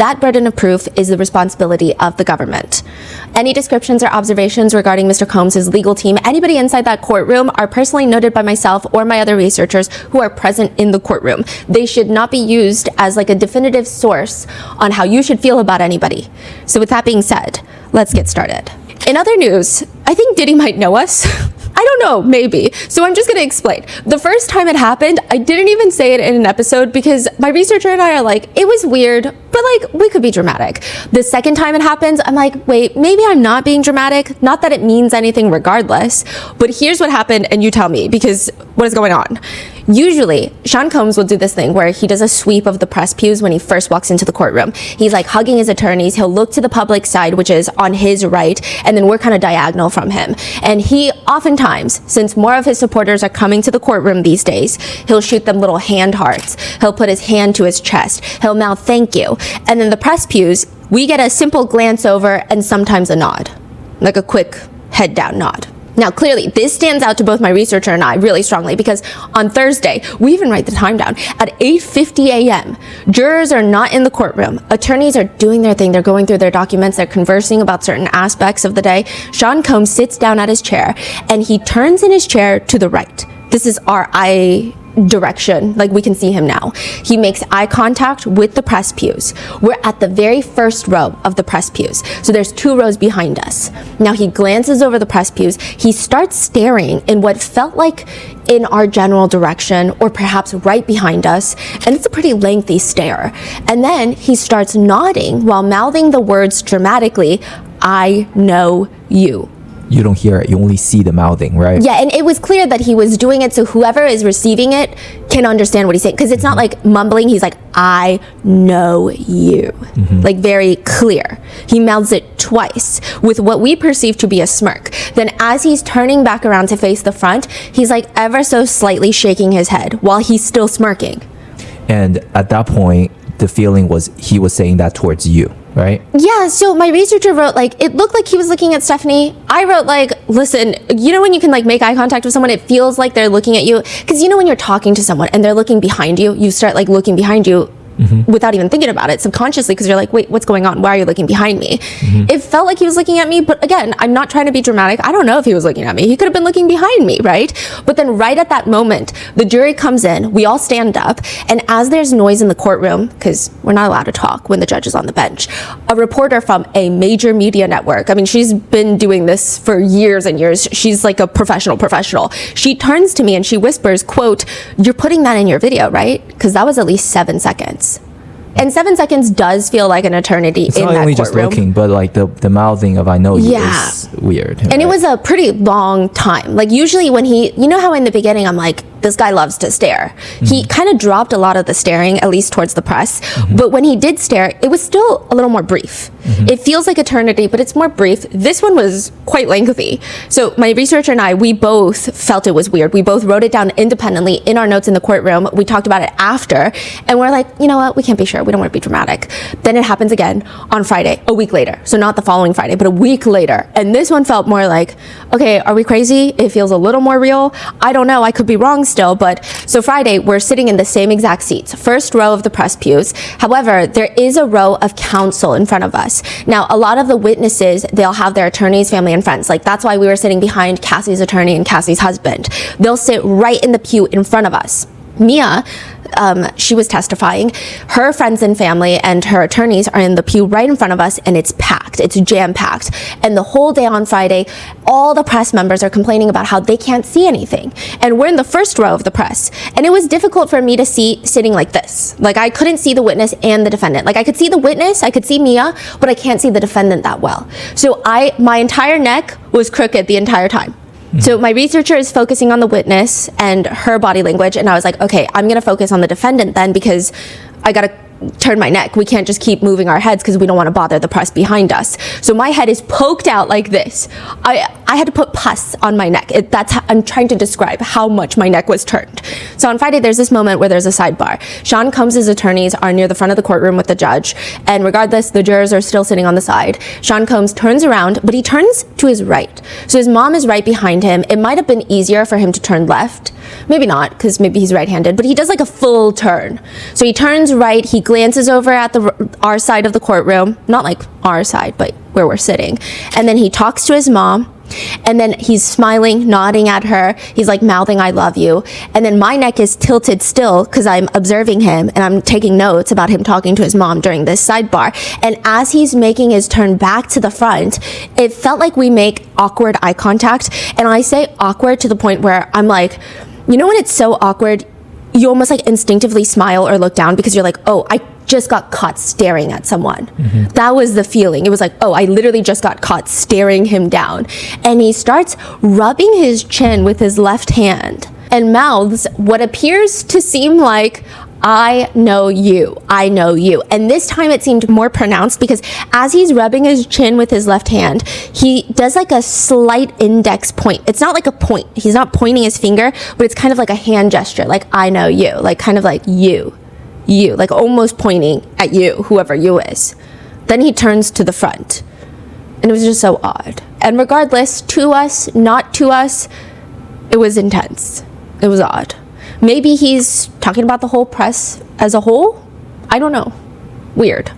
That burden of proof is the responsibility of the government. Any descriptions or observations regarding Mr. Combs' legal team, anybody inside that courtroom, are personally noted by myself or my other researchers who are present in the courtroom. They should not be used as like a definitive source on how you should feel about anybody. So with that being said, let's get started. In other news, I think Diddy might know us. I don't know, maybe. So I'm just gonna explain. The first time it happened, I didn't even say it in an episode because my researcher and I are like, it was weird, but like, we could be dramatic. The second time it happens, I'm like, wait, maybe I'm not being dramatic. Not that it means anything regardless, but here's what happened and you tell me, because what is going on? Usually, Sean Combs will do this thing where he does a sweep of the press pews when he first walks into the courtroom. He's like hugging his attorneys. He'll look to the public side, which is on his right, and then we're kind of diagonal from him. And he oftentimes, since more of his supporters are coming to the courtroom these days, he'll shoot them little hand hearts. He'll put his hand to his chest. He'll mouth thank you. And then the press pews, we get a simple glance over and sometimes a nod, like a quick head down nod. Now, clearly, this stands out to both my researcher and I really strongly because on Thursday, we even write the time down, at 8:50 a.m., jurors are not in the courtroom. Attorneys are doing their thing. They're going through their documents. They're conversing about certain aspects of the day. Sean Combs sits down at his chair and he turns in his chair to the right. This is our eye direction, like we can see him now. He makes eye contact with the press pews. We're at the very first row of the press pews. So there's 2 rows behind us. Now he glances over the press pews. He starts staring in what felt like in our general direction or perhaps right behind us. And it's a pretty lengthy stare. And then he starts nodding while mouthing the words dramatically, "I know you." You don't hear it, you only see the mouthing, right? Yeah, and it was clear that he was doing it so whoever is receiving it can understand what he's saying. Because it's not like mumbling, he's like, "I know you." Like very clear. He mouths it twice with what we perceive to be a smirk. Then as he's turning back around to face the front, he's like ever so slightly shaking his head while he's still smirking. And at that point, the feeling was he was saying that towards you, right? Yeah, so my researcher wrote like, it looked like he was looking at Stephanie. I wrote like, listen, you know when you can like make eye contact with someone, it feels like they're looking at you? Because you know when you're talking to someone and they're looking behind you, you start like looking behind you without even thinking about it subconsciously because you're like, wait, what's going on? Why are you looking behind me? It felt like he was looking at me, but again, I'm not trying to be dramatic. I don't know if he was looking at me. He could have been looking behind me, right? But then right at that moment, the jury comes in, we all stand up, and as there's noise in the courtroom, because we're not allowed to talk when the judge is on the bench, a reporter from a major media network, I mean, she's been doing this for years and years. She's like a professional. She turns to me and she whispers, quote, "You're putting that in your video, right?" Because that was at least 7 seconds. And 7 seconds does feel like an eternity it's in not that only courtroom. just looking, but like the mouthing of "I know you" is weird. And right? it was a pretty long time. Like usually when he, you know how in the beginning I'm like, this guy loves to stare. He kind of dropped a lot of the staring, at least towards the press. But when he did stare, it was still a little more brief. It feels like eternity, but it's more brief. This one was quite lengthy. So my researcher and I, we both felt it was weird. We both wrote it down independently in our notes in the courtroom. We talked about it after, and we're like, you know what? We can't be sure. We don't want to be dramatic. Then it happens again on Friday, a week later. So not the following Friday, but a week later. And this one felt more like, okay, are we crazy? It feels a little more real. I don't know. I could be wrong still, but so Friday we're sitting in the same exact seats, first row of the press pews. However, there is a row of counsel in front of us. Now, a lot of the witnesses, they'll have their attorneys, family, and friends. Like that's why we were sitting behind Cassie's attorney and Cassie's husband. They'll sit right in the pew in front of us. Mia, she was testifying. Her friends and family and her attorneys are in the pew right in front of us, and it's packed. It's jam-packed. And the whole day on Friday, all the press members are complaining about how they can't see anything. And we're in the first row of the press. And it was difficult for me to see sitting like this. Like I couldn't see the witness and the defendant. Like I could see the witness, I could see Mia, but I can't see the defendant that well. So my entire neck was crooked the entire time. So my researcher is focusing on the witness and her body language, and I was like, okay, I'm gonna focus on the defendant then because I gotta turn my neck. We can't just keep moving our heads because we don't want to bother the press behind us. So my head is poked out like this. I had to put pus on my neck. I'm trying to describe how much my neck was turned. So on Friday, there's this moment where there's a sidebar. Sean Combs' attorneys are near the front of the courtroom with the judge, and regardless, the jurors are still sitting on the side. Sean Combs turns around, but he turns to his right. So his mom is right behind him. It might have been easier for him to turn left, Maybe not, because maybe he's right-handed, but he does like a full turn. So he turns right, he glances over at our side of the courtroom, not like our side, but where we're sitting. And then he talks to his mom. And then he's smiling, nodding at her. He's like mouthing, "I love you." And then my neck is tilted still because I'm observing him and I'm taking notes about him talking to his mom during this sidebar. And as he's making his turn back to the front, it felt like we make awkward eye contact. And I say awkward to the point where I'm like, you know when it's so awkward, you almost like instinctively smile or look down because you're like, oh, I just got caught staring at someone. That was the feeling. It was like, oh, I literally just got caught staring him down. And he starts rubbing his chin with his left hand and mouths what appears to seem like, "I know you, I know you." And this time it seemed more pronounced because as he's rubbing his chin with his left hand, he does like a slight index point. It's not like a point. He's not pointing his finger, but it's kind of like a hand gesture, like, "I know you," like kind of like you, like almost pointing at you, whoever you is. Then he turns to the front. And it was just so odd. And regardless, to us, not to us, it was intense. It was odd. Maybe he's talking about the whole press as a whole? I don't know. Weird.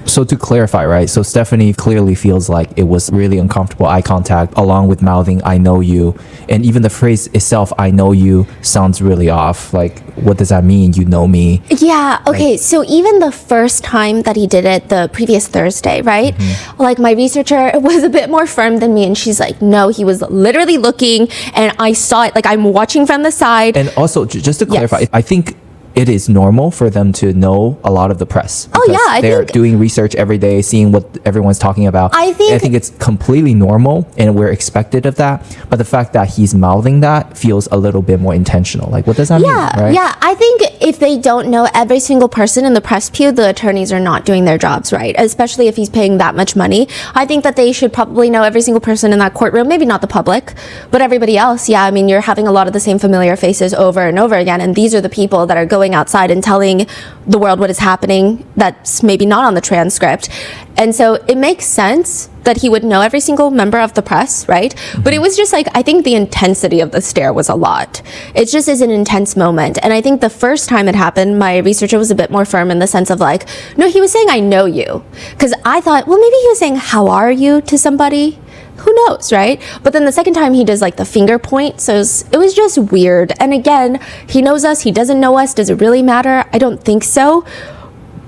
So to clarify, right? So Stephanie clearly feels like it was really uncomfortable eye contact along with mouthing, "I know you." And even the phrase itself, "I know you," sounds really off. Like, what does that mean? You know me? Yeah, okay. So even the first time that he did it, the previous Thursday, right? Like my researcher was a bit more firm than me and she's like, "No, he was literally looking and I saw it. Like I'm watching from the side." And also, just to clarify, Yes. I think it is normal for them to know a lot of the press. Oh, yeah, I they're think- doing research every day, seeing what everyone's talking about. I think- it's completely normal and we're expected of that. But the fact that he's mouthing that feels a little bit more intentional. Like, what does that mean? Right? Yeah, I think if they don't know every single person in the press pew, the attorneys are not doing their jobs right, especially if he's paying that much money. I think that they should probably know every single person in that courtroom, maybe not the public, but everybody else. Yeah, I mean, you're having a lot of the same familiar faces over and over again, and these are the people that are going outside and telling the world what is happening that's maybe not on the transcript. And so it makes sense that he would know every single member of the press, right? But it was just like, I think the intensity of the stare was a lot. It just is an intense moment. And I think the first time it happened, my researcher was a bit more firm in the sense of like, no, he was saying, "I know you." Because I thought, well, maybe he was saying, "How are you?" to somebody. Who knows, right? But then the second time he does like the finger point, so it was just weird. And again, he knows us, he doesn't know us. Does it really matter? I don't think so.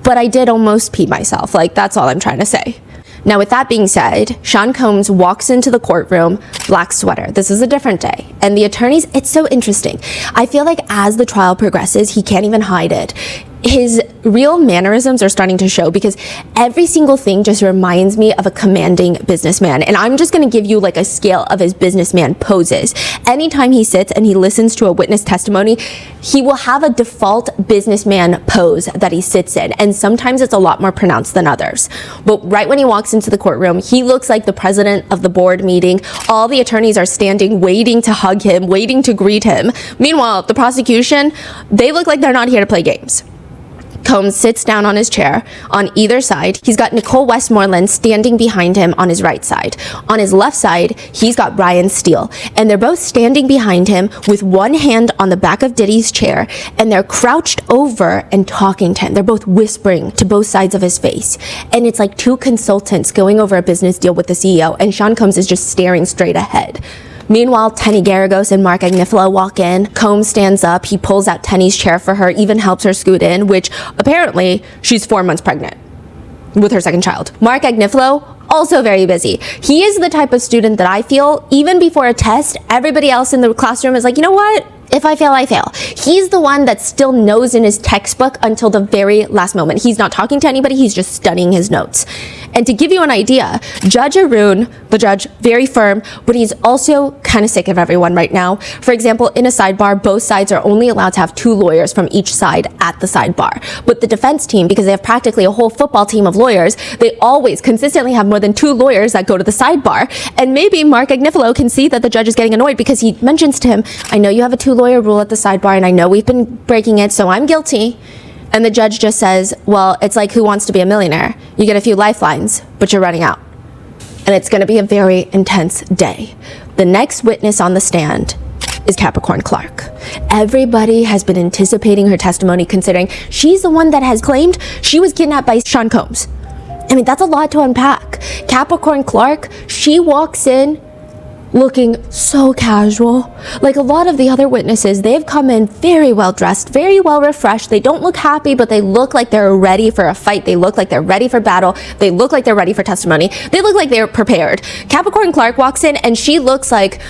But I did almost pee myself. Like, that's all I'm trying to say. Now, with that being said, Sean Combs walks into the courtroom, black sweater. This is a different day. And the attorneys, it's so interesting. I feel like as the trial progresses, he can't even hide it. His real mannerisms are starting to show because every single thing just reminds me of a commanding businessman. And I'm just going to give you like a scale of his businessman poses. Anytime he sits and he listens to a witness testimony, he will have a default businessman pose that he sits in. And sometimes it's a lot more pronounced than others. But right when he walks into the courtroom, he looks like the president of the board meeting. All the attorneys are standing, waiting to hug him, waiting to greet him. Meanwhile, the prosecution, they look like they're not here to play games. Combs sits down on his chair. On either side, he's got Nicole Westmoreland standing behind him on his right side. On his left side, he's got Brian Steele. And they're both standing behind him with one hand on the back of Diddy's chair. And they're crouched over and talking to him. They're both whispering to both sides of his face. And it's like two consultants going over a business deal with the CEO. And Sean Combs is just staring straight ahead. Meanwhile, Tenny Garagos and Mark Agnifilo walk in. Combs stands up. He pulls out Tenny's chair for her, even helps her scoot in, which apparently she's 4 months pregnant with her second child. Mark Agnifilo, also very busy. He is the type of student that I feel, even before a test, everybody else in the classroom is like, you know what? If I fail, I fail. He's the one that still knows in his textbook until the very last moment. He's not talking to anybody, he's just studying his notes. And to give you an idea, Judge Arun, the judge, very firm, but he's also kind of sick of everyone right now. For example, in a sidebar, both sides are only allowed to have 2 lawyers from each side at the sidebar. But the defense team, because they have practically a whole football team of lawyers, they always consistently have more than 2 lawyers that go to the sidebar. And maybe Mark Agnifilo can see that the judge is getting annoyed because he mentions to him, I know you have a 2-lawyer rule at the sidebar and I know we've been breaking it, so I'm guilty. And the judge just says, well, it's like Who Wants to Be a Millionaire? You get a few lifelines, but you're running out. And it's going to be a very intense day. The next witness on the stand is Capricorn Clark. Everybody has been anticipating her testimony, considering she's the one that has claimed she was kidnapped by Sean Combs. I mean, that's a lot to unpack. Capricorn Clark, she walks in looking so casual. Like a lot of the other witnesses, they've come in very well dressed, very well refreshed. They don't look happy, but they look like they're ready for a fight. They look like they're ready for battle. They look like they're ready for testimony. They look like they're prepared. Capricorn Clark walks in and she looks like,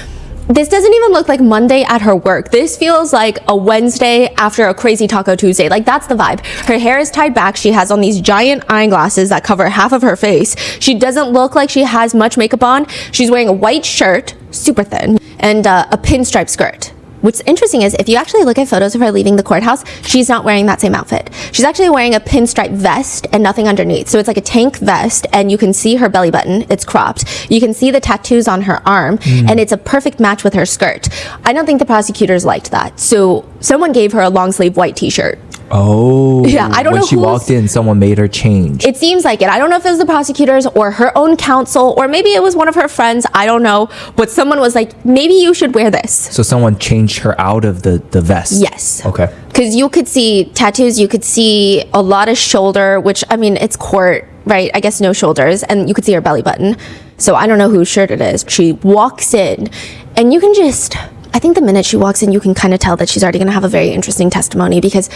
this doesn't even look like Monday at her work. This feels like a Wednesday after a crazy Taco Tuesday. Like, that's the vibe. Her hair is tied back. She has on these giant eyeglasses that cover half of her face. She doesn't look like she has much makeup on. She's wearing a white shirt, super thin, and a pinstripe skirt. What's interesting is if you actually look at photos of her leaving the courthouse, she's not wearing that same outfit. She's actually wearing a pinstripe vest and nothing underneath. So it's like a tank vest and you can see her belly button. It's cropped. You can see the tattoos on her arm and it's a perfect match with her skirt. I don't think the prosecutors liked that. So someone gave her a long sleeve white t-shirt. Oh, yeah, I don't know. When she walked in, someone made her change. It seems like it. I don't know if it was the prosecutors or her own counsel, or maybe it was one of her friends. I don't know. But someone was like, maybe you should wear this. So someone changed her out of the vest? Yes. Okay. Because you could see tattoos, you could see a lot of shoulder, which, I mean, it's court, right? I guess no shoulders. And you could see her belly button. So I don't know whose shirt it is. She walks in and you can just, I think the minute she walks in, you can kind of tell that she's already going to have a very interesting testimony, because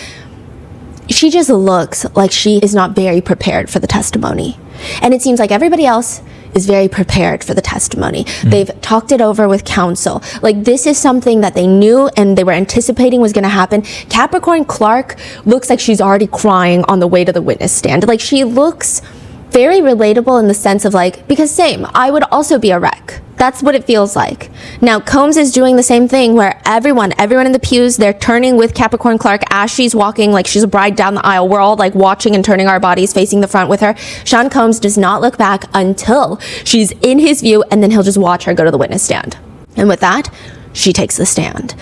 she just looks like she is not very prepared for the testimony. And it seems like everybody else is very prepared for the testimony. They've talked it over with counsel. Like, this is something that they knew and they were anticipating was going to happen. Capricorn Clark looks like she's already crying on the way to the witness stand. Like, she looks very relatable in the sense of like, because same, I would also be a wreck. That's what it feels like. Now, Combs is doing the same thing where everyone in the pews, they're turning with Capricorn Clark as she's walking like she's a bride down the aisle. We're all like watching and turning our bodies facing the front with her. Sean Combs does not look back until she's in his view, and then he'll just watch her go to the witness stand. And with that, she takes the stand.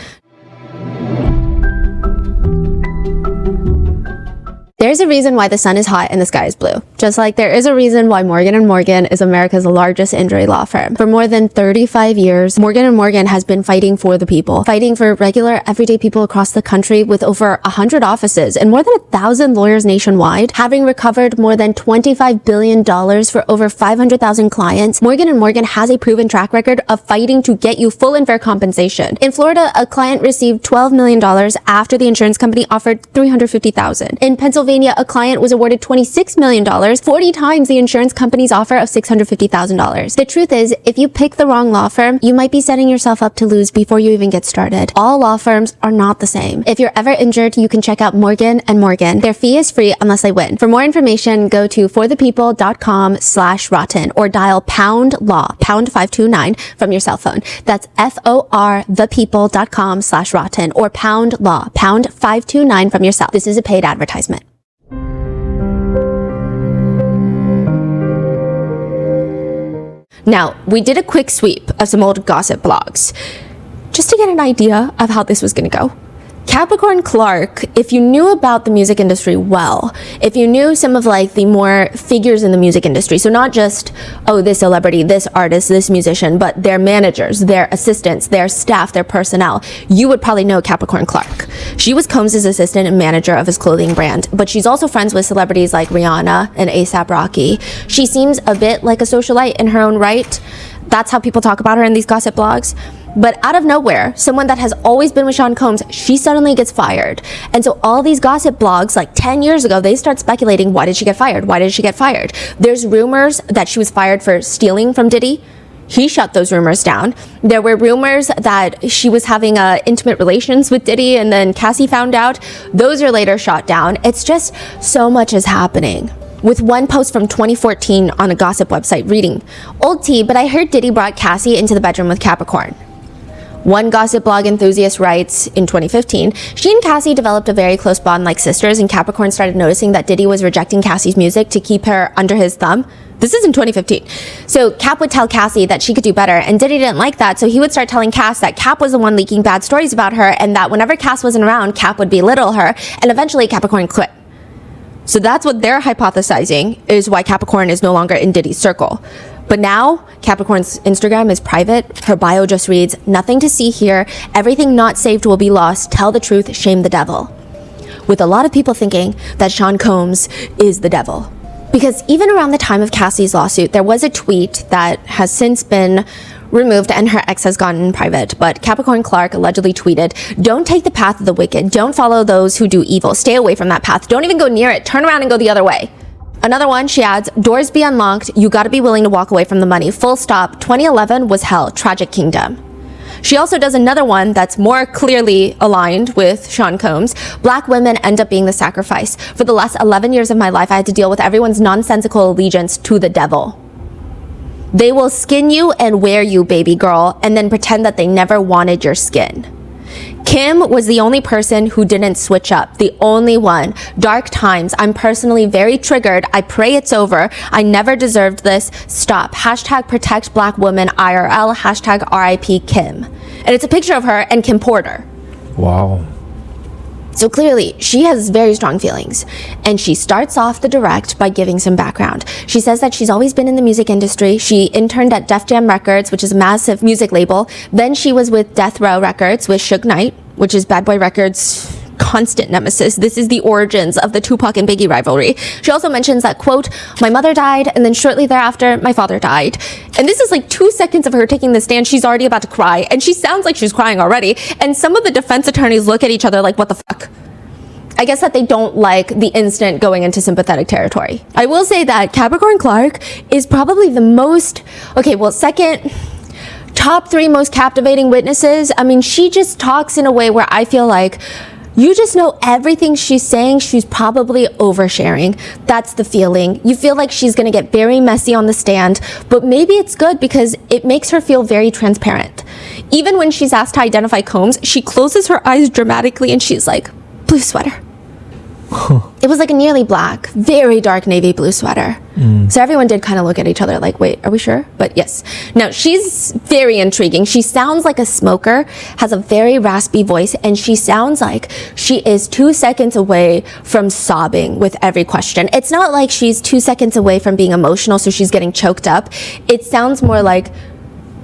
There's a reason why the sun is hot and the sky is blue. Just like there is a reason why Morgan & Morgan is America's largest injury law firm. For more than 35 years, Morgan & Morgan has been fighting for the people, fighting for regular, everyday people across the country with over 100 offices and more than 1,000 lawyers nationwide, having recovered more than $25 billion for over 500,000 clients. Morgan & Morgan has a proven track record of fighting to get you full and fair compensation. In Florida, a client received $12 million after the insurance company offered $350,000. In Pennsylvania, a client was awarded $26 million, 40 times the insurance company's offer of $650,000. The truth is, if you pick the wrong law firm, you might be setting yourself up to lose before you even get started. All law firms are not the same. If you're ever injured, you can check out Morgan & Morgan. Their fee is free unless they win. For more information, go to forthepeople.com/rotten or dial #law, #529 from your cell phone. That's forthepeople.com/rotten or #law, #529 from your cell. This is a paid advertisement. Now, we did a quick sweep of some old gossip blogs just to get an idea of how this was going to go. Capricorn Clark, if you knew about the music industry well, if you knew some of like the more figures in the music industry, so not just, oh, this celebrity, this artist, this musician, but their managers, their assistants, their staff, their personnel, you would probably know Capricorn Clark. She was Combs' assistant and manager of his clothing brand, but she's also friends with celebrities like Rihanna and A$AP Rocky. She seems a bit like a socialite in her own right. That's how people talk about her in these gossip blogs. But out of nowhere, someone that has always been with Sean Combs, she suddenly gets fired. And so all these gossip blogs, like 10 years ago, they start speculating, why did she get fired? Why did she get fired? There's rumors that she was fired for stealing from Diddy. He shut those rumors down. There were rumors that she was having intimate relations with Diddy, and then Cassie found out. Those are later shot down. It's just so much is happening. With one post from 2014 on a gossip website reading, "Old tea, but I heard Diddy brought Cassie into the bedroom with Capricorn." One gossip blog enthusiast writes, in 2015, she and Cassie developed a very close bond like sisters, and Capricorn started noticing that Diddy was rejecting Cassie's music to keep her under his thumb. This is in 2015. So Cap would tell Cassie that she could do better, and Diddy didn't like that, so he would start telling Cass that Cap was the one leaking bad stories about her, and that whenever Cass wasn't around, Cap would belittle her, and eventually Capricorn quit. So that's what they're hypothesizing is why Capricorn is no longer in Diddy's circle. But now, Capricorn's Instagram is private. Her bio just reads, "Nothing to see here. Everything not saved will be lost. Tell the truth, shame the devil." With a lot of people thinking that Sean Combs is the devil. Because even around the time of Cassie's lawsuit, there was a tweet that has since been removed and her ex has gone in private. But Capricorn Clark allegedly tweeted, "Don't take the path of the wicked. Don't follow those who do evil. Stay away from that path. Don't even go near it. Turn around and go the other way." Another one, she adds, "Doors be unlocked. You gotta be willing to walk away from the money. Full stop. 2011 was hell. Tragic kingdom." She also does another one that's more clearly aligned with Sean Combs. "Black women end up being the sacrifice. For the last 11 years of my life, I had to deal with everyone's nonsensical allegiance to the devil. They will skin you and wear you, baby girl, and then pretend that they never wanted your skin." Kim was the only person who didn't switch up. The only one. "Dark times. I'm personally very triggered. I pray it's over. I never deserved this. Stop. Hashtag protect black women IRL. Hashtag RIP Kim." And it's a picture of her and Kim Porter. Wow. So clearly, she has very strong feelings. And she starts off the direct by giving some background. She says that she's always been in the music industry. She interned at Def Jam Records, which is a massive music label. Then she was with Death Row Records with Suge Knight, which is Bad Boy Records' constant nemesis. This is the origins of the Tupac and Biggie rivalry. She also mentions that, quote, "My mother died, and then shortly thereafter, my father died." And this is like 2 seconds of her taking the stand. She's already about to cry, and she sounds like she's crying already. And some of the defense attorneys look at each other like, what the fuck? I guess that they don't like the instant going into sympathetic territory. I will say that Capricorn Clark is probably the most, second, top 3 most captivating witnesses. I mean, she just talks in a way where I feel like you just know everything she's saying, she's probably oversharing. That's the feeling. You feel like she's gonna get very messy on the stand, but maybe it's good because it makes her feel very transparent. Even when she's asked to identify Combs, she closes her eyes dramatically and she's like, "Blue sweater." It was like a nearly black, very dark navy blue sweater. So everyone did kind of look at each other like, wait, are we sure? But yes. Now, she's very intriguing. She sounds like a smoker, has a very raspy voice, and she sounds like she is 2 seconds away from sobbing with every question. It's not like she's 2 seconds away from being emotional, so she's getting choked up. It sounds more like,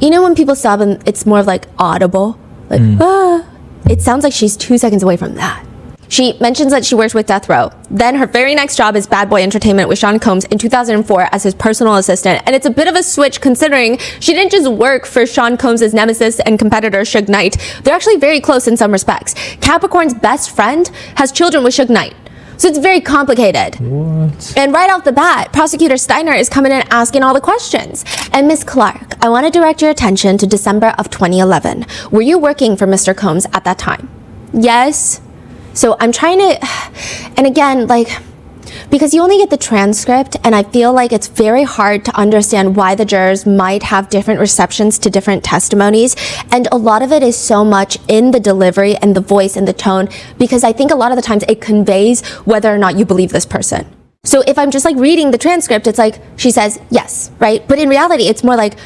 you know when people sob and it's more of like audible? Like, ah. It sounds like she's 2 seconds away from that. She mentions that she works with Death Row. Then her very next job is Bad Boy Entertainment with Sean Combs in 2004 as his personal assistant. And it's a bit of a switch considering she didn't just work for Sean Combs' nemesis and competitor Suge Knight. They're actually very close in some respects. Capricorn's best friend has children with Suge Knight. So it's very complicated. What? And right off the bat, Prosecutor Steiner is coming in asking all the questions. And Ms. Clark, I want to direct your attention to December of 2011. Were you working for Mr. Combs at that time? Yes. So I'm trying to, and again, because you only get the transcript, and I feel like it's very hard to understand why the jurors might have different receptions to different testimonies. And a lot of it is so much in the delivery and the voice and the tone, because I think a lot of the times it conveys whether or not you believe this person. So if I'm just reading the transcript, it's like, she says, yes, right? But in reality, it's more like,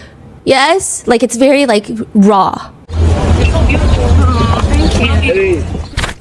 yes, it's very raw. It's so beautiful. Thank you.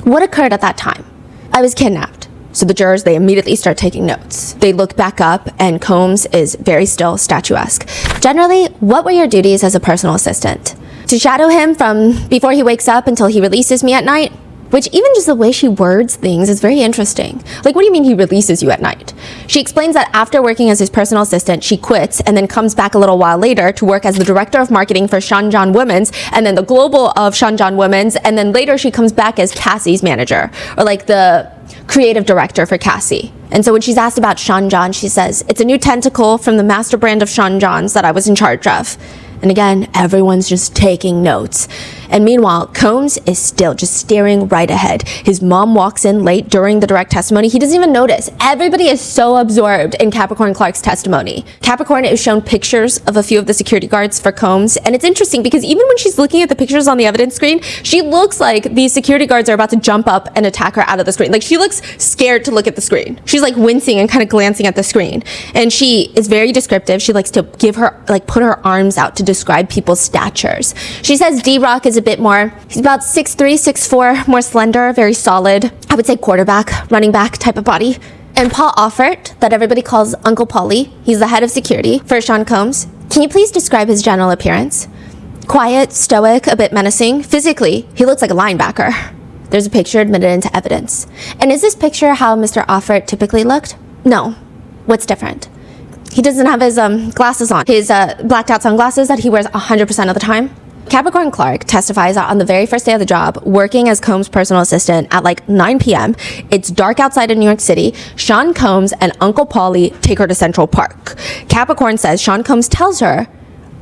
What occurred at that time? I was kidnapped. So the jurors, they immediately start taking notes. They look back up and Combs is very still, statuesque. Generally, what were your duties as a personal assistant? To shadow him from before he wakes up until he releases me at night? Which even just the way she words things is very interesting. What do you mean he releases you at night? She explains that after working as his personal assistant, she quits and then comes back a little while later to work as the director of marketing for Sean John Women's and then the global of Sean John Women's. And then later she comes back as Cassie's manager or the creative director for Cassie. And so when she's asked about Sean John, she says, it's a new tentacle from the master brand of Sean Johns that I was in charge of. And again, everyone's just taking notes. And meanwhile, Combs is still just staring right ahead. His mom walks in late during the direct testimony. He doesn't even notice. Everybody is so absorbed in Capricorn Clark's testimony. Capricorn is shown pictures of a few of the security guards for Combs. And it's interesting because even when she's looking at the pictures on the evidence screen, she looks like these security guards are about to jump up and attack her out of the screen. She looks scared to look at the screen. She's wincing and kind of glancing at the screen. And she is very descriptive. She likes to give her, put her arms out to describe people's statures. She says D-Rock is a bit more, he's about 6'3", 6'4", more slender, very solid. I would say quarterback, running back type of body. And Paul Offert, that everybody calls Uncle Paulie, he's the head of security for Sean Combs. Can you please describe his general appearance? Quiet, stoic, a bit menacing. Physically, he looks like a linebacker. There's a picture admitted into evidence. And is this picture how Mr. Offert typically looked? No. What's different? He doesn't have his glasses on. His blacked out sunglasses that he wears 100% of the time. Capricorn Clark testifies that on the very first day of the job, working as Combs' personal assistant at like 9 p.m., it's dark outside in New York City, Sean Combs and Uncle Paulie take her to Central Park. Capricorn says Sean Combs tells her,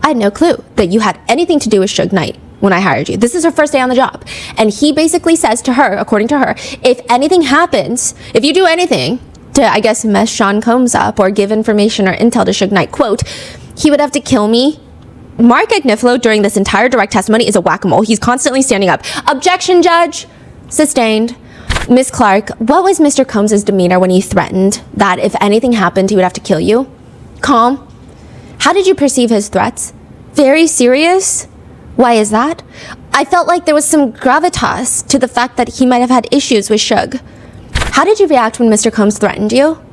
I had no clue that you had anything to do with Suge Knight when I hired you. This is her first day on the job. And he basically says to her, according to her, if anything happens, if you do anything to, I guess, mess Sean Combs up or give information or intel to Suge Knight, quote, he would have to kill me. Mark Agnifilo during this entire direct testimony is a whack-a-mole. He's constantly standing up. Objection, judge. Sustained. Miss Clark, what was Mr. Combs' demeanor when he threatened that if anything happened, he would have to kill you? Calm. How did you perceive his threats? Very serious? Why is that? I felt like there was some gravitas to the fact that he might have had issues with Suge. How did you react when Mr. Combs threatened you?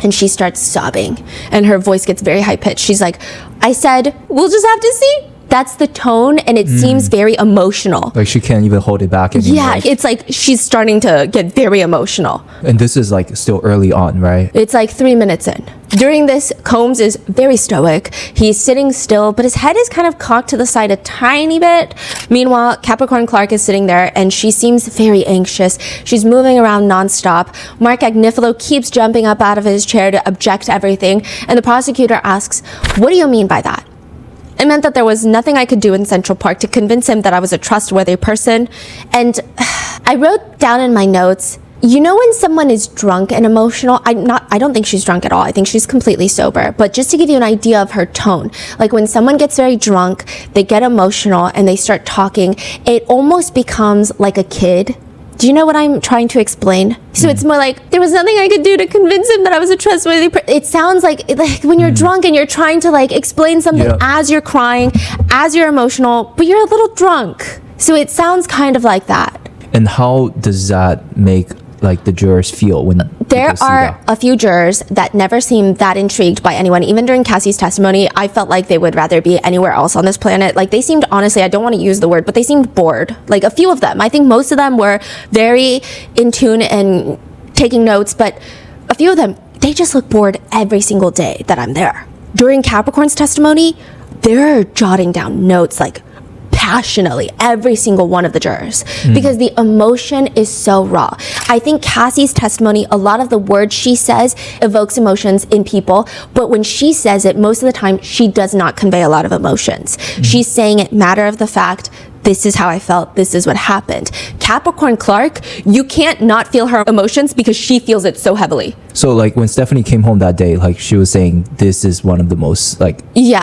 And she starts sobbing, and her voice gets very high-pitched. She's like, I said, we'll just have to see. That's the tone, and it seems very emotional. Like she can't even hold it back anymore. Yeah, it's like she's starting to get very emotional. And this is like still early on, right? It's like 3 minutes in. During this, Combs is very stoic. He's sitting still, but his head is kind of cocked to the side a tiny bit. Meanwhile, Capricorn Clark is sitting there, and she seems very anxious. She's moving around nonstop. Mark Agnifilo keeps jumping up out of his chair to object to everything, and the prosecutor asks, what do you mean by that? It meant that there was nothing I could do in Central Park to convince him that I was a trustworthy person. And I wrote down in my notes, you know when someone is drunk and emotional? I don't think she's drunk at all. I think she's completely sober. But just to give you an idea of her tone, like when someone gets very drunk, they get emotional and they start talking, it almost becomes like a kid. Do you know what I'm trying to explain? So it's more like, there was nothing I could do to convince him that I was a trustworthy person. It sounds like when you're drunk and you're trying to like explain something as you're crying, as you're emotional, but you're a little drunk. So it sounds kind of like that. And how does that make like the jurors feel when there are a few jurors that never seem that intrigued by anyone? Even during Cassie's testimony, I felt like they would rather be anywhere else on this planet. Like they seemed, honestly, I don't want to use the word, but they seemed bored. Like a few of them. I think most of them were very in tune and taking notes, but a few of them, they just look bored every single day that I'm there. During Capricorn's testimony, they're jotting down notes like passionately, every single one of the jurors, because the emotion is so raw. I think Cassie's testimony, a lot of the words she says evokes emotions in people, but when she says it, most of the time, she does not convey a lot of emotions. She's saying it matter of the fact, this is how I felt, this is what happened. Capricorn Clark, you can't not feel her emotions because she feels it so heavily. So like when Stephanie came home that day, like she was saying, this is one of the most like most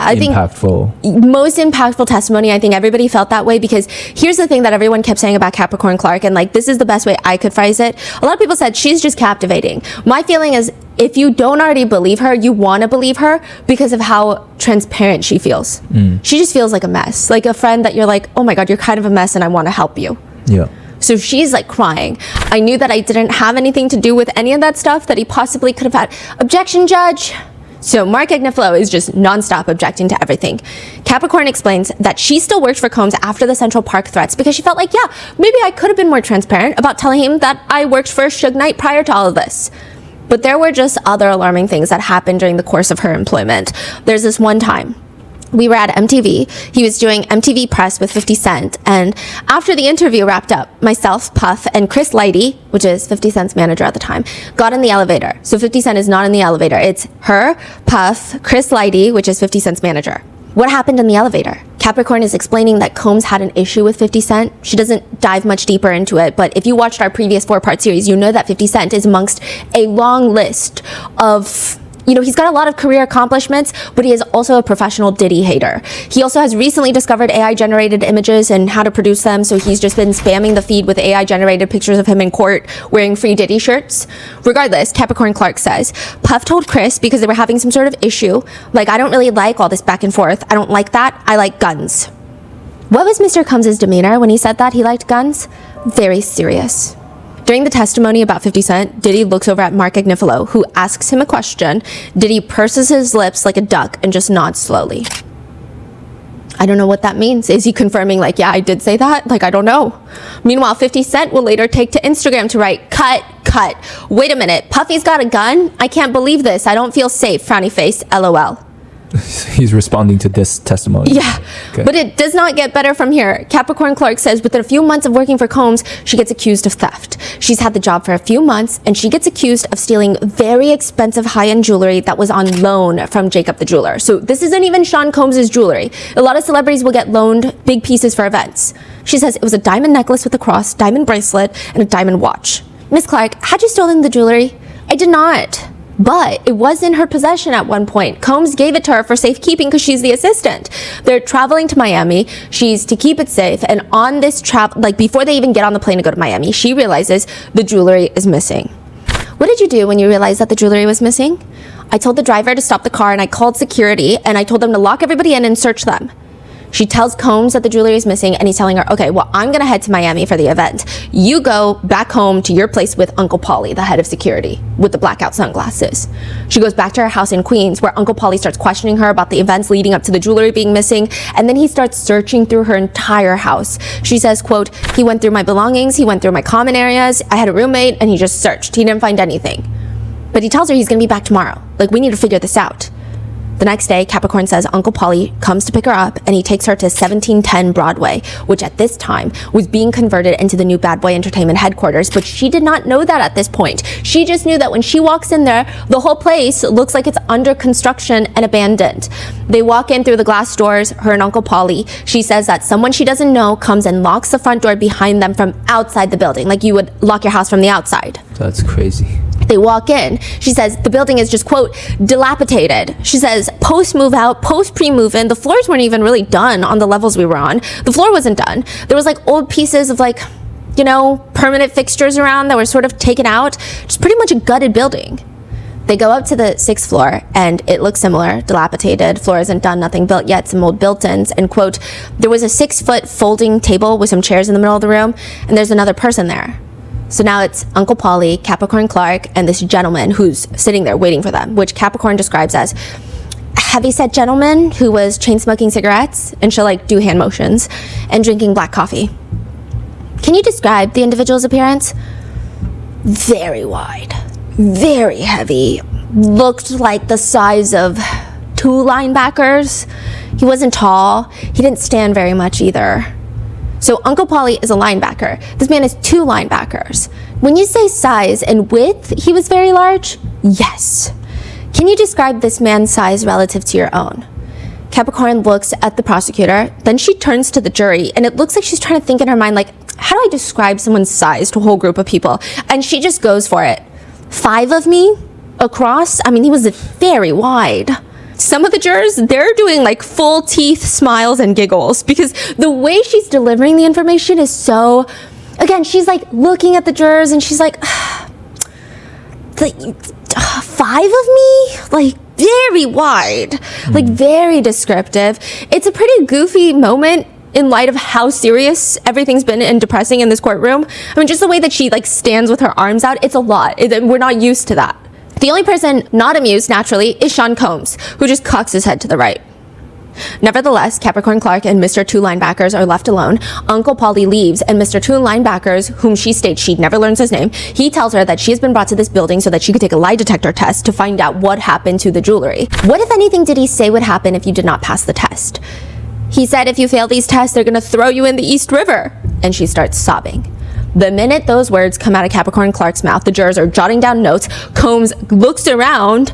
impactful testimony. I think everybody felt that way because here's the thing that everyone kept saying about Capricorn Clark, and like this is the best way I could phrase it. A lot of people said she's just captivating. My feeling is if you don't already believe her, you want to believe her because of how transparent she feels. She just feels like a mess, like a friend that you're like, oh my God, you're kind of a mess and I want to help you. Yeah. So she's like crying. I knew that I didn't have anything to do with any of that stuff that he possibly could have had. Objection, judge. So Mark Agnifilo is just nonstop objecting to everything. Capricorn explains that she still worked for Combs after the Central Park threats because she felt like, yeah, maybe I could have been more transparent about telling him that I worked for Suge Knight prior to all of this. But there were just other alarming things that happened during the course of her employment. There's this one time. We were at MTV. He was doing MTV Press with 50 Cent. And after the interview wrapped up, myself, Puff, and Chris Lighty, which is 50 Cent's manager at the time, got in the elevator. So 50 Cent is not in the elevator. It's her, Puff, Chris Lighty, which is 50 Cent's manager. What happened in the elevator? Capricorn is explaining that Combs had an issue with 50 Cent. She doesn't dive much deeper into it, but if you watched our previous 4-part series, you know that 50 Cent is amongst a long list of, you know, he's got a lot of career accomplishments, but he is also a professional Diddy hater. He also has recently discovered AI-generated images and how to produce them, so he's just been spamming the feed with AI-generated pictures of him in court wearing free Diddy shirts. Regardless, Capricorn Clark says, Puff told Chris because they were having some sort of issue, like, I don't really like all this back and forth. I don't like that. I like guns. What was Mr. Combs' demeanor when he said that he liked guns? Very serious. During the testimony about 50 Cent, Diddy looks over at Mark Agnifilo, who asks him a question. Diddy purses his lips like a duck and just nods slowly. I don't know what that means. Is he confirming like, yeah, I did say that? Like, I don't know. Meanwhile, 50 Cent will later take to Instagram to write, cut. Wait a minute, Puffy's got a gun? I can't believe this. I don't feel safe. Frowny face, LOL. He's responding to this testimony. Yeah, Okay. but it does not get better from here. Capricorn Clark says within a few months of working for Combs, she gets accused of theft. She's had the job for a few months, and she gets accused of stealing very expensive high-end jewelry that was on loan from Jacob the jeweler. So this isn't even Sean Combs' jewelry. A lot of celebrities will get loaned big pieces for events. She says it was a diamond necklace with a cross, diamond bracelet, and a diamond watch. Miss Clark, had you stolen the jewelry? I did not. But it was in her possession at one point. Combs gave it to her for safekeeping because she's the assistant. They're traveling to Miami. She's to keep it safe. And on this travel, like before they even get on the plane to go to Miami, she realizes the jewelry is missing. What did you do when you realized that the jewelry was missing? I told the driver to stop the car and I called security and I told them to lock everybody in and search them. She tells Combs that the jewelry is missing and he's telling her, okay, well, I'm gonna head to Miami for the event. You go back home to your place with Uncle Paulie, the head of security, with the blackout sunglasses. She goes back to her house in Queens where Uncle Paulie starts questioning her about the events leading up to the jewelry being missing, and then he starts searching through her entire house. She says, quote, he went through my belongings, he went through my common areas, I had a roommate, and he just searched. He didn't find anything. But he tells her he's gonna be back tomorrow. Like, we need to figure this out. The next day, Capricorn says Uncle Paulie comes to pick her up and he takes her to 1710 Broadway, which at this time was being converted into the new Bad Boy Entertainment headquarters, but she did not know that at this point. She just knew that when she walks in there, the whole place looks like it's under construction and abandoned. They walk in through the glass doors, her and Uncle Paulie. She says that someone she doesn't know comes and locks the front door behind them from outside the building, like you would lock your house from the outside. That's crazy. They walk in. She says the building is just, quote, dilapidated. She says post move out, post pre move in, the floors weren't even really done on the levels we were on. The floor wasn't done. There was like old pieces of like, you know, permanent fixtures around that were sort of taken out. Just pretty much a gutted building. They go up to the 6th floor and it looks similar, dilapidated, floor isn't done, nothing built yet, some old built-ins, and quote, there was a 6-foot folding table with some chairs in the middle of the room and there's another person there. So now it's Uncle Paulie, Capricorn Clark, and this gentleman who's sitting there waiting for them, which Capricorn describes as a heavyset gentleman who was chain smoking cigarettes, and she'll like do hand motions, and drinking black coffee. Can you describe the individual's appearance? Very wide, very heavy, looked like the size of 2 linebackers. He wasn't tall, he didn't stand very much either. So Uncle Paulie is a linebacker. This man is 2 linebackers. When you say size and width, he was very large? Yes. Can you describe this man's size relative to your own? Capricorn looks at the prosecutor, then she turns to the jury, and it looks like she's trying to think in her mind, like, how do I describe someone's size to a whole group of people? And she just goes for it. 5 of me across? I mean, he was very wide. Some of the jurors, they're doing like full teeth smiles and giggles because the way she's delivering the information is so, again, she's like looking at the jurors and she's like, 5 of me? Like very wide, like very descriptive. It's a pretty goofy moment in light of how serious everything's been and depressing in this courtroom. I mean, just the way that she like stands with her arms out, it's a lot. We're not used to that. The only person not amused, naturally, is Sean Combs, who just cocks his head to the right. Nevertheless, Capricorn Clark and Mr. 2 linebackers are left alone. Uncle Paulie leaves, and Mr. 2 linebackers, whom she states she never learns his name, he tells her that she has been brought to this building so that she could take a lie detector test to find out what happened to the jewelry. What, if anything, did he say would happen if you did not pass the test? He said if you fail these tests, they're gonna throw you in the East River. And she starts sobbing. The minute those words come out of Capricorn Clark's mouth, the jurors are jotting down notes. Combs looks around,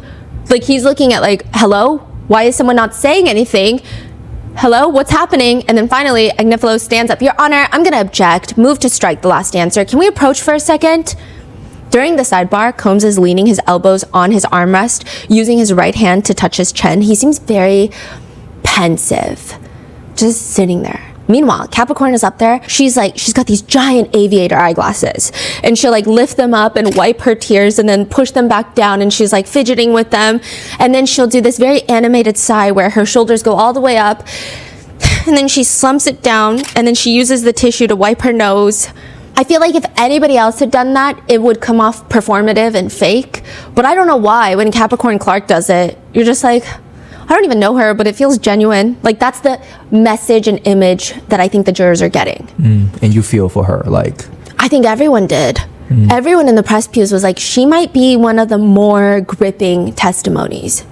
like he's looking at like, hello? Why is someone not saying anything? Hello, what's happening? And then finally, Agnifilo stands up. Your Honor, I'm gonna object. Move to strike the last answer. Can we approach for a second? During the sidebar, Combs is leaning his elbows on his armrest, using his right hand to touch his chin. He seems very pensive, just sitting there. Meanwhile, Capricorn is up there. She's got these giant aviator eyeglasses and she'll like lift them up and wipe her tears and then push them back down and she's like fidgeting with them. And then she'll do this very animated sigh where her shoulders go all the way up and then she slumps it down and then she uses the tissue to wipe her nose. I feel like if anybody else had done that, it would come off performative and fake. But I don't know why when Capricorn Clark does it, you're just like, don't even know her, but it feels genuine. Like, that's the message and image that I think the jurors are getting. And you feel for her, like... I think everyone did. Everyone in the press pews was like, she might be one of the more gripping testimonies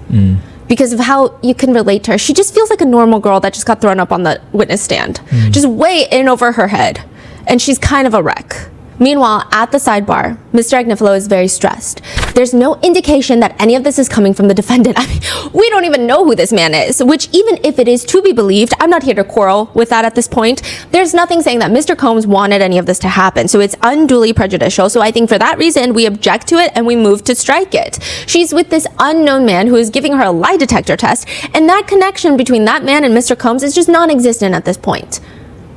because of how you can relate to her. She just feels like a normal girl that just got thrown up on the witness stand, just way in over her head. And she's kind of a wreck. Meanwhile, at the sidebar, Mr. Agnifilo is very stressed. There's no indication that any of this is coming from the defendant. I mean, we don't even know who this man is, which even if it is to be believed, I'm not here to quarrel with that at this point. There's nothing saying that Mr. Combs wanted any of this to happen, so it's unduly prejudicial. So I think for that reason, we object to it and we move to strike it. She's with this unknown man who is giving her a lie detector test, and that connection between that man and Mr. Combs is just non-existent at this point.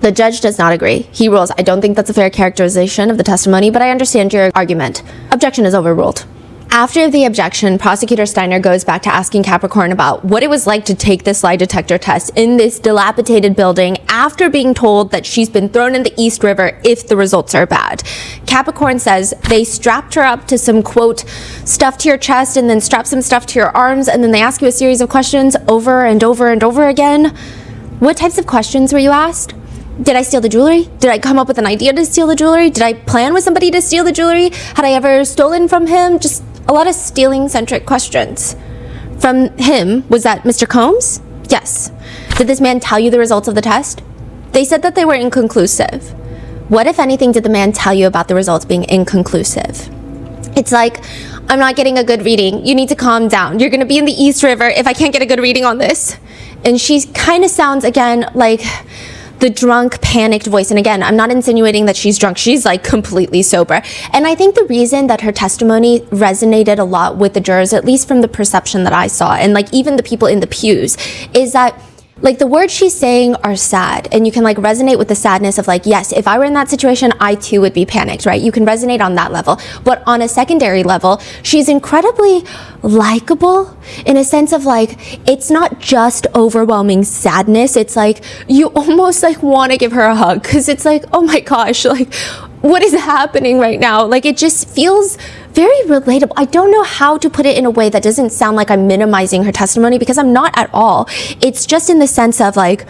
The judge does not agree. He rules, I don't think that's a fair characterization of the testimony, but I understand your argument. Objection is overruled. After the objection, Prosecutor Steiner goes back to asking Capricorn about what it was like to take this lie detector test in this dilapidated building after being told that she's been thrown in the East River if the results are bad. Capricorn says they strapped her up to some, quote, stuff to your chest and then strap some stuff to your arms, and then they ask you a series of questions over and over and over again. What types of questions were you asked? Did I steal the jewelry? Did I come up with an idea to steal the jewelry? Did I plan with somebody to steal the jewelry? Had I ever stolen from him? Just a lot of stealing-centric questions. From him, was that Mr. Combs? Yes. Did this man tell you the results of the test? They said that they were inconclusive. What, if anything, did the man tell you about the results being inconclusive? It's like, I'm not getting a good reading. You need to calm down. You're going to be in the East River if I can't get a good reading on this. And she kind of sounds, again, like the drunk, panicked voice. And again, I'm not insinuating that she's drunk. She's like completely sober. And I think the reason that her testimony resonated a lot with the jurors, at least from the perception that I saw, and like even the people in the pews, is that like the words she's saying are sad, and you can like resonate with the sadness of like, yes, if I were in that situation, I too would be panicked, right? You can resonate on that level. But on a secondary level, she's incredibly likable in a sense of like, it's not just overwhelming sadness. It's like, you almost like want to give her a hug because it's like, oh my gosh, like what is happening right now? Like it just feels very relatable. I don't know how to put it in a way that doesn't sound like I'm minimizing her testimony, because I'm not at all. It's just in the sense of like,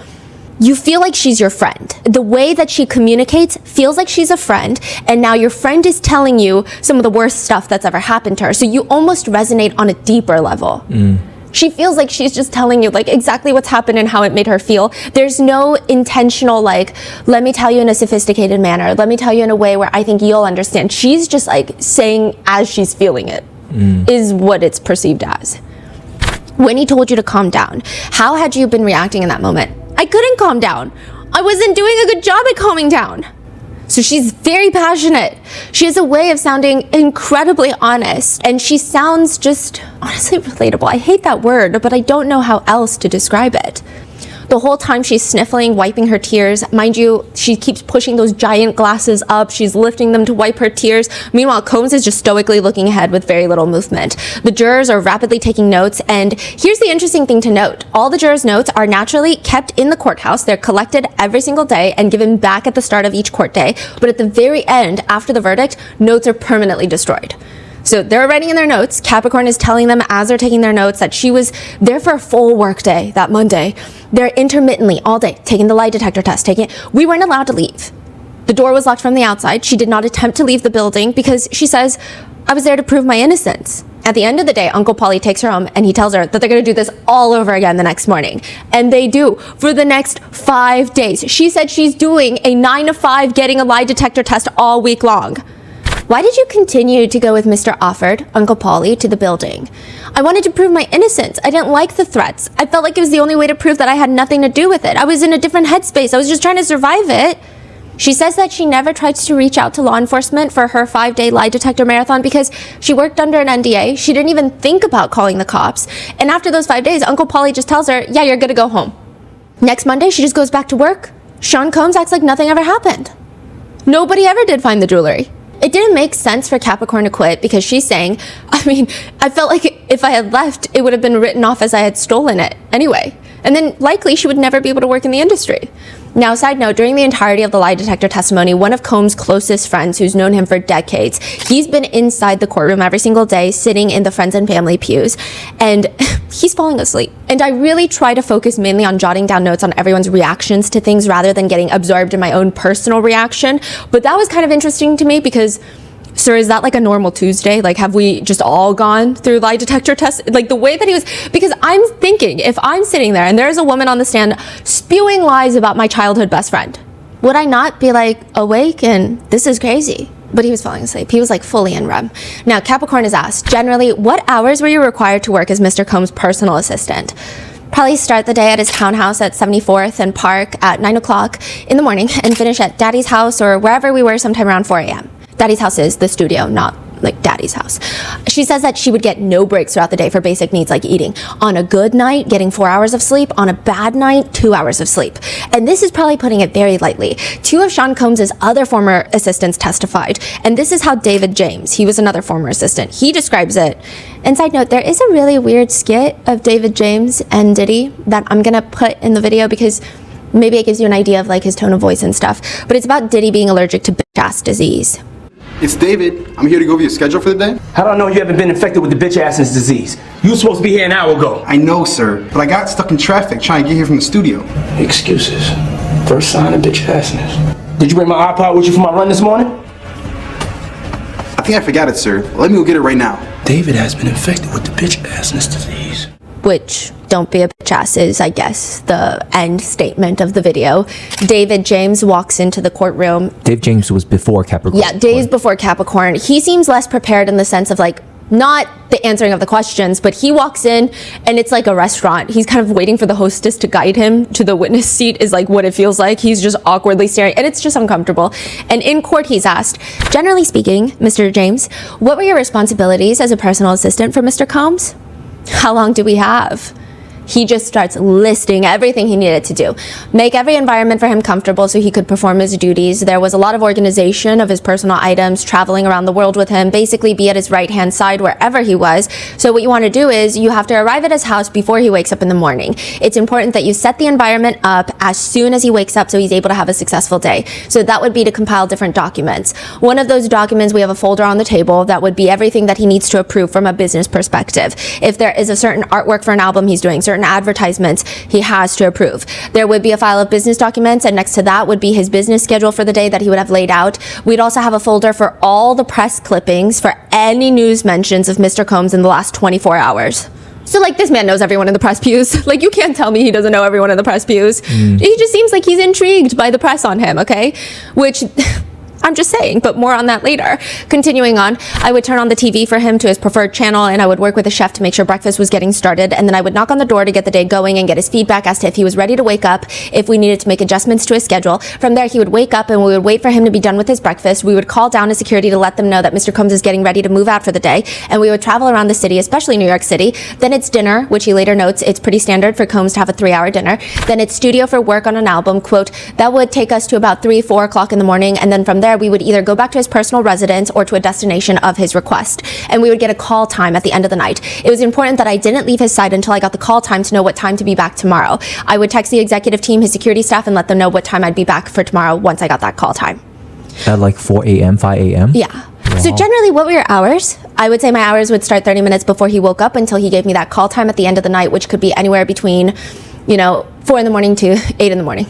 you feel like she's your friend. The way that she communicates feels like she's a friend, and now your friend is telling you some of the worst stuff that's ever happened to her. So you almost resonate on a deeper level. She feels like she's just telling you like exactly what's happened and how it made her feel. There's no intentional like, let me tell you in a sophisticated manner. Let me tell you in a way where I think you'll understand. She's just like saying as she's feeling it is what it's perceived as. When he told you to calm down, how had you been reacting in that moment? I couldn't calm down. I wasn't doing a good job at calming down. So she's very passionate. She has a way of sounding incredibly honest, and she sounds just honestly relatable. I hate that word, but I don't know how else to describe it. The whole time she's sniffling, wiping her tears. Mind you, she keeps pushing those giant glasses up. She's lifting them to wipe her tears. Meanwhile, Combs is just stoically looking ahead with very little movement. The jurors are rapidly taking notes, and here's the interesting thing to note. All the jurors' notes are naturally kept in the courthouse. They're collected every single day and given back at the start of each court day. But at the very end, after the verdict, notes are permanently destroyed. So they're writing in their notes. Capricorn is telling them as they're taking their notes that she was there for a full work day that Monday. They're intermittently all day taking the lie detector test, we weren't allowed to leave. The door was locked from the outside. She did not attempt to leave the building because she says, I was there to prove my innocence. At the end of the day, Uncle Paulie takes her home and he tells her that they're going to do this all over again the next morning. And they do for the next 5 days. She said she's doing a 9 to 5 getting a lie detector test all week long. Why did you continue to go with Mr. Offord, Uncle Paulie, to the building? I wanted to prove my innocence. I didn't like the threats. I felt like it was the only way to prove that I had nothing to do with it. I was in a different headspace. I was just trying to survive it. She says that she never tried to reach out to law enforcement for her 5-day lie detector marathon because she worked under an NDA. She didn't even think about calling the cops. And after those 5 days, Uncle Paulie just tells her, yeah, you're good to go home. Next Monday, she just goes back to work. Sean Combs acts like nothing ever happened. Nobody ever did find the jewelry. It didn't make sense for Capricorn to quit because she's saying, I felt like if I had left, it would have been written off as I had stolen it anyway. And then likely she would never be able to work in the industry. Now, side note, during the entirety of the lie detector testimony, one of Combs' closest friends, who's known him for decades, he's been inside the courtroom every single day, sitting in the friends and family pews. And he's falling asleep. And I really try to focus mainly on jotting down notes on everyone's reactions to things rather than getting absorbed in my own personal reaction. But that was kind of interesting to me because, sir, is that like a normal Tuesday? Like, have we just all gone through lie detector tests? Like the way that he was, because I'm thinking if I'm sitting there and there's a woman on the stand spewing lies about my childhood best friend, would I not be like awake and this is crazy? But he was falling asleep. He was like fully in REM. Now, Capricorn is asked, generally, what hours were you required to work as Mr. Combs' personal assistant? Probably start the day at his townhouse at 74th and Park at 9 o'clock in the morning and finish at Daddy's house or wherever we were sometime around 4 a.m. Daddy's house is the studio, not like Daddy's house. She says that she would get no breaks throughout the day for basic needs like eating. On a good night, getting 4 hours of sleep. On a bad night, 2 hours of sleep. And this is probably putting it very lightly. 2 of Sean Combs' other former assistants testified. And this is how David James, he was another former assistant, he describes it. And side note, there is a really weird skit of David James and Diddy that I'm gonna put in the video because maybe it gives you an idea of like his tone of voice and stuff. But it's about Diddy being allergic to bitch-ass disease. It's David. I'm here to go over your schedule for the day. How do I know you haven't been infected with the bitch-assness disease? You were supposed to be here an hour ago. I know, sir, but I got stuck in traffic trying to get here from the studio. Excuses. First sign of bitch-assness. Did you bring my iPod with you for my run this morning? I think I forgot it, sir. Let me go get it right now. David has been infected with the bitch-assness disease. Which, don't be a bitch ass, is, I guess, the end statement of the video. David James walks into the courtroom. Dave James was before Capricorn. Yeah, days before Capricorn. He seems less prepared in the sense of like, not the answering of the questions, but he walks in and it's like a restaurant. He's kind of waiting for the hostess to guide him to the witness seat is like what it feels like. He's just awkwardly staring and it's just uncomfortable. And in court, he's asked, generally speaking, Mr. James, what were your responsibilities as a personal assistant for Mr. Combs? How long do we have? He just starts listing everything he needed to do. Make every environment for him comfortable so he could perform his duties. There was a lot of organization of his personal items, traveling around the world with him, basically be at his right-hand side wherever he was. So what you want to do is you have to arrive at his house before he wakes up in the morning. It's important that you set the environment up as soon as he wakes up so he's able to have a successful day. So that would be to compile different documents. One of those documents, we have a folder on the table that would be everything that he needs to approve from a business perspective. If there is a certain artwork for an album he's doing, certain advertisements he has to approve. There would be a file of business documents, and next to that would be his business schedule for the day that he would have laid out. We'd also have a folder for all the press clippings for any news mentions of Mr. Combs in the last 24 hours. So like this man knows everyone in the press pews. Like you can't tell me he doesn't know everyone in the press pews. He just seems like he's intrigued by the press on him, okay? Which I'm just saying, but more on that later. Continuing on, I would turn on the TV for him to his preferred channel, and I would work with the chef to make sure breakfast was getting started, and then I would knock on the door to get the day going and get his feedback as to if he was ready to wake up, if we needed to make adjustments to his schedule. From there, he would wake up and we would wait for him to be done with his breakfast. We would call down to security to let them know that Mr. Combs is getting ready to move out for the day, and we would travel around the city, especially New York City. Then it's dinner, which he later notes it's pretty standard for Combs to have a 3-hour dinner. Then it's studio for work on an album, quote, that would take us to about 3-4 o'clock in the morning, and then from there we would either go back to his personal residence or to a destination of his request. And we would get a call time at the end of the night. It was important that I didn't leave his side until I got the call time to know what time to be back tomorrow. I would text the executive team, his security staff, and let them know what time I'd be back for tomorrow once I got that call time. At like 4 a.m., 5 a.m.? Yeah. Wow. So generally, what were your hours? I would say my hours would start 30 minutes before he woke up until he gave me that call time at the end of the night, which could be anywhere between, 4 in the morning to 8 in the morning.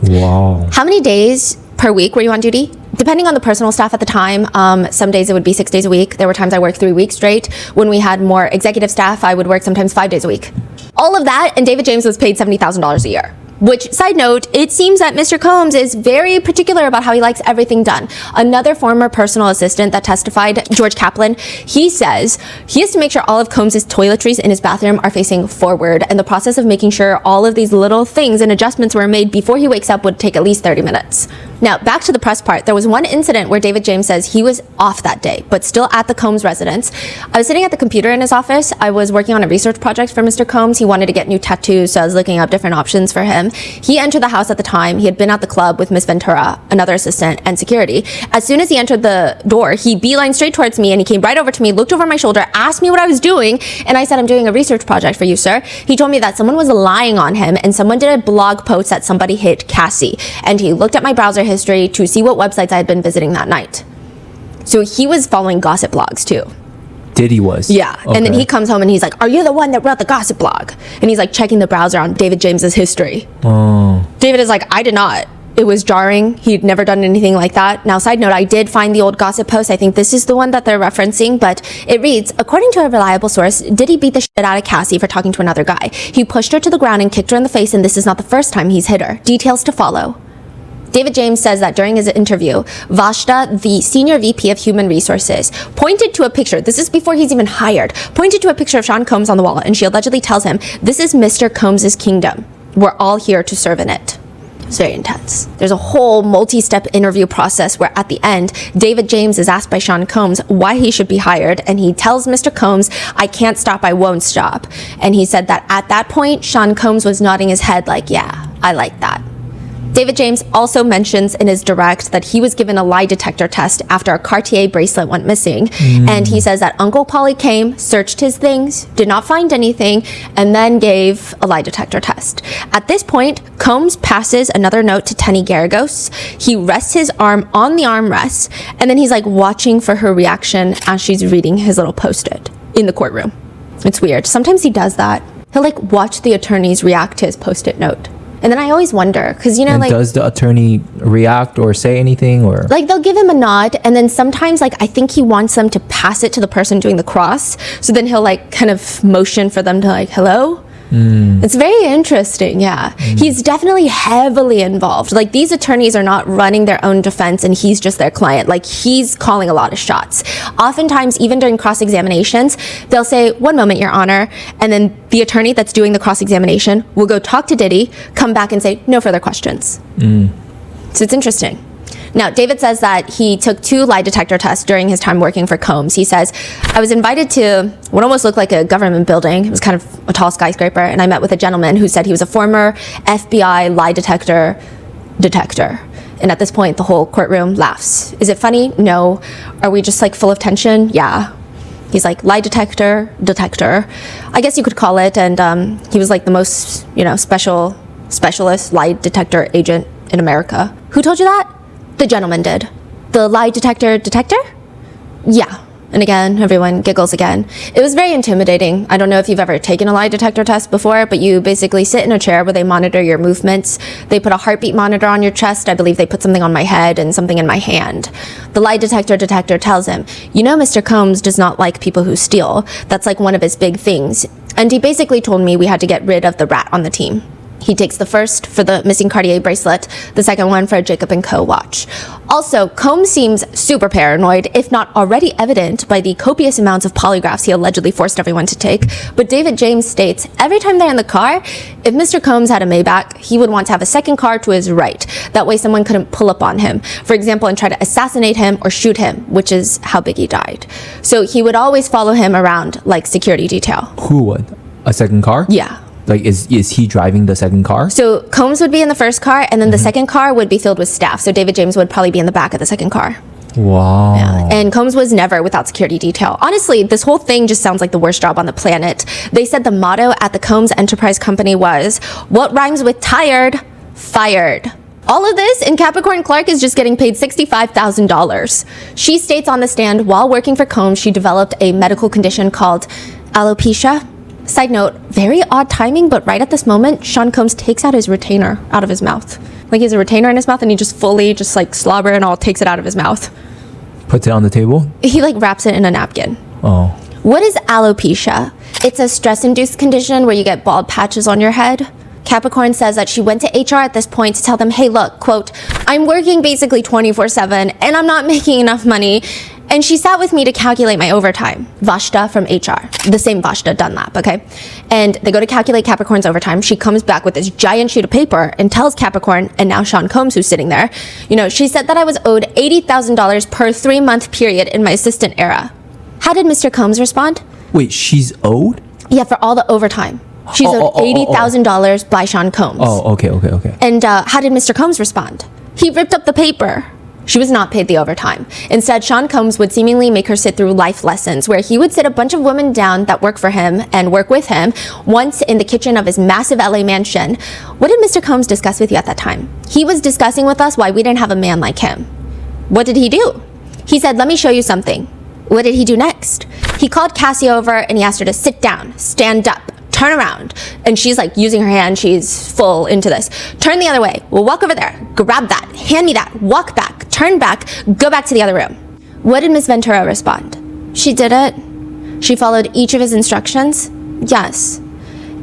Wow. How many days per week were you on duty? Depending on the personal staff at the time, some days it would be 6 days a week. There were times I worked 3 weeks straight. When we had more executive staff, I would work sometimes 5 days a week. All of that, and David James was paid $70,000 a year. Which, side note, it seems that Mr. Combs is very particular about how he likes everything done. Another former personal assistant that testified, George Kaplan, he says he has to make sure all of Combs' toiletries in his bathroom are facing forward, and the process of making sure all of these little things and adjustments were made before he wakes up would take at least 30 minutes. Now, back to the press part. There was one incident where David James says he was off that day, but still at the Combs residence. I was sitting at the computer in his office. I was working on a research project for Mr. Combs. He wanted to get new tattoos, so I was looking up different options for him. He entered the house at the time. He had been at the club with Miss Ventura, another assistant, and security. As soon as he entered the door, he beelined straight towards me, and he came right over to me, looked over my shoulder, asked me what I was doing, and I said, I'm doing a research project for you, sir. He told me that someone was lying on him, and someone did a blog post that somebody hit Cassie, and he looked at my browser history to see what websites I had been visiting that night. So he was following gossip blogs too. Diddy was. Yeah. And then Okay. he comes home and he's like, are you the one that wrote the gossip blog? And he's like checking the browser on David James's history. Oh. David is like, I did not. It was jarring. He'd never done anything like that. Now, side note, I did find the old gossip post. I think this is the one that they're referencing, but it reads, according to a reliable source, Diddy beat the shit out of Cassie for talking to another guy. He pushed her to the ground and kicked her in the face, and this is not the first time he's hit her. Details to follow. David James says that during his interview, Vashta, the senior VP of Human Resources, pointed to a picture, this is before he's even hired, pointed to a picture of Sean Combs on the wall, and she allegedly tells him, this is Mr. Combs' kingdom. We're all here to serve in it. It's very intense. There's a whole multi-step interview process where at the end, David James is asked by Sean Combs why he should be hired, and he tells Mr. Combs, I can't stop, I won't stop. And he said that at that point, Sean Combs was nodding his head like, yeah, I like that. David James also mentions in his direct that he was given a lie detector test after a Cartier bracelet went missing. And he says that Uncle Paulie came, searched his things, did not find anything, and then gave a lie detector test. At this point, Combs passes another note to Tenny Garagos. He rests his arm on the armrest, and then he's like watching for her reaction as she's reading his little post-it in the courtroom. It's weird. Sometimes he does that. He'll like watch the attorneys react to his post-it note. And then I always wonder, because, you know, And like... does the attorney react or say anything, or? Like, they'll give him a nod, and then sometimes, like, I think he wants them to pass it to the person doing the cross. So then he'll, like, kind of motion for them to, like, hello? It's very interesting, yeah. He's definitely heavily involved. Like, these attorneys are not running their own defense, and he's just their client. Like, he's calling a lot of shots. Oftentimes, even during cross-examinations, they'll say, one moment, Your Honor, and then the attorney that's doing the cross-examination will go talk to Diddy, come back and say, no further questions. So it's interesting. Now, David says that he took 2 lie detector tests during his time working for Combs. He says, I was invited to what almost looked like a government building. It was kind of a tall skyscraper. And I met with a gentleman who said he was a former FBI lie detector. And at this point, the whole courtroom laughs. Is it funny? No. Are we just like full of tension? Yeah. He's like, lie detector. I guess you could call it. And he was like the most, you know, specialist lie detector agent in America. Who told you that? The gentleman did. The lie detector? Yeah. And again, everyone giggles again. It was very intimidating. I don't know if you've ever taken a lie detector test before, but you basically sit in a chair where they monitor your movements. They put a heartbeat monitor on your chest. I believe they put something on my head and something in my hand. The lie detector tells him, you know, Mr. Combs does not like people who steal. That's like one of his big things. And he basically told me we had to get rid of the rat on the team. He takes the first for the missing Cartier bracelet, the second one for a Jacob & Co. watch. Also, Combs seems super paranoid, if not already evident by the copious amounts of polygraphs he allegedly forced everyone to take. But David James states every time they're in the car, if Mr. Combs had a Maybach, he would want to have a second car to his right. That way someone couldn't pull up on him, for example, and try to assassinate him or shoot him, which is how Biggie died. So he would always follow him around like security detail. Who would? A second car? Yeah. Like, is he driving the second car? So Combs would be in the first car, and then the second car would be filled with staff. So David James would probably be in the back of the second car. Wow. Yeah. And Combs was never without security detail. Honestly, this whole thing just sounds like the worst job on the planet. They said the motto at the Combs Enterprise Company was, what rhymes with tired? Fired. All of this, and Capricorn Clark is just getting paid $65,000. She states on the stand, while working for Combs, she developed a medical condition called alopecia. Side note, very odd timing, but right at this moment, Sean Combs takes out his retainer out of his mouth. Like, he has a retainer in his mouth, and he just fully, just like slobber and all, takes it out of his mouth. Puts it on the table? He like wraps it in a napkin. Oh. What is alopecia? It's a stress-induced condition where you get bald patches on your head. Capricorn says that she went to HR at this point to tell them, hey, look, quote, I'm working basically 24/7 and I'm not making enough money. And she sat with me to calculate my overtime. Vashta from HR, the same Vashta Dunlap, okay? And they go to calculate Capricorn's overtime. She comes back with this giant sheet of paper and tells Capricorn, and now Sean Combs, who's sitting there, you know, she said that I was owed $80,000 per 3-month period in my assistant era. How did Mr. Combs respond? Wait, she's owed? Yeah, for all the overtime. She's owed $80,000 by Sean Combs. Oh, okay. And how did Mr. Combs respond? He ripped up the paper. She was not paid the overtime. Instead, Sean Combs would seemingly make her sit through life lessons where he would sit a bunch of women down that work for him and work with him once in the kitchen of his massive LA mansion. What did Mr. Combs discuss with you at that time? He was discussing with us why we didn't have a man like him. What did he do? He said, let me show you something. What did he do next? He called Cassie over and he asked her to sit down, stand up, turn around. And she's like using her hand, she's full into this. Turn the other way, well, walk over there, grab that, hand me that, walk back, turn back, go back to the other room. What did Miss Ventura respond? She did it. She followed each of his instructions? Yes.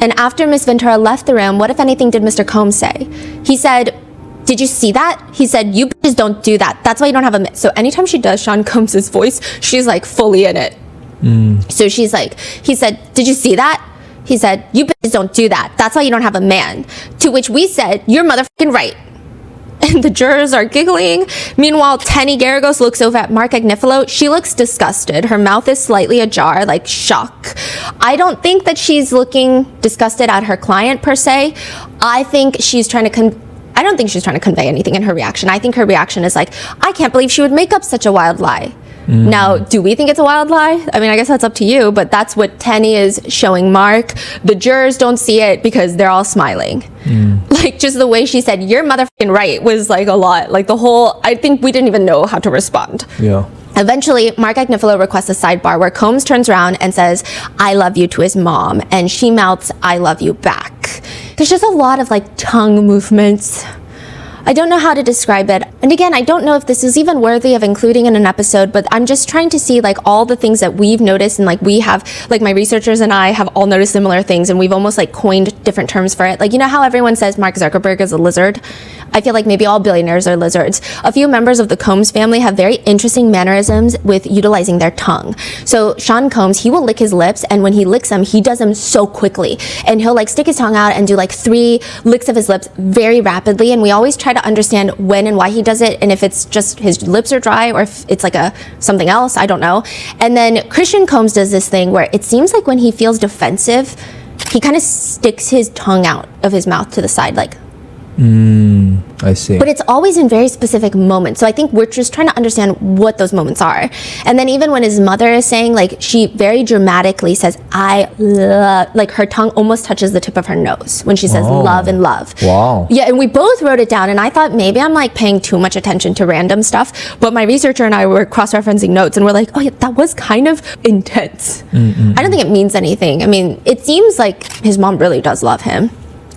And after Miss Ventura left the room, what if anything did Mr. Combs say? He said, did you see that? He said, you bitches don't do that. That's why you don't have a... So anytime she does Sean Combs' voice, she's like fully in it. So she's like, he said, did you see that? He said, you bitches don't do that. That's why you don't have a man. To which we said, you're motherfucking right. And the jurors are giggling. Meanwhile, Tenny Garagos looks over at Mark Agnifilo. She looks disgusted. Her mouth is slightly ajar, like shock. I don't think that she's looking disgusted at her client per se. I think she's trying to I don't think she's trying to convey anything in her reaction. I think her reaction is like, I can't believe she would make up such a wild lie. Now, do we think it's a wild lie? I mean, I guess that's up to you, but that's what Tenny is showing Mark. The jurors don't see it because they're all smiling. Like, just the way she said, you're motherfucking right, was like a lot. Like the whole, I think we didn't even know how to respond. Yeah. Eventually, Mark Agnifilo requests a sidebar where Combs turns around and says, I love you to his mom. And she mouths, I love you back. There's just a lot of like tongue movements. I don't know how to describe it. And again, I don't know if this is even worthy of including in an episode, but I'm just trying to see like all the things that we've noticed, and like we have, like my researchers and I have all noticed similar things, and we've almost like coined different terms for it. Like, you know how everyone says Mark Zuckerberg is a lizard? I feel like maybe all billionaires are lizards. A few members of the Combs family have very interesting mannerisms with utilizing their tongue. So Sean Combs, he will lick his lips, and when he licks them, he does them so quickly. And he'll like stick his tongue out and do like 3 licks of his lips very rapidly. And we always try to understand when and why he does it, and if it's just his lips are dry or if it's like something else, I don't know. And then Christian Combs does this thing where it seems like when he feels defensive, he kind of sticks his tongue out of his mouth to the side, like. I see. But it's always in very specific moments. So I think we're just trying to understand what those moments are. And then even when his mother is saying, like, she very dramatically says, I love, like her tongue almost touches the tip of her nose when she says love and love. Wow. Yeah, and we both wrote it down, and I thought maybe I'm like paying too much attention to random stuff. But my researcher and I were cross-referencing notes, and we're like, oh yeah, that was kind of intense. I don't think it means anything. I mean, it seems like his mom really does love him.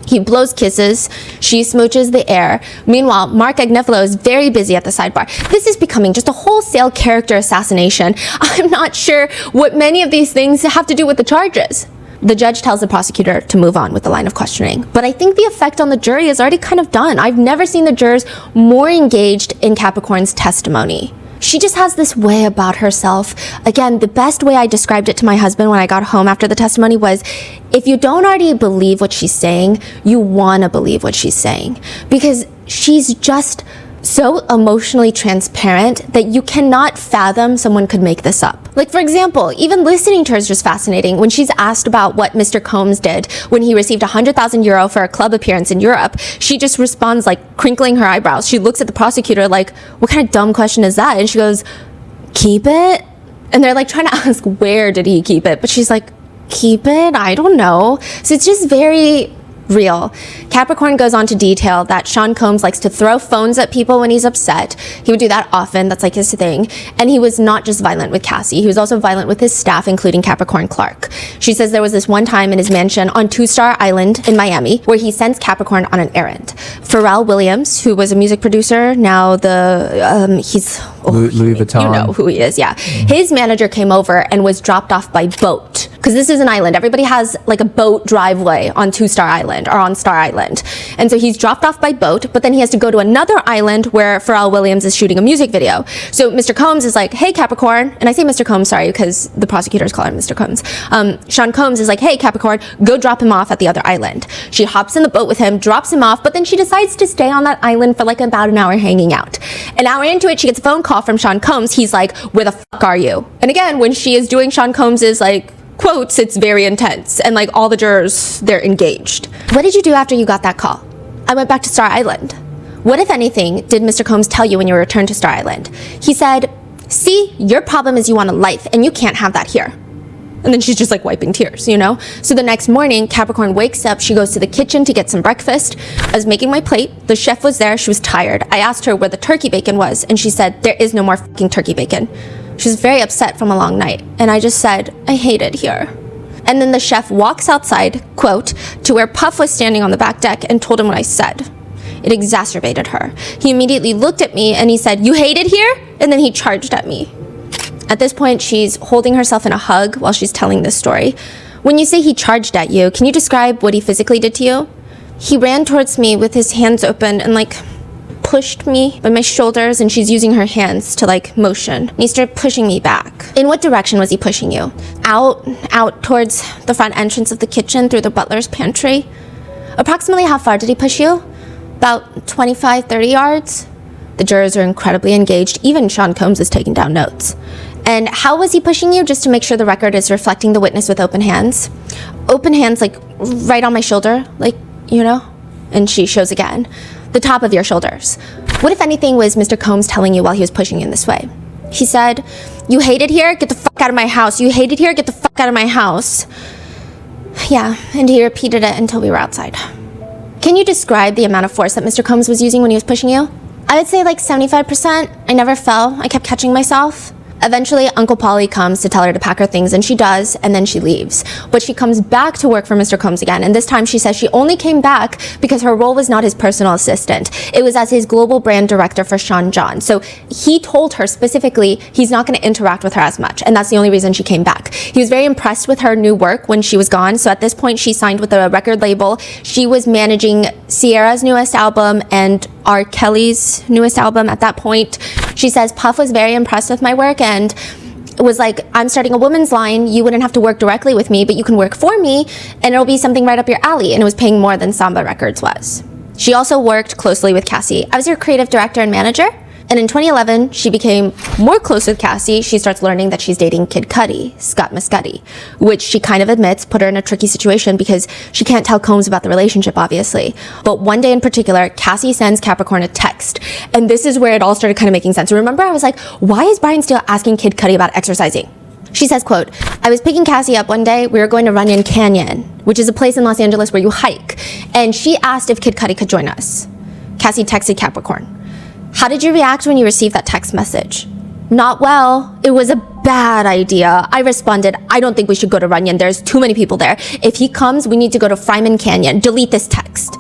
He blows kisses, she smooches the air. Meanwhile, Mark Agnifilo is very busy at the sidebar. This is becoming just a wholesale character assassination. I'm not sure what many of these things have to do with the charges. The judge tells the prosecutor to move on with the line of questioning. But I think the effect on the jury is already kind of done. I've never seen the jurors more engaged in Capricorn's testimony. She just has this way about herself. Again, the best way I described it to my husband when I got home after the testimony was, if you don't already believe what she's saying, you want to believe what she's saying. Because she's just so emotionally transparent that you cannot fathom someone could make this up. Like, for example, even listening to her is just fascinating. When she's asked about what Mr. Combs did when he received €100,000 for a club appearance in Europe, she just responds like crinkling her eyebrows. She looks at the prosecutor like, what kind of dumb question is that? And she goes, keep it? And they're like trying to ask, where did he keep it? But she's like, keep it? I don't know. So it's just very real. Capricorn goes on to detail that Sean Combs likes to throw phones at people when he's upset. He would do that often. That's like his thing. And he was not just violent with Cassie. He was also violent with his staff, including Capricorn Clark. She says there was this one time in his mansion on Two Star Island in Miami where he sends Capricorn on an errand. Pharrell Williams, who was a music producer, now he's Louis Vuitton. You know who he is, yeah. His manager came over and was dropped off by boat. Because this is an island. Everybody has like a boat driveway on Two Star Island or on Star Island. And so he's dropped off by boat, but then he has to go to another island where Pharrell Williams is shooting a music video. So Mr. Combs is like, hey, Capricorn. And I say Mr. Combs, sorry, because the prosecutors call him Mr. Combs. Sean Combs is like, hey, Capricorn, go drop him off at the other island. She hops in the boat with him, drops him off, but then she decides to stay on that island for like about an hour hanging out. An hour into it, she gets a phone call from Sean Combs. He's like, where the fuck are you? And again, when she is doing Sean Combs's like quotes, it's very intense, and like all the jurors, they're engaged. What did you do after you got that call? I went back to Star Island. What, if anything, did Mr. Combs tell you when you returned to Star Island? He said, see, your problem is you want a life and you can't have that here. And then she's just like wiping tears, you know? So the next morning, Capricorn wakes up, she goes to the kitchen to get some breakfast. I was making my plate, the chef was there, she was tired. I asked her where the turkey bacon was, and she said, there is no more fucking turkey bacon. She was very upset from a long night, and I just said, I hate it here. And then the chef walks outside, quote, to where Puff was standing on the back deck and told him what I said. It exacerbated her. He immediately looked at me and he said, you hate it here? And then he charged at me. At this point, she's holding herself in a hug while she's telling this story. When you say he charged at you, can you describe what he physically did to you? He ran towards me with his hands open and pushed me by my shoulders, and she's using her hands to motion. And he started pushing me back. In what direction was he pushing you? Out towards the front entrance of the kitchen through the butler's pantry? Approximately how far did he push you? About 25, 30 yards? The jurors are incredibly engaged. Even Sean Combs is taking down notes. And how was he pushing you, just to make sure the record is reflecting the witness with open hands? Open hands, right on my shoulder, And she shows again. The top of your shoulders. What, if anything, was Mr. Combs telling you while he was pushing you in this way? He said, you hate it here? Get the fuck out of my house. You hate it here? Get the fuck out of my house. Yeah, and he repeated it until we were outside. Can you describe the amount of force that Mr. Combs was using when he was pushing you? I would say 75%. I never fell. I kept catching myself. Eventually, Uncle Polly comes to tell her to pack her things, and she does, and then she leaves. But she comes back to work for Mr. Combs again, and this time she says she only came back because her role was not his personal assistant. It was as his global brand director for Sean John. So he told her specifically he's not going to interact with her as much, and that's the only reason she came back. He was very impressed with her new work when she was gone, so at this point she signed with a record label. She was managing Sierra's newest album and R. Kelly's newest album at that point. She says Puff was very impressed with my work and was like, I'm starting a women's line. You wouldn't have to work directly with me, but you can work for me and it'll be something right up your alley. And it was paying more than Samba Records was. She also worked closely with Cassie. I was her creative director and manager. And in 2011, she became more close with Cassie. She starts learning that she's dating Kid Cudi, Scott Muscati, which she kind of admits put her in a tricky situation because she can't tell Combs about the relationship, obviously. But one day in particular, Cassie sends Capricorn a text. And this is where it all started kind of making sense. Remember, I was like, why is Brian Steele asking Kid Cudi about exercising? She says, quote, I was picking Cassie up one day. We were going to Runyon Canyon, which is a place in Los Angeles where you hike. And she asked if Kid Cudi could join us. Cassie texted Capricorn, how did you react when you received that text message? Not well. It was a bad idea. I responded, I don't think we should go to Runyon. There's too many people there. If he comes, we need to go to Fryman Canyon. Delete this text.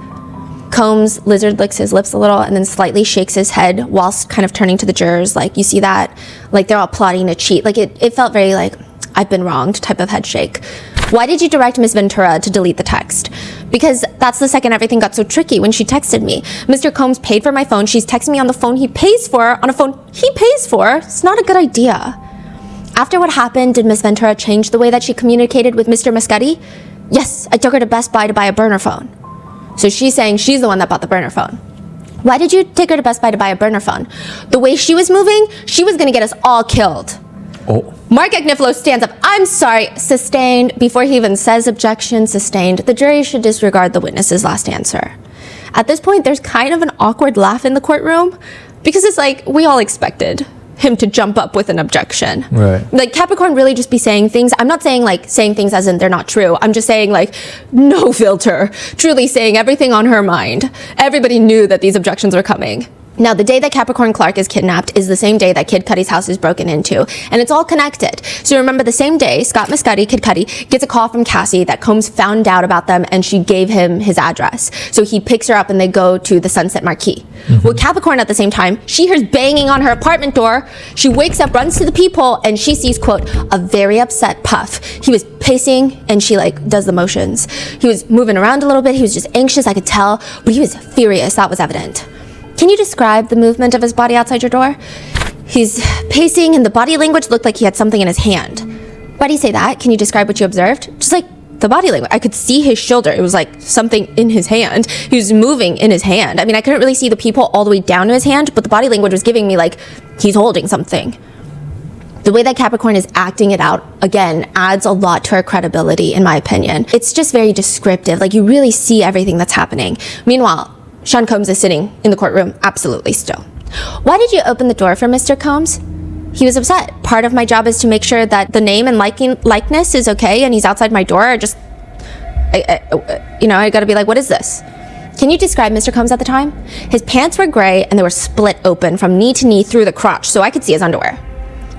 Combs lizard licks his lips a little and then slightly shakes his head whilst kind of turning to the jurors. You see that? They're all plotting to cheat. It felt very I've been wronged type of head shake. Why did you direct Ms. Ventura to delete the text? Because that's the second everything got so tricky when she texted me. Mr. Combs paid for my phone. She's texting me on the phone he pays for, on a phone he pays for. It's not a good idea. After what happened, did Ms. Ventura change the way that she communicated with Mr. Muscati? Yes, I took her to Best Buy to buy a burner phone. So she's saying she's the one that bought the burner phone. Why did you take her to Best Buy to buy a burner phone? The way she was moving, she was gonna get us all killed. Oh. Mark Agnifilo stands up. I'm sorry. Sustained. Before he even says objection, sustained. The jury should disregard the witness's last answer. At this point, there's kind of an awkward laugh in the courtroom because it's we all expected him to jump up with an objection. Right. Capricorn really just be saying things. I'm not saying saying things as in they're not true. I'm just saying no filter. Truly saying everything on her mind. Everybody knew that these objections were coming. Now, the day that Capricorn Clark is kidnapped is the same day that Kid Cudi's house is broken into, and it's all connected. So remember, the same day, Scott Muscati, Kid Cudi, gets a call from Cassie that Combs found out about them, and she gave him his address. So he picks her up, and they go to the Sunset Marquee. Well, Capricorn, at the same time, she hears banging on her apartment door. She wakes up, runs to the peephole, and she sees, quote, a very upset Puff. He was pacing, and she, does the motions. He was moving around a little bit. He was just anxious, I could tell, but he was furious. That was evident. Can you describe the movement of his body outside your door? He's pacing and the body language looked like he had something in his hand. Why do you say that? Can you describe what you observed? Just the body language. I could see his shoulder. It was something in his hand. He was moving in his hand. I mean, I couldn't really see the peephole all the way down to his hand, but the body language was giving me he's holding something. The way that Capricorn is acting it out, again, adds a lot to her credibility, in my opinion. It's just very descriptive. You really see everything that's happening. Meanwhile, Sean Combs is sitting in the courtroom, absolutely still. Why did you open the door for Mr. Combs? He was upset. Part of my job is to make sure that the name and likeness is okay, and he's outside my door. I gotta be what is this? Can you describe Mr. Combs at the time? His pants were gray, and they were split open from knee to knee through the crotch, so I could see his underwear.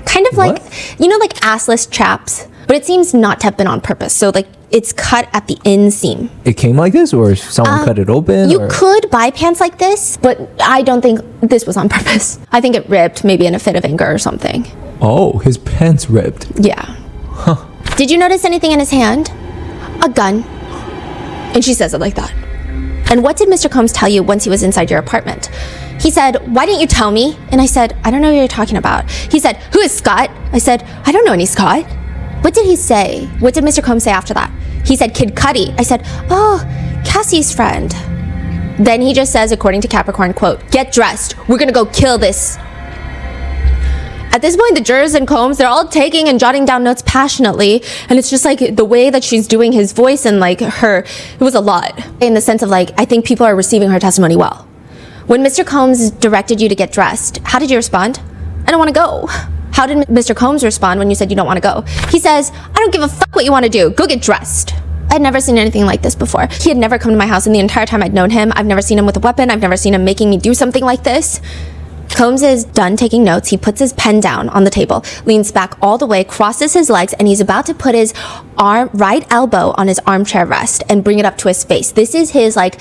Kind of like, you know, like assless chaps, but it seems not to have been on purpose. So like it's cut at the inseam. It came like this, or someone cut it open? You or? could buy pants like this, but I don't think this was on purpose. I think it ripped, maybe in a fit of anger or something. Oh, his pants ripped. Yeah. Did you notice anything in his hand? A gun. And she says it like that. And what did Mr. Combs tell you once he was inside your apartment? He said, why didn't you tell me? And I said, I don't know what you're talking about. He said, who is Scott? I said, I don't know any Scott. What did he say? What did Mr. Combs say after that? He said, Kid Cudi. I said, oh, Cassie's friend. Then he just says, according to Capricorn, quote, get dressed. We're gonna go kill this. At this point, the jurors and Combs, they're all taking and jotting down notes passionately. And it's just like the way that she's doing his voice and like it was a lot. In the sense of like, I think people are receiving her testimony well. When Mr. Combs directed you to get dressed, how did you respond? I don't want to go. How did Mr. Combs respond when you said you don't want to go? He says, I don't give a fuck what you want to do. Go get dressed. I'd never seen anything like this before. He had never come to my house in the entire time I'd known him. I've never seen him with a weapon. I've never seen him making me do something like this. Combs is done taking notes. He puts his pen down on the table, leans back all the way, crosses his legs, and he's about to put his right elbow on his armchair rest and bring it up to his face. This is his like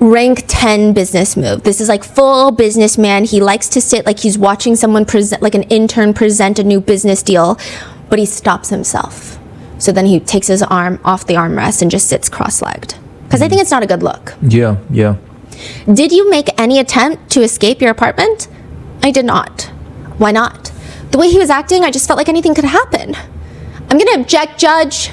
rank 10 business move. This is like full businessman. He likes to sit like he's watching someone present, like an intern present a new business deal, but he stops himself. So then he takes his arm off the armrest and just sits cross-legged. Because I think it's not a good look. Yeah, yeah. Did you make any attempt to escape your apartment? I did not. Why not? The way he was acting, I just felt like anything could happen. I'm gonna object, Judge.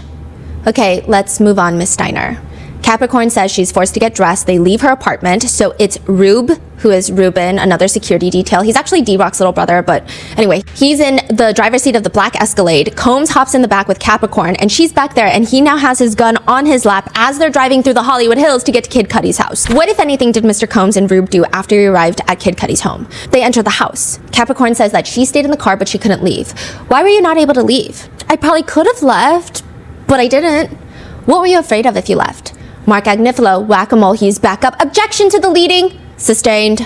Okay, let's move on, Miss Steiner. Capricorn says she's forced to get dressed. They leave her apartment. So it's Rube, who is Ruben, another security detail. He's actually D-Rock's little brother, but anyway, he's in the driver's seat of the black Escalade. Combs hops in the back with Capricorn, and she's back there, and he now has his gun on his lap as they're driving through the Hollywood Hills to get to Kid Cudi's house. What, if anything, did Mr. Combs and Rube do after he arrived at Kid Cudi's home? They enter the house. Capricorn says that she stayed in the car, but she couldn't leave. Why were you not able to leave? I probably could have left, but I didn't. What were you afraid of if you left? Mark Agnifilo, whack-a-mole, he's back up. Objection to the leading. Sustained.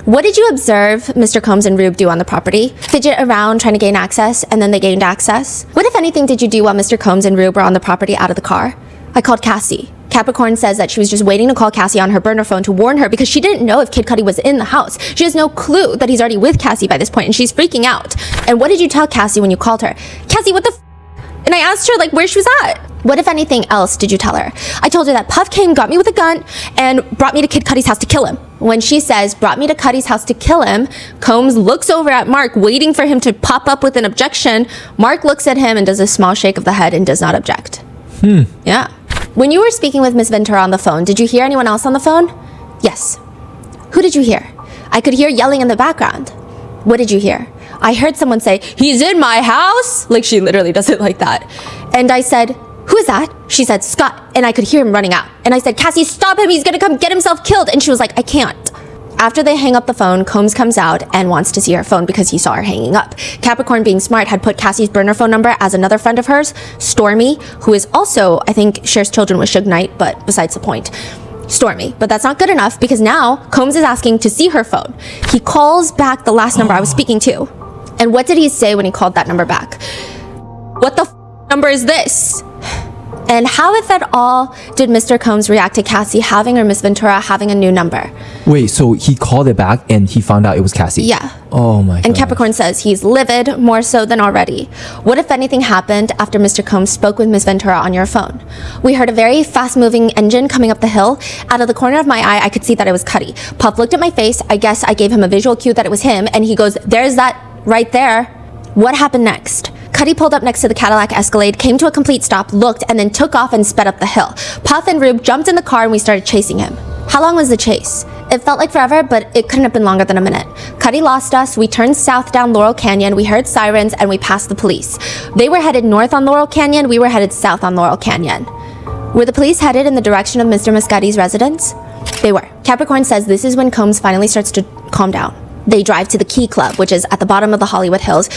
What did you observe Mr. Combs and Rube do on the property? Fidget around trying to gain access, and then they gained access? What, if anything, did you do while Mr. Combs and Rube were on the property out of the car? I called Cassie. Capricorn says that she was just waiting to call Cassie on her burner phone to warn her because she didn't know if Kid Cudi was in the house. She has no clue that he's already with Cassie by this point, and she's freaking out. And what did you tell Cassie when you called her? Cassie, what the f***? And I asked her, like, where she was at. What, if anything, else did you tell her? I told her that Puff came, got me with a gun, and brought me to Kid Cudi's house to kill him. When she says, brought me to Cudi's house to kill him, Combs looks over at Mark, waiting for him to pop up with an objection. Mark looks at him and does a small shake of the head and does not object. Yeah. When you were speaking with Miss Ventura on the phone, did you hear anyone else on the phone? Yes. Who did you hear? I could hear yelling in the background. What did you hear? I heard someone say, he's in my house. Like, she literally does it like that. And I said, who is that? She said, Scott. And I could hear him running out. And I said, Cassie, stop him. He's gonna come get himself killed. And she was like, I can't. After they hang up the phone, Combs comes out and wants to see her phone because he saw her hanging up. Capricorn, being smart, had put Cassie's burner phone number as another friend of hers, Stormy, who is also, I think, shares children with Suge Knight, but besides the point. Stormy. But that's not good enough because now Combs is asking to see her phone. He calls back the last number I was speaking to. And what did he say when he called that number back? What the number is this? And how, if at all, did Mr. Combs react to Cassie having or Miss Ventura having a new number? Wait, so he called it back and he found out it was Cassie? Yeah. Oh my god. And Capricorn says he's livid, more so than already. What, if anything, happened after Mr. Combs spoke with Miss Ventura on your phone? We heard a very fast-moving engine coming up the hill. Out of the corner of my eye, I could see that it was Cudi. Puff looked at my face. I guess I gave him a visual cue that it was him, and he goes, there's that right there. What happened next? Cudi pulled up next to the Cadillac Escalade, came to a complete stop, looked, and then took off and sped up the hill. Puff and Rube jumped in the car and we started chasing him. How long was the chase? It felt like forever, but it couldn't have been longer than a minute. Cudi lost us, we turned south down Laurel Canyon, we heard sirens, and we passed the police. They were headed north on Laurel Canyon, we were headed south on Laurel Canyon. Were the police headed in the direction of Mr. Muscati's residence? They were. Capricorn says this is when Combs finally starts to calm down. They drive to the Key Club, which is at the bottom of the Hollywood Hills.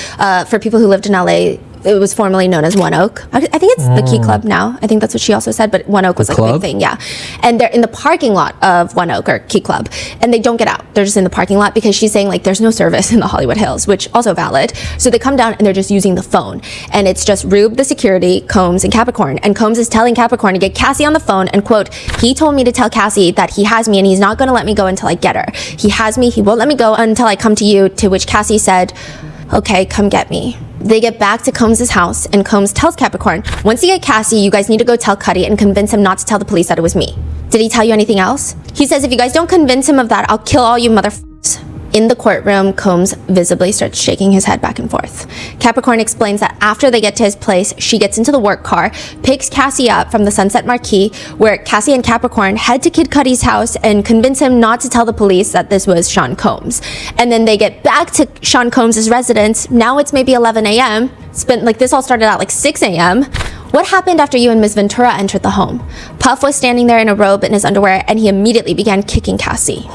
For people who lived in LA, it was formerly known as One Oak. I think it's the Key Club now. I think that's what she also said, but One Oak was like a big club? thing, yeah. And they're in the parking lot of One Oak or Key Club, and they don't get out. They're just in the parking lot because she's saying like there's no service in the Hollywood Hills, which also valid. So they come down and they're just using the phone, and it's just Rube, the security, Combs, and Capricorn. And Combs is telling Capricorn to get Cassie on the phone and quote, he told me to tell Cassie that he has me and he's not going to let me go until I get her. He has me, he won't let me go until I come to you, to which Cassie said, okay, come get me. They get back to Combs' house and Combs tells Capricorn, once you get Cassie, you guys need to go tell Cuddy and convince him not to tell the police that it was me. Did he tell you anything else? He says, if you guys don't convince him of that, I'll kill all you motherfuckers. In the courtroom, Combs visibly starts shaking his head back and forth. Capricorn explains that after they get to his place, she gets into the work car, picks Cassie up from the Sunset Marquee, where Cassie and Capricorn head to Kid Cudi's house and convince him not to tell the police that this was Sean Combs. And then they get back to Sean Combs' residence. Now it's maybe 11 a.m. This all started at like 6 a.m. What happened after you and Ms. Ventura entered the home? Puff was standing there in a robe in his underwear, and he immediately began kicking Cassie.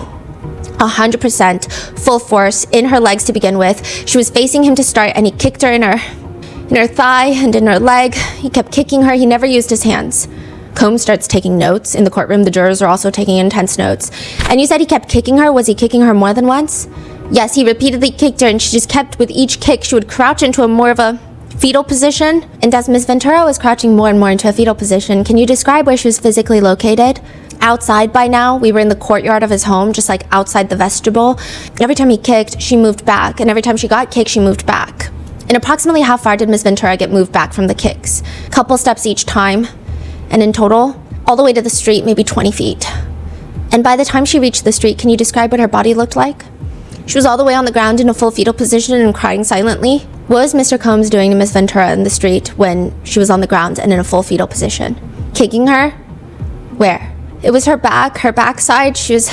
100% full force in her legs to begin with. She was facing him to start, and he kicked her in her thigh and in her leg. He kept kicking her. He never used his hands. Combs starts taking notes. In the courtroom, the jurors are also taking intense notes. And you said he kept kicking her. Was he kicking her more than once? Yes, he repeatedly kicked her, and she just kept, with each kick, she would crouch into a more of a fetal position. And as Ms. Ventura was crouching more and more into a fetal position, can you describe where she was physically located? Outside by now. We were in the courtyard of his home, just like outside the vestibule. Every time he kicked, she moved back, and every time she got kicked, she moved back. And approximately how far did Ms. Ventura get moved back from the kicks? Couple steps each time, and in total, all the way to the street, maybe 20 feet. And by the time she reached the street, can you describe what her body looked like? She was all the way on the ground in a full fetal position and crying silently. What was Mr. Combs doing to Ms. Ventura in the street when she was on the ground and in a full fetal position? Kicking her? Where? It was her backside. She was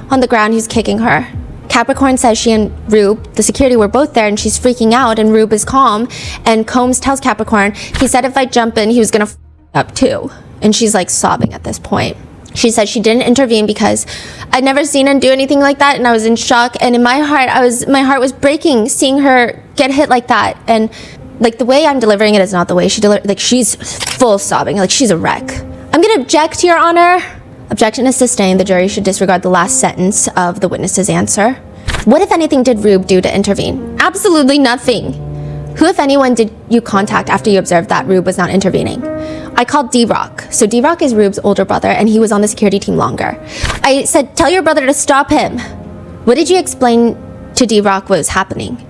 on the ground. He was kicking her. Capricorn says she and Rube, the security, were both there, and she's freaking out, and Rube is calm. And Combs tells Capricorn, he said if I jump in, he was gonna up too. And she's like sobbing at this point. She said she didn't intervene because I'd never seen her do anything like that, and I was in shock. And in my heart, my heart was breaking seeing her get hit like that. And like the way I'm delivering it is not the way she delivered. Like she's full sobbing, like she's a wreck. I'm gonna object, Your Honor. Objection is sustained. The jury should disregard the last sentence of the witness's answer. What, if anything, did Rube do to intervene? Absolutely nothing. Who, if anyone, did you contact after you observed that Rube was not intervening? I called D-Rock. So D-Rock is Rube's older brother, and he was on the security team longer. I said, tell your brother to stop him. What did you explain to D-Rock what was happening?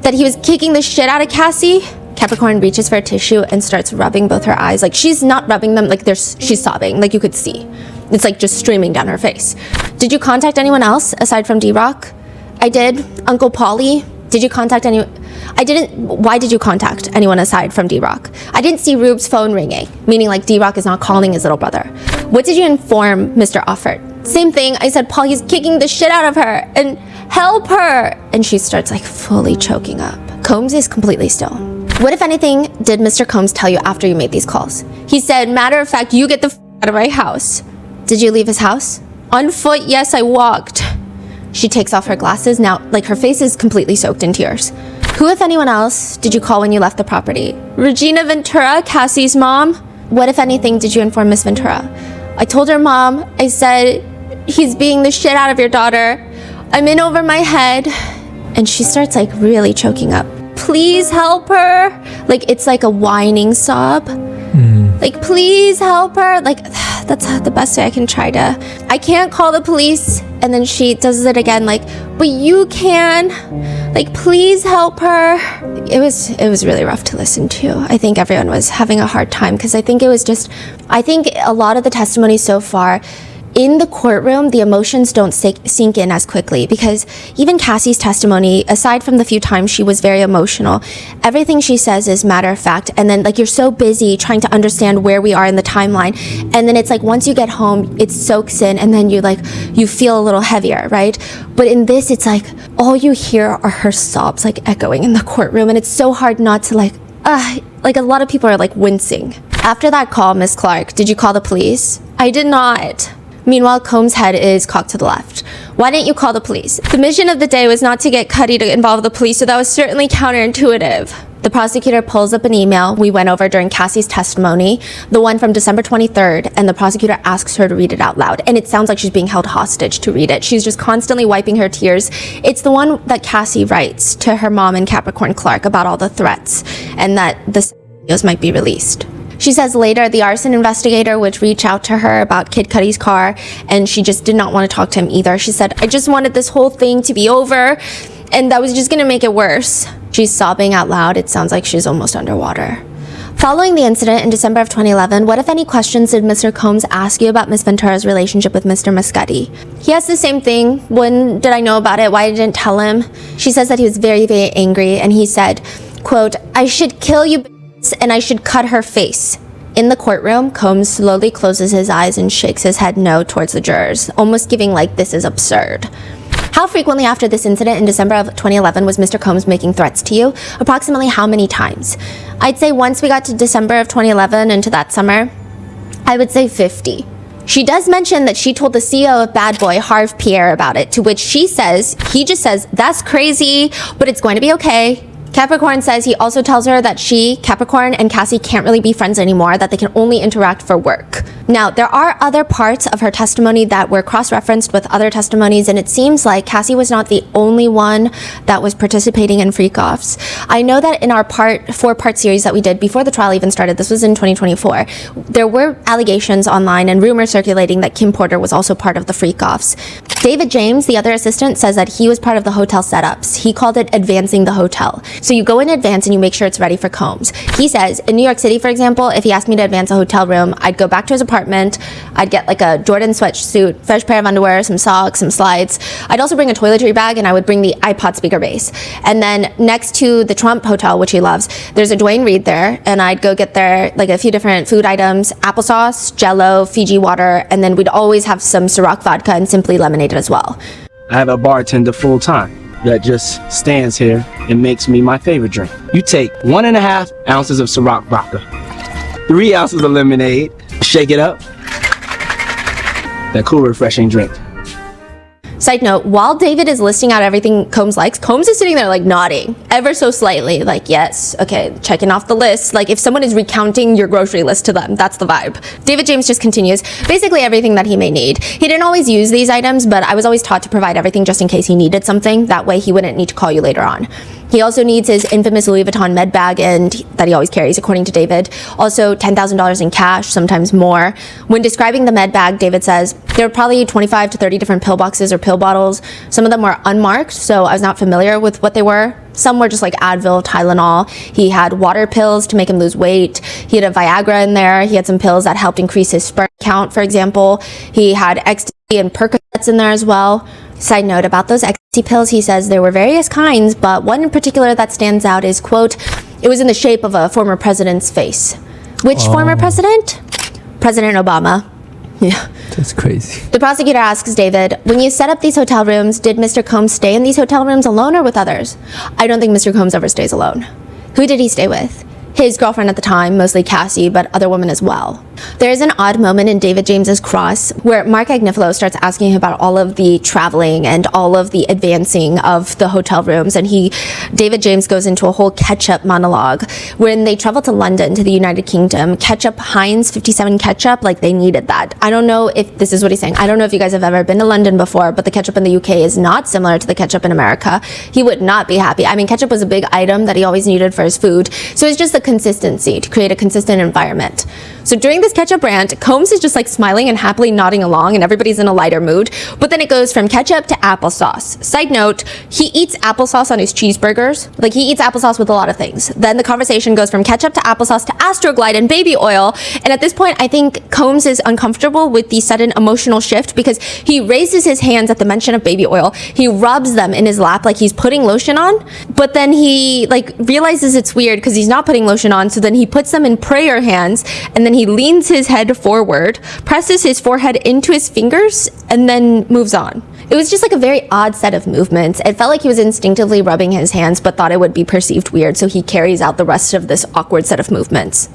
That he was kicking the shit out of Cassie? Capricorn reaches for a tissue and starts rubbing both her eyes. Like she's not rubbing them, like she's sobbing, like you could see. It's like just streaming down her face. Did you contact anyone else aside from D-Rock? I did. Uncle Paulie. Did you contact anyone? I didn't. Why did you contact anyone aside from D-Rock? I didn't see Rube's phone ringing, meaning like D-Rock is not calling his little brother. What did you inform Mr. Offert? Same thing. I said, Paul, he's kicking the shit out of her and help her. And she starts like fully choking up. Combs is completely still. What, if anything, did Mr. Combs tell you after you made these calls? He said, matter of fact, you get the out of my house. Did you leave his house? On foot, yes, I walked. She takes off her glasses. Now, like her face is completely soaked in tears. Who, if anyone else, did you call when you left the property? Regina Ventura, Cassie's mom. What, if anything, did you inform Miss Ventura? I told her mom, I said, he's beating the shit out of your daughter. I'm in over my head. And she starts like really choking up. Please help her. Like it's like a whining sob. Like, please help her. Like, that's the best way I can try to. I can't call the police. And then she does it again, like, but you can. Like, please help her. It was really rough to listen to. I think everyone was having a hard time because I think a lot of the testimony so far in the courtroom, the emotions don't sink in as quickly because even Cassie's testimony, aside from the few times she was very emotional, everything she says is matter of fact. And then like you're so busy trying to understand where we are in the timeline. And then it's like once you get home, it soaks in and then you feel a little heavier, right? But in this, it's like all you hear are her sobs like echoing in the courtroom. And it's so hard not to like a lot of people are like wincing. After that call, Miss Clark, did you call the police? I did not. Meanwhile, Combs' head is cocked to the left. Why didn't you call the police? The mission of the day was not to get Cuddy to involve the police, so that was certainly counterintuitive. The prosecutor pulls up an email we went over during Cassie's testimony, the one from December 23rd, and the prosecutor asks her to read it out loud. And it sounds like she's being held hostage to read it. She's just constantly wiping her tears. It's the one that Cassie writes to her mom and Capricorn Clark about all the threats and that the videos might be released. She says later the arson investigator would reach out to her about Kid Cudi's car, and she just did not want to talk to him either. She said, I just wanted this whole thing to be over, and that was just going to make it worse. She's sobbing out loud. It sounds like she's almost underwater. Following the incident in December of 2011, what, if any, questions did Mr. Combs ask you about Ms. Ventura's relationship with Mr. Muscati? He asked the same thing. When did I know about it? Why didn't I tell him? She says that he was very, very angry, and he said, quote, I should kill you, and I should cut her face. In the courtroom, Combs slowly closes his eyes and shakes his head no towards the jurors, almost giving like this is absurd. How frequently after this incident in December of 2011 was Mr. Combs making threats to you? Approximately how many times? I'd say once we got to December of 2011 into that summer, I would say 50. She does mention that she told the CEO of Bad Boy, Harv Pierre, about it, to which he just says, that's crazy, but it's going to be okay. Capricorn says he also tells her that she, Capricorn, and Cassie can't really be friends anymore, that they can only interact for work. Now, there are other parts of her testimony that were cross-referenced with other testimonies, and it seems like Cassie was not the only one that was participating in freak-offs. I know that in our four-part series that we did before the trial even started, this was in 2024, there were allegations online and rumors circulating that Kim Porter was also part of the freak-offs. David James, the other assistant, says that he was part of the hotel setups. He called it advancing the hotel. So you go in advance and you make sure it's ready for Combs. He says, in New York City, for example, if he asked me to advance a hotel room, I'd go back to his apartment, I'd get like a Jordan sweatsuit, fresh pair of underwear, some socks, some slides. I'd also bring a toiletry bag, and I would bring the iPod speaker base. And then next to the Trump Hotel, which he loves, there's a Dwayne Reed there, and I'd go get there like a few different food items, applesauce, Jell-O, Fiji water, and then we'd always have some Ciroc vodka and Simply lemonade as well. I have a bartender full time that just stands here and makes me my favorite drink. You take 1.5 ounces of Ciroc vodka, 3 ounces of lemonade, shake it up, that cool, refreshing drink. Side note, while David is listing out everything Combs likes, Combs is sitting there like nodding ever so slightly, like, yes, okay, checking off the list. Like if someone is recounting your grocery list to them, that's the vibe. David James just continues, basically everything that he may need. He didn't always use these items, but I was always taught to provide everything just in case he needed something. That way he wouldn't need to call you later on. He also needs his infamous Louis Vuitton med bag and that he always carries, according to David. Also, $10,000 in cash, sometimes more. When describing the med bag, David says, there were probably 25 to 30 different pill boxes or pill bottles. Some of them were unmarked, so I was not familiar with what they were. Some were just like Advil, Tylenol. He had water pills to make him lose weight. He had a Viagra in there. He had some pills that helped increase his sperm count, for example. He had ecstasy and Percocets in there as well. Side note about those ecstasy pills, he says there were various kinds, but one in particular that stands out is, quote, it was in the shape of a former president's face. Which former president? President Obama. Yeah. That's crazy. The prosecutor asks David, when you set up these hotel rooms, did Mr. Combs stay in these hotel rooms alone or with others? I don't think Mr. Combs ever stays alone. Who did he stay with? His girlfriend at the time, mostly Cassie, but other women as well. There is an odd moment in David James's cross where Mark Agnifilo starts asking him about all of the traveling and all of the advancing of the hotel rooms, and David James goes into a whole ketchup monologue. When they travel to London, to the United Kingdom, ketchup, Heinz 57 ketchup, like they needed that. I don't know if this is what he's saying. I don't know if you guys have ever been to London before, but the ketchup in the UK is not similar to the ketchup in America. He would not be happy. I mean, ketchup was a big item that he always needed for his food, so it's just the consistency to create a consistent environment. So during this ketchup rant, Combs is just like smiling and happily nodding along, and everybody's in a lighter mood. But then it goes from ketchup to applesauce. Side note, he eats applesauce on his cheeseburgers. Like he eats applesauce with a lot of things. Then the conversation goes from ketchup to applesauce to Astroglide and baby oil. And at this point, I think Combs is uncomfortable with the sudden emotional shift because he raises his hands at the mention of baby oil. He rubs them in his lap like he's putting lotion on. But then he like realizes it's weird because he's not putting lotion on. So then he puts them in prayer hands, and then he leans his head forward, presses his forehead into his fingers, and then moves on. It was just like a very odd set of movements. It felt like he was instinctively rubbing his hands, but thought it would be perceived weird, so he carries out the rest of this awkward set of movements.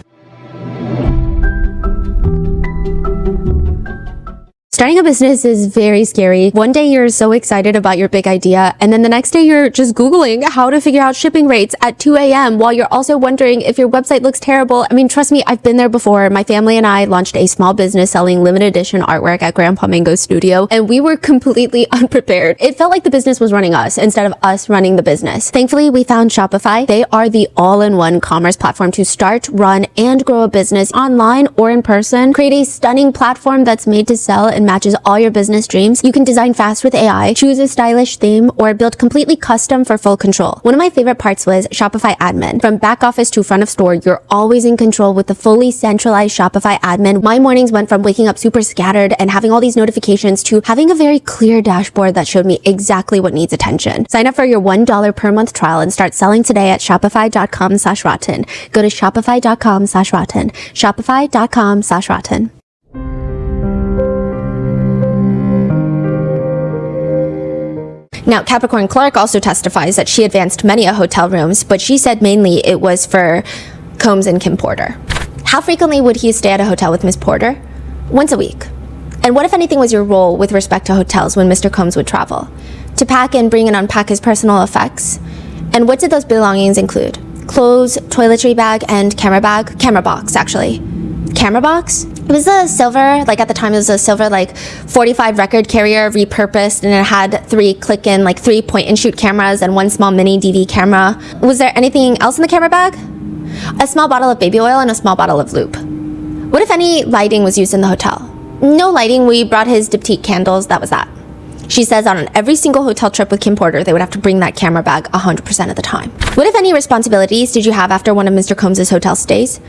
Starting a business is very scary. One day you're so excited about your big idea, and then the next day you're just Googling how to figure out shipping rates at 2 a.m. while you're also wondering if your website looks terrible. I mean, trust me, I've been there before. My family and I launched a small business selling limited edition artwork at Grandpa Mango's studio, and we were completely unprepared. It felt like the business was running us instead of us running the business. Thankfully, we found Shopify. They are the all-in-one commerce platform to start, run, and grow a business online or in person. Create a stunning platform that's made to sell and matches all your business dreams. You can design fast with AI, choose a stylish theme, or build completely custom for full control. One of my favorite parts was Shopify admin. From back office to front of store, you're always in control with the fully centralized Shopify admin. My mornings went from waking up super scattered and having all these notifications to having a very clear dashboard that showed me exactly what needs attention. Sign up for your $1 per month trial and start selling today at shopify.com/rotten. Go to shopify.com/rotten. Shopify.com/rotten. Now, Capricorn Clark also testifies that she advanced many a hotel rooms, but she said mainly it was for Combs and Kim Porter. How frequently would he stay at a hotel with Ms. Porter? Once a week. And what, if anything, was your role with respect to hotels when Mr. Combs would travel? To pack and bring and unpack his personal effects? And what did those belongings include? Clothes, toiletry bag, and camera bag? Camera box, actually. Camera box? It was a silver, like at the time it was a silver 45 record carrier repurposed, and it had 3 click-in, 3 point-and-shoot cameras and 1 small mini DV camera. Was there anything else in the camera bag? A small bottle of baby oil and a small bottle of lube. What, if any, lighting was used in the hotel? No lighting. We brought his diptyque candles. That was that. She says on every single hotel trip with Kim Porter, they would have to bring that camera bag 100% of the time. What, if any, responsibilities did you have after one of Mr. Combs' hotel stays?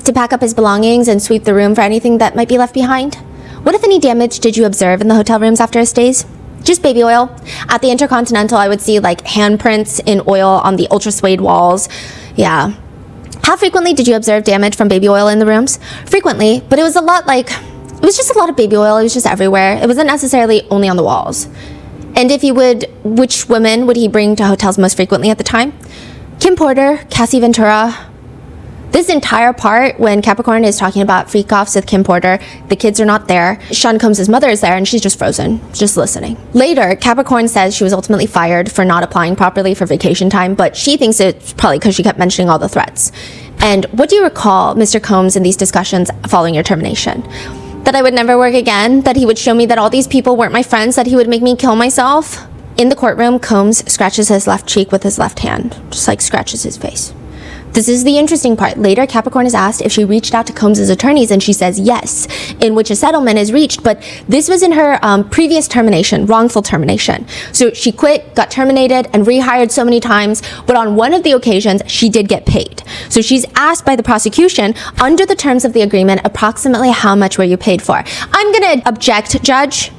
To pack up his belongings and sweep the room for anything that might be left behind? What, if any, damage did you observe in the hotel rooms after his stays? Just baby oil. At the Intercontinental, I would see handprints in oil on the ultra suede walls. Yeah. How frequently did you observe damage from baby oil in the rooms? Frequently, but it was a lot it was just a lot of baby oil. It was just everywhere. It wasn't necessarily only on the walls. And if he would, which women would he bring to hotels most frequently at the time? Kim Porter, Cassie Ventura. This entire part, when Capricorn is talking about freak-offs with Kim Porter, the kids are not there. Sean Combs' mother is there, and she's just frozen, just listening. Later, Capricorn says she was ultimately fired for not applying properly for vacation time, but she thinks it's probably because she kept mentioning all the threats. And what do you recall, Mr. Combs, in these discussions following your termination? That I would never work again, that he would show me that all these people weren't my friends, that he would make me kill myself? In the courtroom, Combs scratches his left cheek with his left hand, just scratches his face. This is the interesting part. Later, Capricorn is asked if she reached out to Combs' attorneys, and she says yes, in which a settlement is reached, but this was in her previous termination, wrongful termination. So she quit, got terminated, and rehired so many times, but on one of the occasions, she did get paid. So she's asked by the prosecution, under the terms of the agreement, approximately how much were you paid for? I'm gonna object, Judge.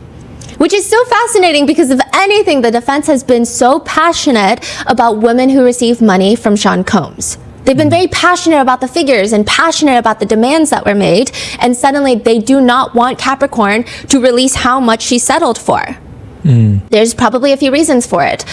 Which is so fascinating because, if anything, the defense has been so passionate about women who receive money from Sean Combs. They've been very passionate about the figures and passionate about the demands that were made, and suddenly they do not want Capricorn to release how much she settled for. There's probably a few reasons for it.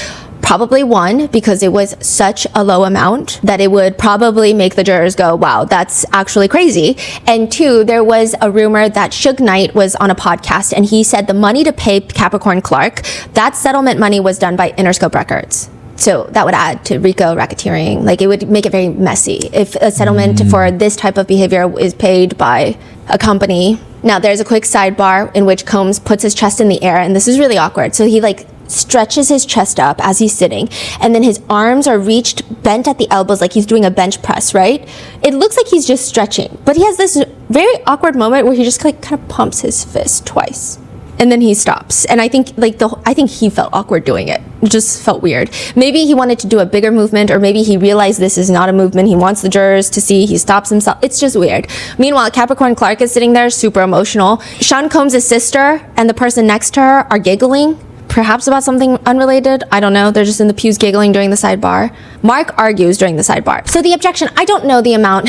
Probably one, because it was such a low amount that it would probably make the jurors go, wow, that's actually crazy. And two, there was a rumor that Suge Knight was on a podcast, and he said the money to pay Capricorn Clark, that settlement money was done by Interscope Records. So that would add to RICO racketeering. It would make it very messy if a settlement for this type of behavior is paid by a company. Now, there's a quick sidebar in which Combs puts his chest in the air, and this is really awkward. So he stretches his chest up as he's sitting, and then his arms are bent at the elbows like he's doing a bench press, right? It looks like he's just stretching, but he has this very awkward moment where he just kind of pumps his fist twice. And then he stops. And I think I think he felt awkward doing it. It just felt weird. Maybe he wanted to do a bigger movement, or maybe he realized this is not a movement he wants the jurors to see. He stops himself. It's just weird. Meanwhile, Capricorn Clark is sitting there super emotional. Sean Combs' sister and the person next to her are giggling, perhaps about something unrelated. I don't know. They're just in the pews giggling during the sidebar. Mark argues during the sidebar. So the objection, I don't know the amount.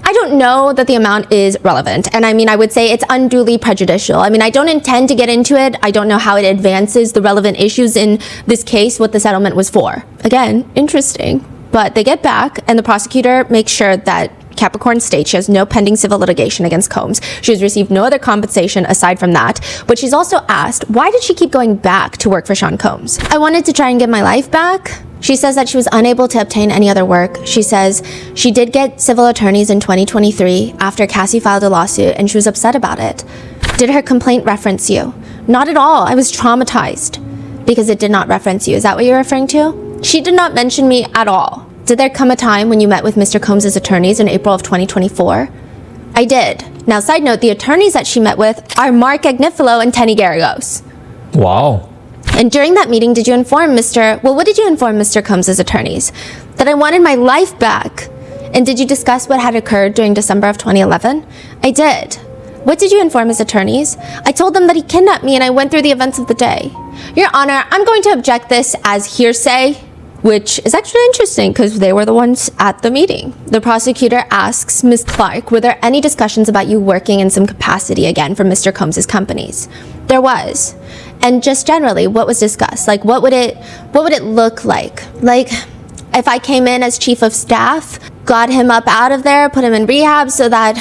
I don't know that the amount is relevant. And I would say it's unduly prejudicial. I don't intend to get into it. I don't know how it advances the relevant issues in this case, what the settlement was for. Again, interesting. But they get back, and the prosecutor makes sure that Capricorn states she has no pending civil litigation against Combs. She has received no other compensation aside from that. But she's also asked, why did she keep going back to work for Sean Combs? I wanted to try and get my life back. She says that she was unable to obtain any other work. She says she did get civil attorneys in 2023 after Cassie filed a lawsuit, and she was upset about it. Did her complaint reference you? Not at all. I was traumatized because it did not reference you. Is that what you're referring to? She did not mention me at all. Did there come a time when you met with Mr. Combs' attorneys in April of 2024? I did. Now, side note, the attorneys that she met with are Mark Agnifilo and Tenny Garagos. Wow. And during that meeting, did you inform what did you inform Mr. Combs' attorneys? That I wanted my life back. And did you discuss what had occurred during December of 2011? I did. What did you inform his attorneys? I told them that he kidnapped me and I went through the events of the day. Your Honor, I'm going to object this as hearsay, which is actually interesting because they were the ones at the meeting. The prosecutor asks Ms. Clark, were there any discussions about you working in some capacity again for Mr. Combs' companies? There was. And just generally, what was discussed? Like, what would it look like? Like, if I came in as chief of staff, got him up out of there, put him in rehab so that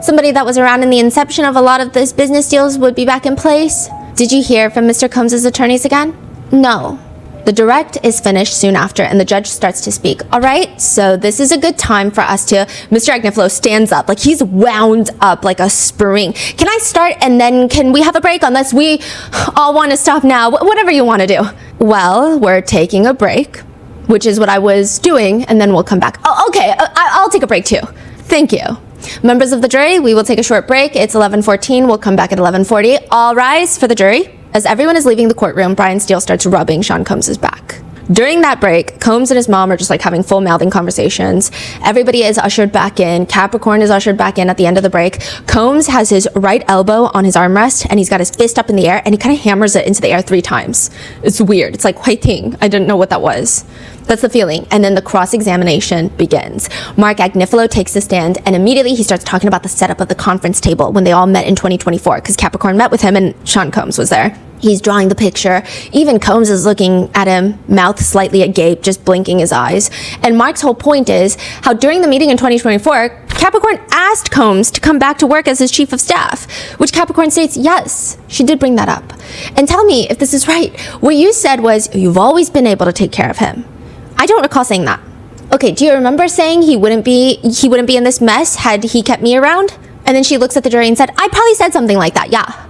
somebody that was around in the inception of a lot of this business deals would be back in place? Did you hear from Mr. Combs' attorneys again? No. The direct is finished soon after, and the judge starts to speak. All right, so this is a good time for us to... Mr. Agnifilo stands up, like he's wound up like a spring. Can I start, and then can we have a break unless we all want to stop now? Whatever you want to do. Well, we're taking a break, which is what I was doing, and then we'll come back. Oh, okay, I'll take a break too. Thank you. Members of the jury, we will take a short break. It's 11:14. We'll come back at 11:40. All rise for the jury. As everyone is leaving the courtroom, Brian Steele starts rubbing Sean Combs' back. During that break, Combs and his mom are just like having full mouthing conversations. Everybody is ushered back in. Capricorn is ushered back in at the end of the break. Combs has his right elbow on his armrest and he's got his fist up in the air and he kind of hammers it into the air 3 times. It's weird. It's like whiting. I didn't know what that was. That's the feeling. And then the cross-examination begins. Mark Agnifilo takes the stand and immediately he starts talking about the setup of the conference table when they all met in 2024 because Capricorn met with him and Sean Combs was there. He's drawing the picture. Even Combs is looking at him, mouth slightly agape, just blinking his eyes. And Mark's whole point is how during the meeting in 2024, Capricorn asked Combs to come back to work as his chief of staff, which Capricorn states, yes, she did bring that up. And tell me if this is right. What you said was, you've always been able to take care of him. I don't recall saying that. Okay, do you remember saying he wouldn't be in this mess had he kept me around? And then she looks at the jury and said, I probably said something like that, yeah.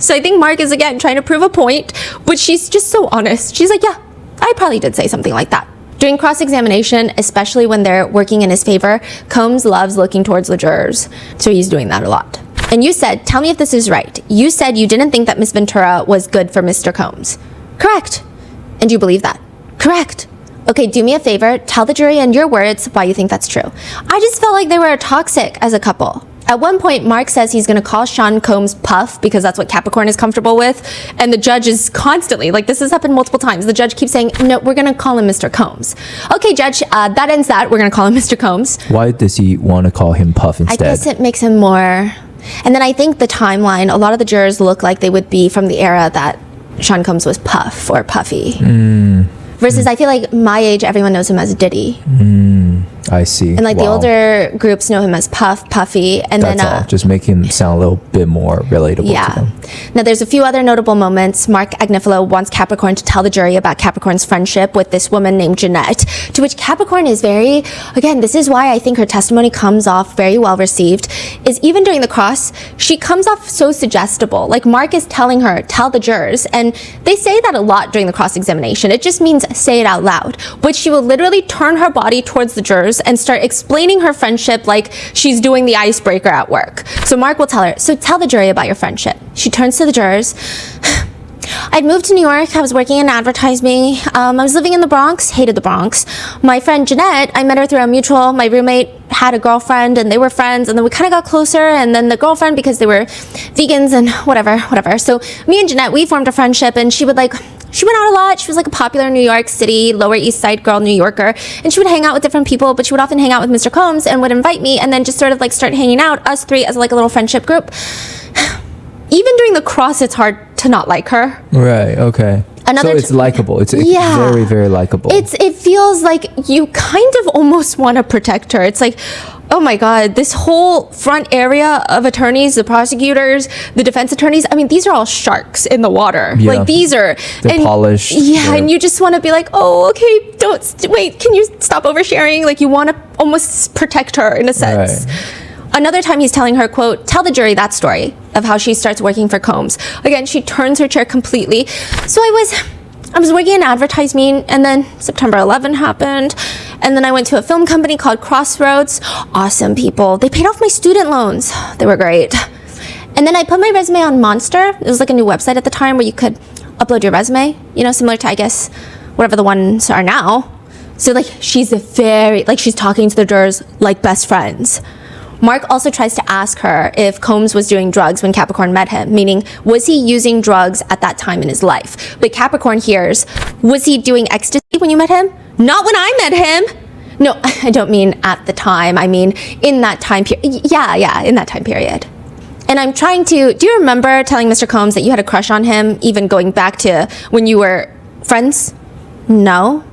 So I think Mark is again trying to prove a point, but she's just so honest. She's like, yeah, I probably did say something like that. During cross-examination, especially when they're working in his favor, Combs loves looking towards the jurors. So he's doing that a lot. And you said, tell me if this is right. You said you didn't think that Miss Ventura was good for Mr. Combs. Correct. And you believe that? Correct. Okay, do me a favor. Tell the jury in your words why you think that's true. I just felt like they were toxic as a couple. At one point, Mark says he's going to call Sean Combs Puff because that's what Capricorn is comfortable with. And the judge is constantly, like this has happened multiple times. The judge keeps saying, no, we're going to call him Mr. Combs. Okay, judge, that ends that. We're going to call him Mr. Combs. Why does he want to call him Puff instead? I guess it makes him more... And then I think the timeline, a lot of the jurors look like they would be from the era that Sean Combs was Puff or Puffy. Versus I feel like my age, everyone knows him as Diddy. I see. And like the older groups know him as Puff, Puffy, and That's all. Just make him sound a little bit more relatable to them. Now there's a few other notable moments. Mark Agnifilo wants Capricorn to tell the jury about Capricorn's friendship with this woman named Jeanette, to which Capricorn is very, again, this is why I think her testimony comes off very well received, is even during the cross, she comes off so suggestible. Like Mark is telling her, tell the jurors, and they say that a lot during the cross-examination. It just means say it out loud, but she will literally turn her body towards the jurors and start explaining her friendship like she's doing the icebreaker at work. So Mark will tell her, so tell the jury about your friendship. She turns to the jurors. I'd moved to New York. I was working in advertising. I was living in the Bronx, hated the Bronx. My friend Jeanette, I met her through a mutual. My roommate had a girlfriend and they were friends, and then we kind of got closer, and then the girlfriend, because they were vegans and whatever. So me and Jeanette, we formed a friendship, and she went out a lot. She was like a popular New York City, Lower East Side girl, New Yorker. And she would hang out with different people, but she would often hang out with Mr. Combs and would invite me and then just sort of like start hanging out, us three as like a little friendship group. Even during the cross, it's hard to not like her. Right, okay. So it's likable. It's very, very likable. It feels like you kind of almost want to protect her. It's like, Oh my God, this whole front area of attorneys, the prosecutors, the defense attorneys, I mean, these are all sharks in the water. Yeah. Like these are... They're polished. Yeah, They're- and you just want to be like, oh, okay, wait, can you stop oversharing? Like you want to almost protect her in a sense. Right. Another time he's telling her, quote, tell the jury that story of how she starts working for Combs. Again, she turns her chair completely. So I was working in advertising, and then September 11 happened, and then I went to a film company called Crossroads. Awesome people. They paid off my student loans. They were great. And then I put my resume on Monster. It was like a new website at the time where you could upload your resume, you know, similar to, I guess, whatever the ones are now. So like she's she's talking to the jurors like best friends. Mark also tries to ask her if Combs was doing drugs when Capricorn met him, meaning, was he using drugs at that time in his life? But Capricorn hears, was he doing ecstasy when you met him? Not when I met him. No, I don't mean at the time. I mean in that time period. Yeah, in that time period. And I'm trying to, do you remember telling Mr. Combs that you had a crush on him, even going back to when you were friends? No.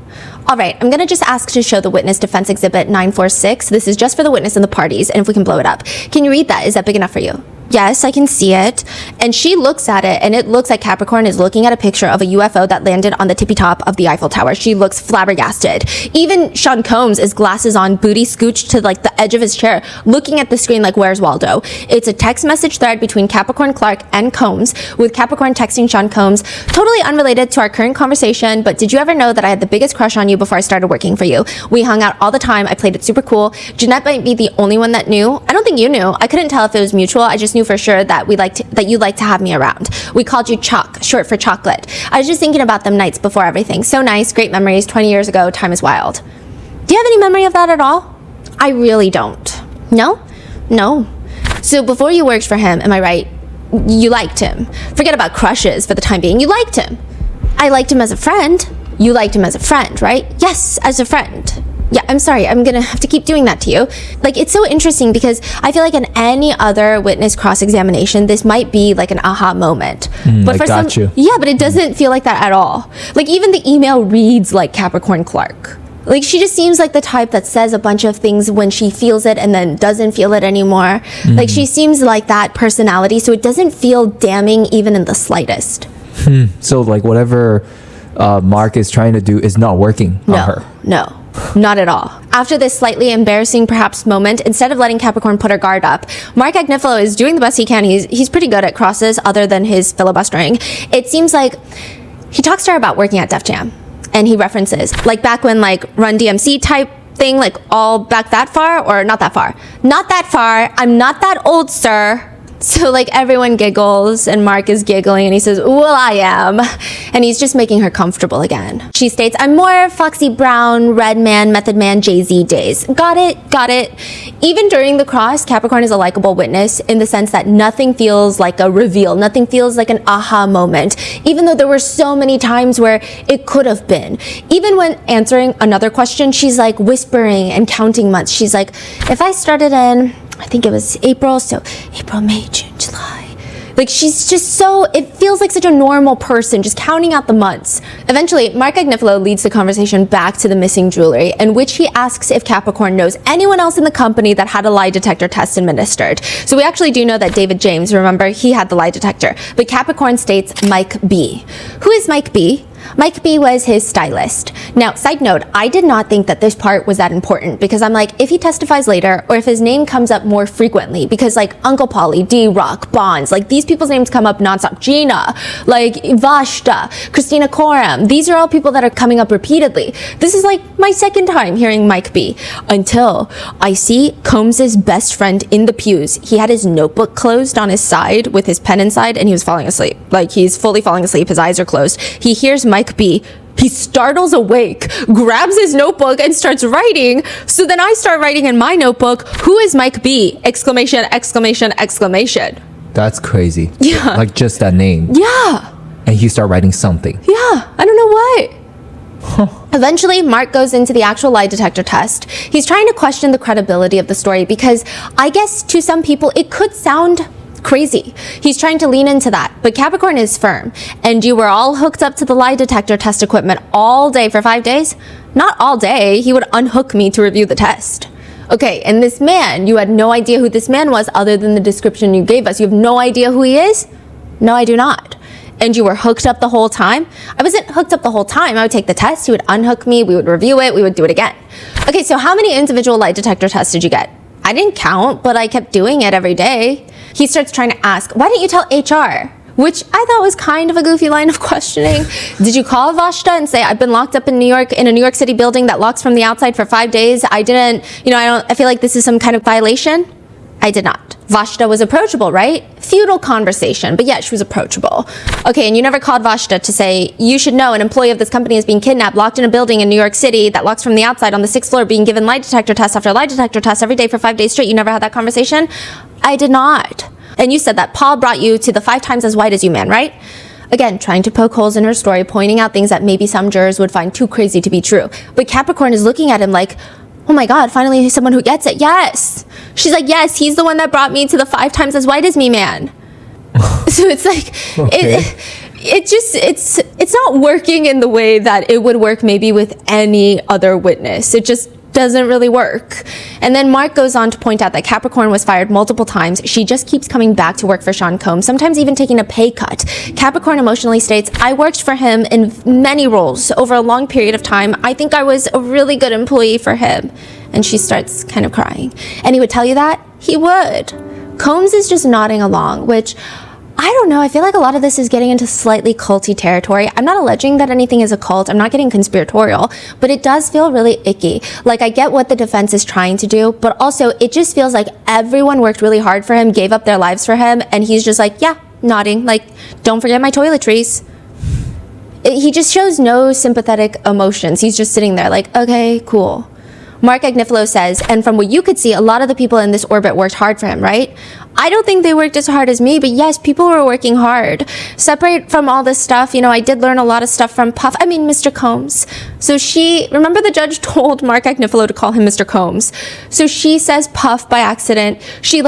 All right, I'm gonna just ask to show the witness defense exhibit 946. This is just for the witness and the parties, and if we can blow it up. Can you read that? Is that big enough for you? Yes, I can see it. And she looks at it, and it looks like Capricorn is looking at a picture of a UFO that landed on the tippy top of the Eiffel Tower. She looks flabbergasted. Even Sean Combs is glasses on, booty scooched to like the edge of his chair, looking at the screen like, where's Waldo? It's a text message thread between Capricorn Clark and Combs, with Capricorn texting Sean Combs, totally unrelated to our current conversation, but did you ever know that I had the biggest crush on you before I started working for you? We hung out all the time. I played it super cool. Jeanette might be the only one that knew. I don't think you knew. I couldn't tell if it was mutual. I just knew for sure that you like to have me around. We called you Choc, short for chocolate. I was just thinking about them nights before everything. So nice, great memories. 20 years ago, time is wild. Do you have any memory of that at all? I really don't. No? No. So before you worked for him, am I right? You liked him. Forget about crushes for the time being. You liked him. I liked him as a friend. You liked him as a friend, right? Yes, as a friend. Yeah, I'm sorry. I'm gonna have to keep doing that to you. Like, it's so interesting because I feel like in any other witness cross-examination, this might be like an aha moment. But I got you. Yeah, but it doesn't feel like that at all. Like, even the email reads like Capricorn Clark. Like, she just seems like the type that says a bunch of things when she feels it and then doesn't feel it anymore. Like, she seems like that personality, so it doesn't feel damning even in the slightest. So like whatever Mark is trying to do is not working on her. No, not at all. After this slightly embarrassing perhaps moment, instead of letting Capricorn put her guard up, Mark Agnifilo is doing the best he can. He's pretty good at crosses other than his filibustering. It seems like he talks to her about working at Def Jam, and he references like back when like Run DMC type thing, like all back that far, or not that far. Not that far. I'm not that old, sir. So like everyone giggles and Mark is giggling and he says, well, I am. And he's just making her comfortable again. She states, I'm more Foxy Brown, Redman, Method Man, Jay-Z days. Got it, got it. Even during the cross, Capricorn is a likable witness in the sense that nothing feels like a reveal. Nothing feels like an aha moment. Even though there were so many times where it could have been. Even when answering another question, she's like whispering and counting months. She's like, if I started in, I think it was April, so April, May, June, July. Like, she's just so, it feels like such a normal person, just counting out the months. Eventually, Mark Agnifilo leads the conversation back to the missing jewelry, in which he asks if Capricorn knows anyone else in the company that had a lie detector test administered. So we actually do know that David James, remember, he had the lie detector. But Capricorn states Mike B. Who is Mike B? Mike B was his stylist. Now, side note, I did not think that this part was that important because I'm like, if he testifies later or if his name comes up more frequently, because like Uncle Polly, D-Rock, Bonds, like these people's names come up nonstop. Gina, like Vashta, Christina Coram. These are all people that are coming up repeatedly. This is like my second time hearing Mike B until I see Combs's best friend in the pews. He had his notebook closed on his side with his pen inside and he was falling asleep. Like he's fully falling asleep. His eyes are closed. He hears Mike B. He startles awake, grabs his notebook and starts writing. So then I start writing in my notebook, who is Mike B? Exclamation, exclamation, exclamation. That's crazy. Yeah. Like just that name. Yeah. And he start writing something. Yeah. I don't know what. Eventually, Mark goes into the actual lie detector test. He's trying to question the credibility of the story because I guess to some people it could sound crazy. He's trying to lean into that, but Capricorn is firm. And you were all hooked up to the lie detector test equipment all day for 5 days? Not all day. He would unhook me to review the test. Okay, and this man, you had no idea who this man was other than the description you gave us. You have no idea who he is? No, I do not. And you were hooked up the whole time? I wasn't hooked up the whole time. I would take the test, you would unhook me, we would review it, we would do it again. Okay, so how many individual lie detector tests did you get? I didn't count, but I kept doing it every day. He starts trying to ask, why didn't you tell HR? Which I thought was kind of a goofy line of questioning. Did you call Vashta and say, I've been locked up in New York, in a New York City building that locks from the outside for 5 days? I didn't, I feel like this is some kind of violation. I did not. Vashta was approachable, right? Futile conversation, but yeah, she was approachable. Okay, and you never called Vashta to say, you should know an employee of this company is being kidnapped, locked in a building in New York City that locks from the outside on the 6th floor, being given lie detector test after lie detector test every day for 5 days straight. You never had that conversation? I did not. And you said that Paul brought you to the 5 times as white as you man, right? Again, trying to poke holes in her story, pointing out things that maybe some jurors would find too crazy to be true. But Capricorn is looking at him like, oh my God, finally someone who gets it. Yes. She's like, yes, he's the one that brought me to the 5 times as white as me, man. So it's like, Okay. it's not working in the way that it would work maybe with any other witness. It just doesn't really work. And then Mark goes on to point out that Capricorn was fired multiple times. She just keeps coming back to work for Sean Combs, sometimes even taking a pay cut. Capricorn emotionally states, I worked for him in many roles over a long period of time. I think I was a really good employee for him. And she starts kind of crying. And he would tell you that? He would. Combs is just nodding along, which I don't know. I feel like a lot of this is getting into slightly culty territory. I'm not alleging that anything is a cult. I'm not getting conspiratorial, but it does feel really icky. Like, I get what the defense is trying to do, but also it just feels like everyone worked really hard for him, gave up their lives for him, and he's just like, yeah, nodding. Like, don't forget my toiletries. He just shows no sympathetic emotions. He's just sitting there like, okay, cool. Mark Agnifilo says, and from what you could see, a lot of the people in this orbit worked hard for him, right? I don't think they worked as hard as me, but yes, people were working hard. Separate from all this stuff, I did learn a lot of stuff from Mr. Combs. So remember the judge told Mark Agnifilo to call him Mr. Combs. So she says Puff by accident. She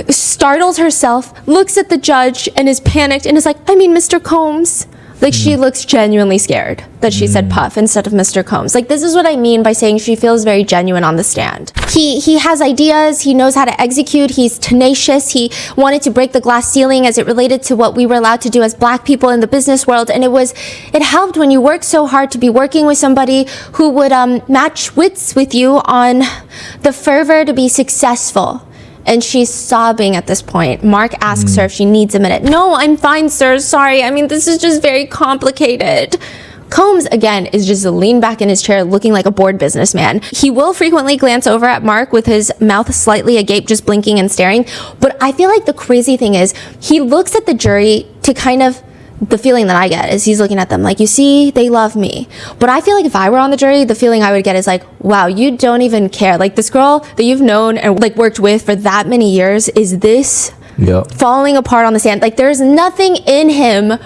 startles herself, looks at the judge and is panicked and is like, Mr. Combs. Like, she looks genuinely scared that she said Puff instead of Mr. Combs. Like, this is what I mean by saying she feels very genuine on the stand. He has ideas. He knows how to execute. He's tenacious. He wanted to break the glass ceiling as it related to what we were allowed to do as Black people in the business world. And it helped when you work so hard to be working with somebody who would match wits with you on the fervor to be successful. And she's sobbing at this point. Mark asks her if she needs a minute. No, I'm fine, sir. Sorry. This is just very complicated. Combs, again, is just leaned back in his chair looking like a bored businessman. He will frequently glance over at Mark with his mouth slightly agape, just blinking and staring. But I feel like the crazy thing is he looks at the jury to kind of, the feeling that I get is he's looking at them like, you see, they love me. But I feel like if I were on the jury, the feeling I would get is like, wow, you don't even care. Like, this girl that you've known and worked with for that many years, is this falling apart on the stand? Like, there's nothing in him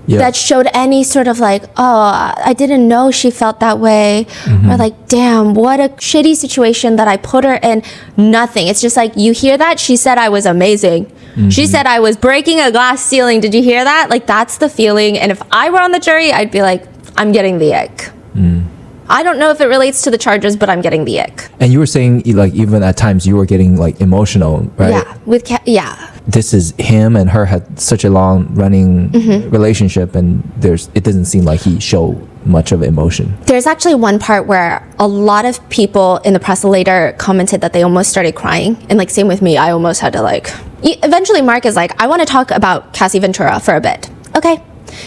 that showed any sort of like, oh, I didn't know she felt that way. Or like, damn, what a shitty situation that I put her in. Nothing. It's just like, you hear that? She said I was amazing. She said I was breaking a glass ceiling. Did you hear that? Like, that's the feeling. And if I were on the jury, I'd be like, I'm getting the ick. I don't know if it relates to the charges, but I'm getting the ick. And you were saying, like, even at times you were getting like emotional, right? Yeah, this is him and her had such a long running relationship, and it doesn't seem like he showed much of emotion. There's actually one part where a lot of people in the press later commented that they almost started crying, and same with me, I almost had to eventually Mark is like, I want to talk about Cassie Ventura for a bit. Okay.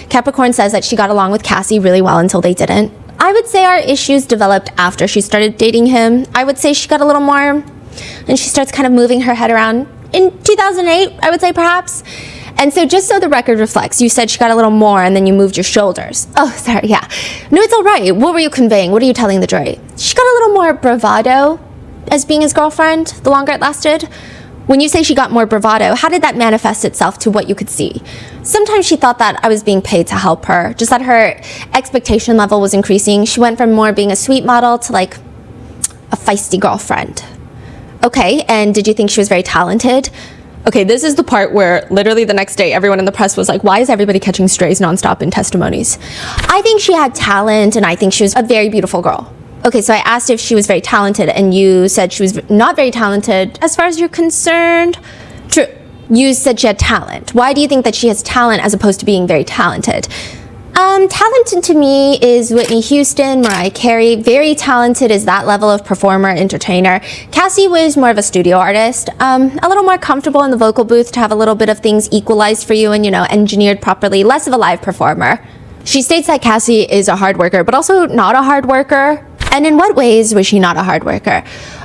Capricorn says that she got along with Cassie really well until they didn't. I would say our issues developed after she started dating him. I would say she got a little more, and she starts kind of moving her head around in 2008, I would say, perhaps. And so just so the record reflects, you said she got a little more and then you moved your shoulders. Oh, sorry, yeah. No, it's all right. What were you conveying? What are you telling the jury? She got a little more bravado as being his girlfriend the longer it lasted. When you say she got more bravado, how did that manifest itself to what you could see? Sometimes she thought that I was being paid to help her, just that her expectation level was increasing. She went from more being a sweet model to a feisty girlfriend. Okay, and did you think she was very talented? Okay, this is the part where literally the next day everyone in the press was like, why is everybody catching strays nonstop in testimonies? I think she had talent, and I think she was a very beautiful girl. Okay, so I asked if she was very talented, and you said she was not very talented as far as you're concerned. True. You said she had talent. Why do you think that she has talent as opposed to being very talented? Talented to me is Whitney Houston, Mariah Carey. Very talented is that level of performer, entertainer. Cassie was more of a studio artist, a little more comfortable in the vocal booth to have a little bit of things equalized for you and, engineered properly, less of a live performer. She states that Cassie is a hard worker, but also not a hard worker. And in what ways was she not a hard worker?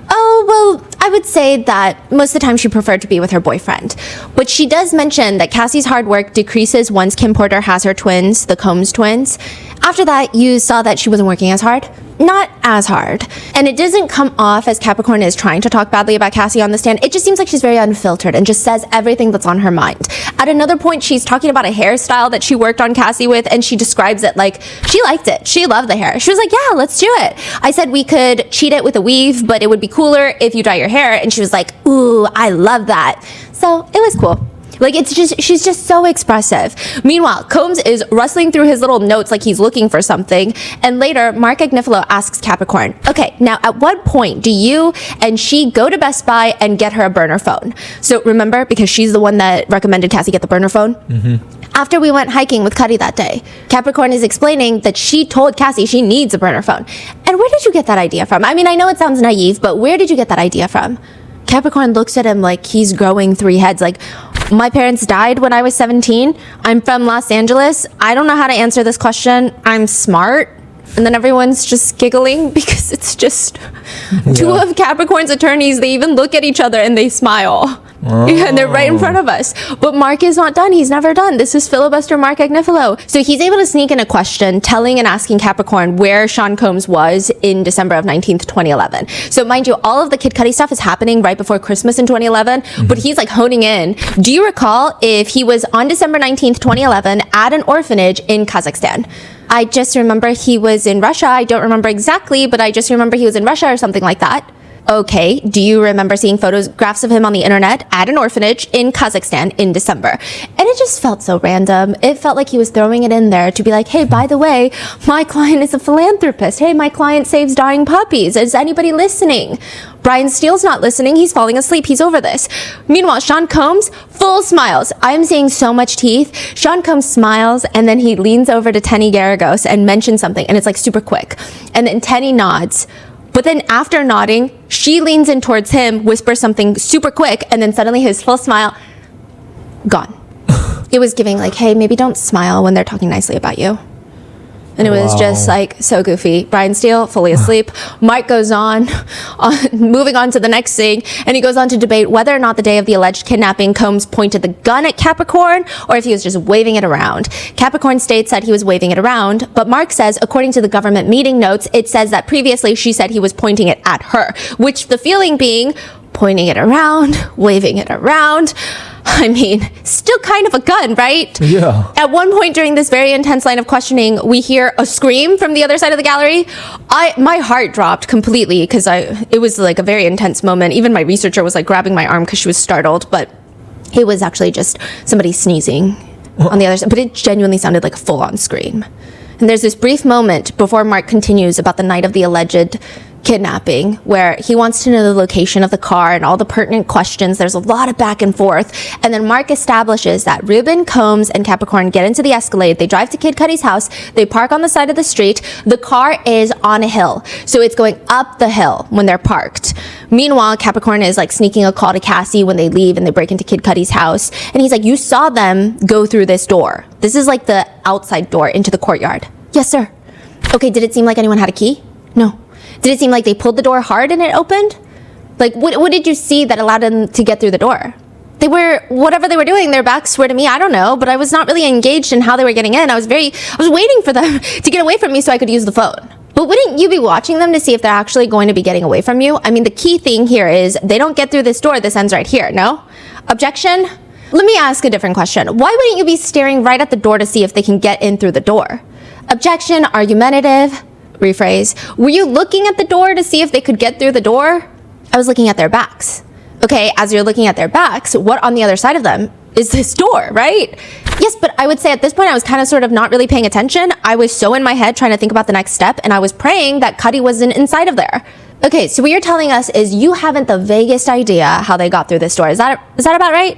Oh, well, I would say that most of the time she preferred to be with her boyfriend. But she does mention that Cassie's hard work decreases once Kim Porter has her twins, the Combs twins. After that, you saw that she wasn't working as hard. Not as hard. And it doesn't come off as Capricorn is trying to talk badly about Cassie on the stand. It just seems like she's very unfiltered and just says everything that's on her mind. At another point, she's talking about a hairstyle that she worked on Cassie with, and she describes it like she liked it. She loved the hair. She was like, yeah, let's do it. I said we could cheat it with a weave, but it would be cooler if you dye your hair. And she was like, ooh, I love that. So it was cool. Like, she's just so expressive. Meanwhile, Combs is rustling through his little notes like he's looking for something. And later, Mark Agnifilo asks Capricorn, okay, now at what point do you and she go to Best Buy and get her a burner phone? So remember, because she's the one that recommended Cassie get the burner phone? Mm-hmm. After we went hiking with Cuddy that day, Capricorn is explaining that she told Cassie she needs a burner phone. And where did you get that idea from? I mean, I know it sounds naive, but where did you get that idea from? Capricorn looks at him like he's growing 3 heads. Like, my parents died when I was 17. I'm from Los Angeles. I don't know how to answer this question. I'm smart. And then everyone's just giggling because it's just two of Capricorn's attorneys. They even look at each other and they smile. Oh. And they're right in front of us. But Mark is not done. He's never done. This is filibuster Mark Agnifilo. So he's able to sneak in a question telling and asking Capricorn where Sean Combs was in December of 19th, 2011. So mind you, all of the Kid Cudi stuff is happening right before Christmas in 2011. Mm-hmm. But he's like honing in. Do you recall if he was on December 19th, 2011 at an orphanage in Kazakhstan? I just remember he was in Russia. I don't remember exactly, but I just remember he was in Russia or something like that. Okay, do you remember seeing photographs of him on the internet at an orphanage in Kazakhstan in December? And it just felt so random. It felt like he was throwing it in there to be like, hey, by the way, my client is a philanthropist. Hey, my client saves dying puppies. Is anybody listening? Brian Steele's not listening. He's falling asleep. He's over this. Meanwhile, Sean Combs, full smiles. I'm seeing so much teeth. Sean Combs smiles, and then he leans over to Tenny Garagos and mentions something, and it's like super quick. And then Tenny nods. But then after nodding, she leans in towards him, whispers something super quick, and then suddenly his full smile, gone. It was giving like, hey, maybe don't smile when they're talking nicely about you. And it was just like so goofy. Brian Steele, fully asleep. Mark goes on, moving on to the next thing, and he goes on to debate whether or not the day of the alleged kidnapping, Combs pointed the gun at Capricorn or if he was just waving it around. Capricorn states that he was waving it around, but Mark says, according to the government meeting notes, it says that previously she said he was pointing it at her, which the feeling being pointing it around, waving it around. I mean, still kind of a gun, right? Yeah. At one point during this very intense line of questioning, we hear a scream from the other side of the gallery. My heart dropped completely because it was like a very intense moment. Even my researcher was like grabbing my arm because she was startled, but it was actually just somebody sneezing on the other side. But it genuinely sounded like a full-on scream. And there's this brief moment before Mark continues about the night of the alleged kidnapping where he wants to know the location of the car and all the pertinent questions. There's a lot of back and forth. And then Mark establishes that Ruben, Combs, and Capricorn get into the Escalade. They drive to Kid Cudi's house. They park on the side of the street. The car is on a hill. So it's going up the hill when they're parked. Meanwhile, Capricorn is like sneaking a call to Cassie when they leave and they break into Kid Cudi's house. And he's like, you saw them go through this door. This is like the outside door into the courtyard. Yes, sir. Okay, did it seem like anyone had a key? No. Did it seem like they pulled the door hard and it opened? Like, what did you see that allowed them to get through the door? Whatever they were doing, their backs were to me, I don't know, but I was not really engaged in how they were getting in. I was waiting for them to get away from me so I could use the phone. But wouldn't you be watching them to see if they're actually going to be getting away from you? I mean, the key thing here is they don't get through this door, this ends right here, no? Objection? Let me ask a different question. Why wouldn't you be staring right at the door to see if they can get in through the door? Objection, argumentative. Rephrase. Were you looking at the door to see if they could get through the door? I was looking at their backs. Okay, as you're looking at their backs, what on the other side of them is this door, right? Yes, but I would say at this point I was kind of sort of not really paying attention. I was so in my head trying to think about the next step, and I was praying that Cuddy wasn't inside of there. Okay, so what you're telling us is you haven't the vaguest idea how they got through this door. Is that about right?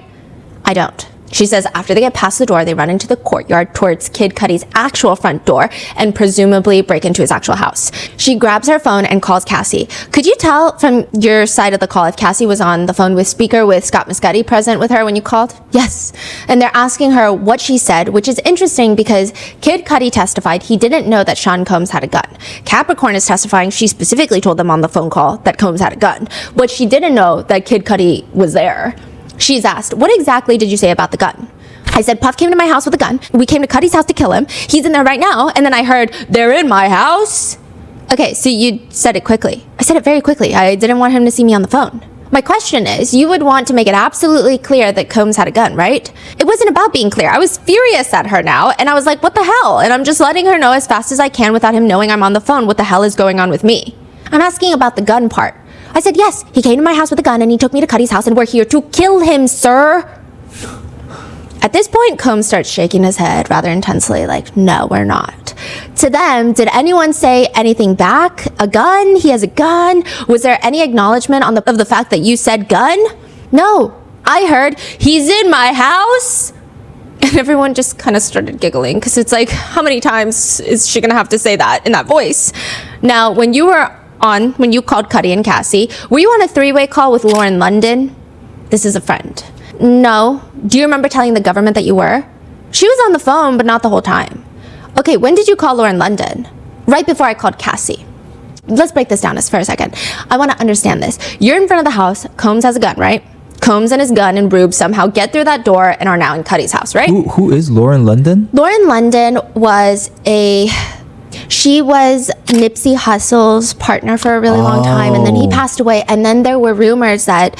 I don't. She says after they get past the door, they run into the courtyard towards Kid Cudi's actual front door and presumably break into his actual house. She grabs her phone and calls Cassie. Could you tell from your side of the call if Cassie was on the phone with speaker with Scott Muscati present with her when you called? Yes. And they're asking her what she said, which is interesting because Kid Cudi testified he didn't know that Sean Combs had a gun. Capricorn is testifying she specifically told them on the phone call that Combs had a gun, but she didn't know that Kid Cudi was there. She's asked, what exactly did you say about the gun? I said, Puff came to my house with a gun. We came to Cudi's house to kill him. He's in there right now. And then I heard, they're in my house. Okay, so you said it quickly. I said it very quickly. I didn't want him to see me on the phone. My question is, you would want to make it absolutely clear that Combs had a gun, right? It wasn't about being clear. I was furious at her now. And I was like, what the hell? And I'm just letting her know as fast as I can without him knowing I'm on the phone what the hell is going on with me. I'm asking about the gun part. I said, yes, he came to my house with a gun and he took me to Cudi's house and we're here to kill him, sir. At this point, Combs starts shaking his head rather intensely, like, no, we're not. To them, did anyone say anything back? A gun? He has a gun? Was there any acknowledgement of the fact that you said gun? No. I heard, he's in my house. And everyone just kind of started giggling because it's like, how many times is she going to have to say that in that voice? Now, when you called Cudi and Cassie, were you on a three-way call with Lauren London? This is a friend. No. Do you remember telling the government that you were? She was on the phone, but not the whole time. Okay, when did you call Lauren London? Right before I called Cassie. Let's break this down for a second. I want to understand this. You're in front of the house. Combs has a gun, right? Combs and his gun and Rube somehow get through that door and are now in Cudi's house, right? Who is Lauren London? Lauren London was she was Nipsey Hussle's partner for a really long time, and then he passed away, and then there were rumors that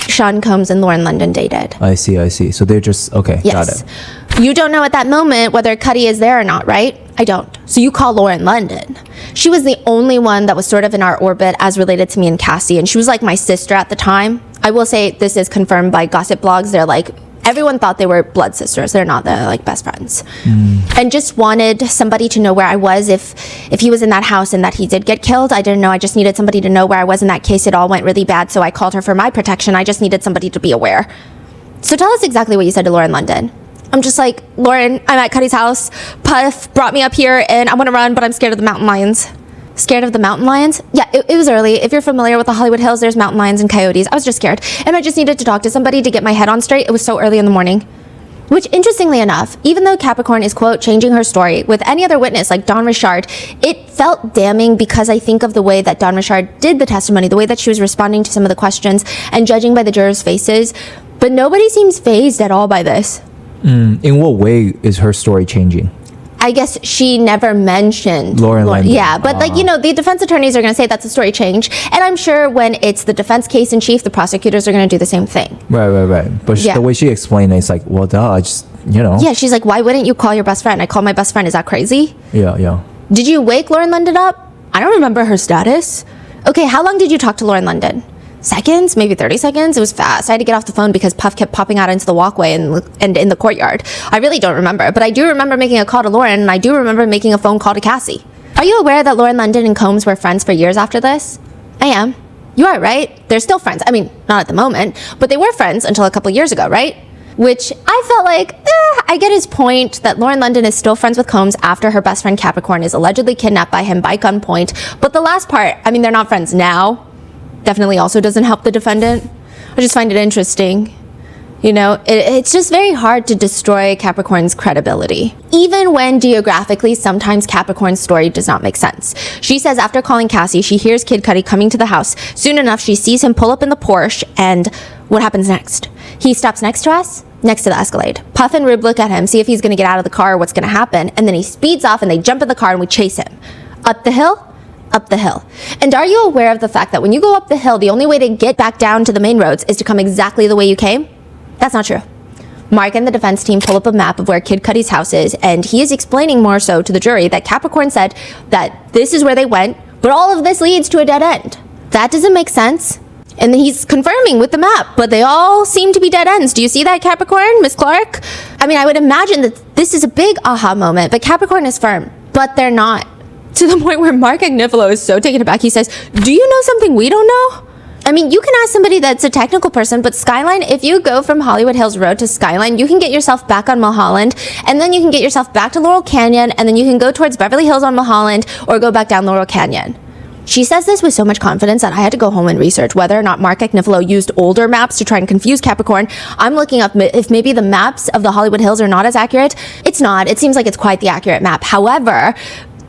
Sean Combs and Lauren London dated. I see. So they're just, okay, Yes. got it. You don't know at that moment whether Cudi is there or not, right? I don't. So you call Lauren London. She was the only one that was sort of in our orbit as related to me and Cassie, and she was like my sister at the time. I will say this is confirmed by gossip blogs. They're like, everyone thought they were blood sisters. They're not. They're like best friends. And just wanted somebody to know where I was if he was in that house and that he did get killed. I didn't know. I just needed somebody to know where I was in that case. It all went really bad, so I called her for my protection. I just needed somebody to be aware. So tell us exactly what you said to Lauren London. I'm just like, Lauren, I'm at Cudi's house. Puff brought me up here and I want to run, but I'm scared of the mountain lions. Scared of the mountain lions? Yeah, it was early. If you're familiar with the Hollywood Hills, there's mountain lions and coyotes. I was just scared. And I just needed to talk to somebody to get my head on straight. It was so early in the morning. Which, interestingly enough, even though Capricorn is, quote, changing her story, with any other witness like Dawn Richard, it felt damning because I think of the way that Dawn Richard did the testimony, the way that she was responding to some of the questions and judging by the jurors' faces. But nobody seems fazed at all by this. In what way is her story changing? I guess she never mentioned Lauren London. Yeah, but the defense attorneys are going to say that's a story change. And I'm sure when it's the defense case in chief, the prosecutors are going to do the same thing. Right. But the way she explained it, it's like, well, duh, I just, Yeah, she's like, why wouldn't you call your best friend? I called my best friend. Is that crazy? Yeah. Did you wake Lauren London up? I don't remember her status. Okay, how long did you talk to Lauren London? Seconds, maybe 30 seconds. It was fast. I had to get off the phone because Puff kept popping out into the walkway and in the courtyard. I really don't remember, but I do remember making a call to Lauren, and I do remember making a phone call to Cassie. Are you aware that Lauren London and Combs were friends for years after this? I am. You are, right? They're still friends. I mean, not at the moment, but they were friends until a couple years ago, right? Which I felt like, I get his point that Lauren London is still friends with Combs after her best friend Capricorn is allegedly kidnapped by him by gunpoint. But the last part, I mean, they're not friends now. Definitely also doesn't help the defendant. I just find it interesting. It's just very hard to destroy Capricorn's credibility. Even when geographically, sometimes Capricorn's story does not make sense. She says after calling Cassie, she hears Kid Cudi coming to the house. Soon enough, she sees him pull up in the Porsche, and what happens next? He stops next to us, next to the Escalade. Puff and Rube look at him, see if he's gonna get out of the car or what's gonna happen, and then he speeds off and they jump in the car and we chase him. Up the hill. And are you aware of the fact that when you go up the hill, the only way to get back down to the main roads is to come exactly the way you came? That's not true. Mark and the defense team pull up a map of where Kid Cudi's house is, and he is explaining more so to the jury that Capricorn said that this is where they went, but all of this leads to a dead end. That doesn't make sense. And then he's confirming with the map, but they all seem to be dead ends. Do you see that, Capricorn, Miss Clark? I mean, I would imagine that this is a big aha moment, but Capricorn is firm, but they're not. To the point where Mark Agnifilo is so taken aback, he says, do you know something we don't know? I mean, you can ask somebody that's a technical person, but Skyline, if you go from Hollywood Hills Road to Skyline, you can get yourself back on Mulholland, and then you can get yourself back to Laurel Canyon, and then you can go towards Beverly Hills on Mulholland, or go back down Laurel Canyon. She says this with so much confidence that I had to go home and research whether or not Mark Agnifilo used older maps to try and confuse Capricorn. I'm looking up if maybe the maps of the Hollywood Hills are not as accurate. It's not. It seems like it's quite the accurate map. However,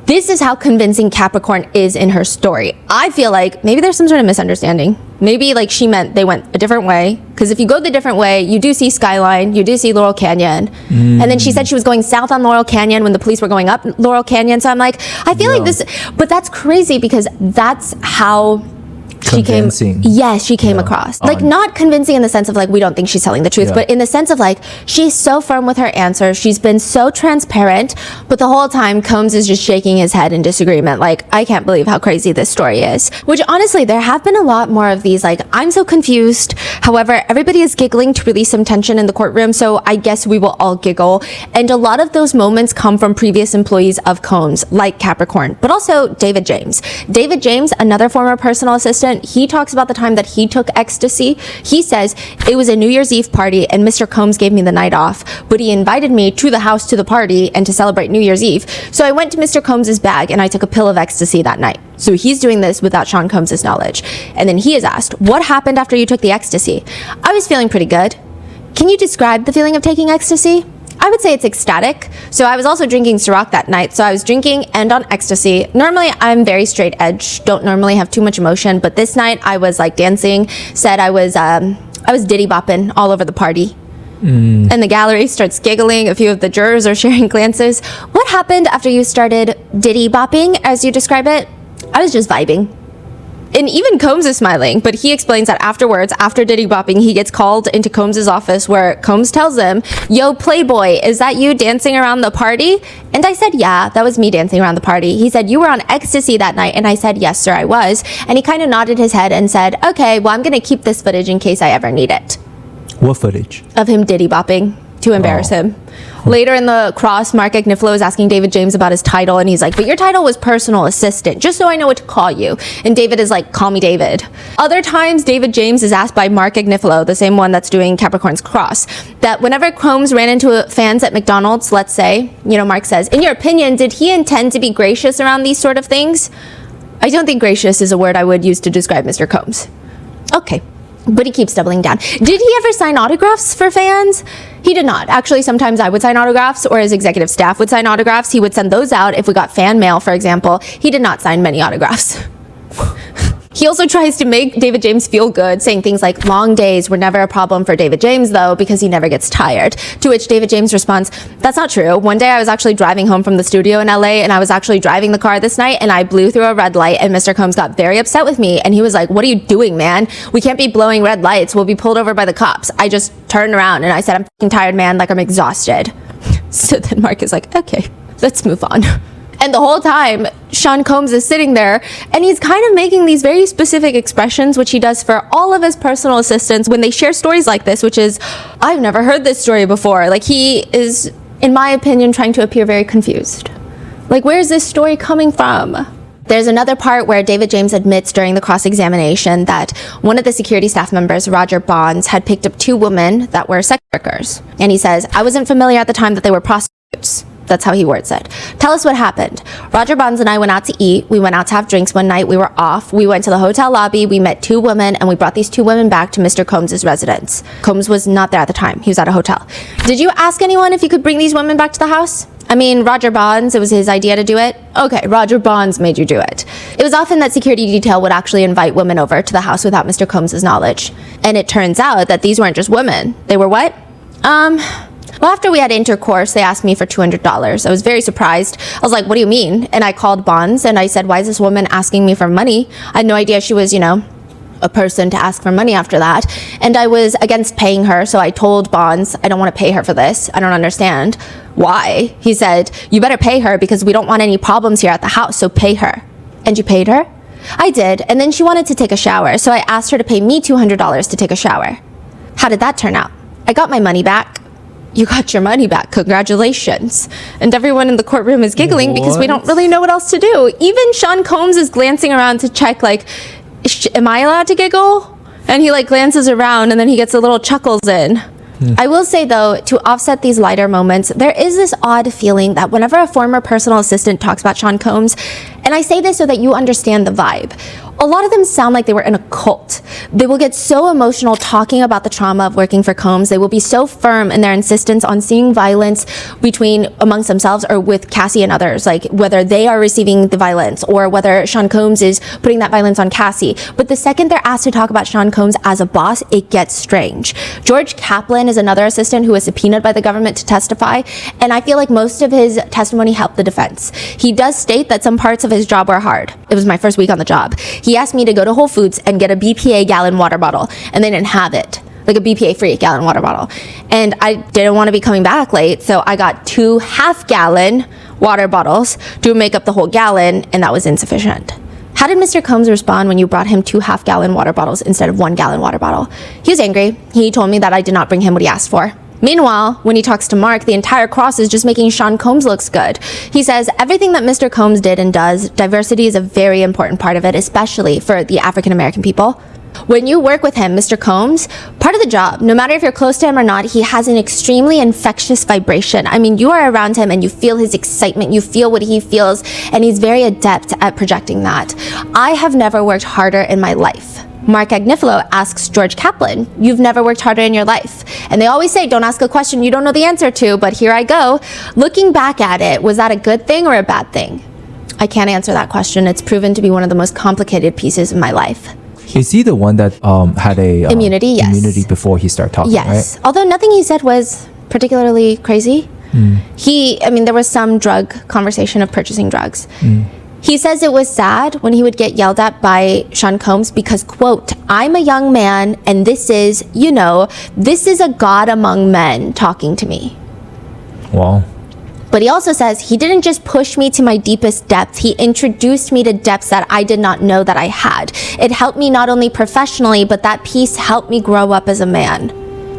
this is how convincing Capricorn is in her story. I feel like maybe there's some sort of misunderstanding. Maybe like she meant they went a different way. Because if you go the different way, you do see Skyline, you do see Laurel Canyon. And then she said she was going south on Laurel Canyon when the police were going up Laurel Canyon. So I'm like, I feel like this, but that's crazy because that's how she came. Yes, she came across. Like not convincing in the sense of like, we don't think she's telling the truth, but in the sense of like, she's so firm with her answers. She's been so transparent, but the whole time Combs is just shaking his head in disagreement. Like, I can't believe how crazy this story is. Which honestly, there have been a lot more of these, like, I'm so confused. However, everybody is giggling to release some tension in the courtroom, so I guess we will all giggle. And a lot of those moments come from previous employees of Combs, like Capricorn, but also David James. David James, another former personal assistant, he talks about the time that he took ecstasy. He says, it was a New Year's Eve party and Mr. Combs gave me the night off, but he invited me to the house to the party and to celebrate New Year's Eve. So I went to Mr. Combs's bag and I took a pill of ecstasy that night. So he's doing this without Sean Combs's knowledge. And then he is asked, what happened after you took the ecstasy? I was feeling pretty good. Can you describe the feeling of taking ecstasy? I would say it's ecstatic. So I was also drinking Ciroc that night. So I was drinking and on ecstasy. Normally I'm very straight edge, don't normally have too much emotion, but this night I was like dancing, said I was Diddy bopping all over the party. And the gallery starts giggling. A few of the jurors are sharing glances. What happened after you started Diddy bopping, as you describe it? I was just vibing. And even Combs is smiling, but he explains that afterwards, after Diddy bopping, he gets called into Combs's office where Combs tells him, yo, Playboy, is that you dancing around the party? And I said, yeah, that was me dancing around the party. He said, you were on ecstasy that night. And I said, yes, sir, I was. And he kind of nodded his head and said, okay, well, I'm going to keep this footage in case I ever need it. What footage? Of him Diddy bopping to embarrass him. Later in the cross, Mark Agnifilo is asking David James about his title, and he's like, but your title was personal assistant, just so I know what to call you. And David is like, call me David. Other times, David James is asked by Mark Agnifilo, the same one that's doing Capricorn's cross, that whenever Combs ran into fans at McDonald's, let's say, you know, Mark says, in your opinion, did he intend to be gracious around these sort of things? I don't think gracious is a word I would use to describe Mr. Combs. Okay. But he keeps doubling down. Did he ever sign autographs for fans? He did not. Actually, sometimes I would sign autographs or his executive staff would sign autographs. He would send those out if we got fan mail, for example. He did not sign many autographs. He also tries to make David James feel good, saying things like, long days were never a problem for David James, though, because he never gets tired. To which David James responds, that's not true. One day I was actually driving home from the studio in LA, and I was actually driving the car this night, and I blew through a red light, and Mr. Combs got very upset with me, and he was like, what are you doing, man? We can't be blowing red lights. We'll be pulled over by the cops. I just turned around, and I said, I'm fucking tired, man, like I'm exhausted. So then Mark is like, okay, let's move on. And the whole time, Sean Combs is sitting there, and he's kind of making these very specific expressions, which he does for all of his personal assistants when they share stories like this, which is, I've never heard this story before. Like, he is, in my opinion, trying to appear very confused. Like, where's this story coming from? There's another part where David James admits during the cross-examination that one of the security staff members, Roger Bonds, had picked up two women that were sex workers. And he says, I wasn't familiar at the time that they were prostitutes. That's how he words it. Tell us what happened. Roger Bonds and I went out to eat. We went out to have drinks one night. We were off. We went to the hotel lobby. We met two women, and we brought these two women back to Mr. Combs' residence. Combs was not there at the time. He was at a hotel. Did you ask anyone if you could bring these women back to the house? I mean, Roger Bonds, it was his idea to do it. Okay, Roger Bonds made you do it. It was often that security detail would actually invite women over to the house without Mr. Combs' knowledge. And it turns out that these weren't just women. They were what? Well, after we had intercourse, they asked me for $200. I was very surprised. I was like, what do you mean? And I called Bonds and I said, why is this woman asking me for money? I had no idea she was, you know, a person to ask for money after that. And I was against paying her. So I told Bonds, I don't want to pay her for this. I don't understand. Why? He said, you better pay her because we don't want any problems here at the house. So pay her. And you paid her? I did, and then she wanted to take a shower, so I asked her to pay me $200 to take a shower. How did that turn out? I got my money back. You got your money back. Congratulations. And everyone in the courtroom is giggling because we don't really know what else to do. Even Sean Combs is glancing around to check, like, am I allowed to giggle? And he, like, glances around and then he gets a little chuckles in. I will say, though, to offset these lighter moments, there is this odd feeling that whenever a former personal assistant talks about Sean Combs, and I say this so that you understand the vibe, a lot of them sound like they were in a cult. They will get so emotional talking about the trauma of working for Combs. They will be so firm in their insistence on seeing violence amongst themselves or with Cassie and others, like whether they are receiving the violence or whether Sean Combs is putting that violence on Cassie. But the second they're asked to talk about Sean Combs as a boss, it gets strange. George Kaplan is another assistant who was subpoenaed by the government to testify, and I feel like most of his testimony helped the defense. He does state that some parts of his job were hard. It was my first week on the job. He asked me to go to Whole Foods and get a BPA gallon water bottle, and they didn't have it, like a BPA free gallon water bottle. And I didn't want to be coming back late, so I got 2 half-gallon water bottles to make up the whole gallon, and that was insufficient. How did Mr. Combs respond when you brought him 2 half-gallon water bottles instead of 1 gallon water bottle? He was angry. He told me that I did not bring him what he asked for. Meanwhile, when he talks to Mark, the entire cross is just making Sean Combs looks good. He says everything that Mr. Combs did and does, diversity is a very important part of it, especially for the African American people. When you work with him, Mr. Combs, part of the job, no matter if you're close to him or not, he has an extremely infectious vibration. I mean, you are around him and you feel his excitement, you feel what he feels, and he's very adept at projecting that. I have never worked harder in my life. Mark Agnifilo asks George Kaplan, you've never worked harder in your life. And they always say, don't ask a question you don't know the answer to, but here I go. Looking back at it, was that a good thing or a bad thing? I can't answer that question. It's proven to be one of the most complicated pieces of my life. Is he the one that had a immunity? Yes. Immunity before he started talking, yes. right? Although nothing he said was particularly crazy. There was some drug conversation of purchasing drugs. He says it was sad when he would get yelled at by Sean Combs because, quote, I'm a young man and this is a God among men talking to me. Wow. But he also says he didn't just push me to my deepest depths, he introduced me to depths that I did not know that I had. It helped me not only professionally, but that piece helped me grow up as a man.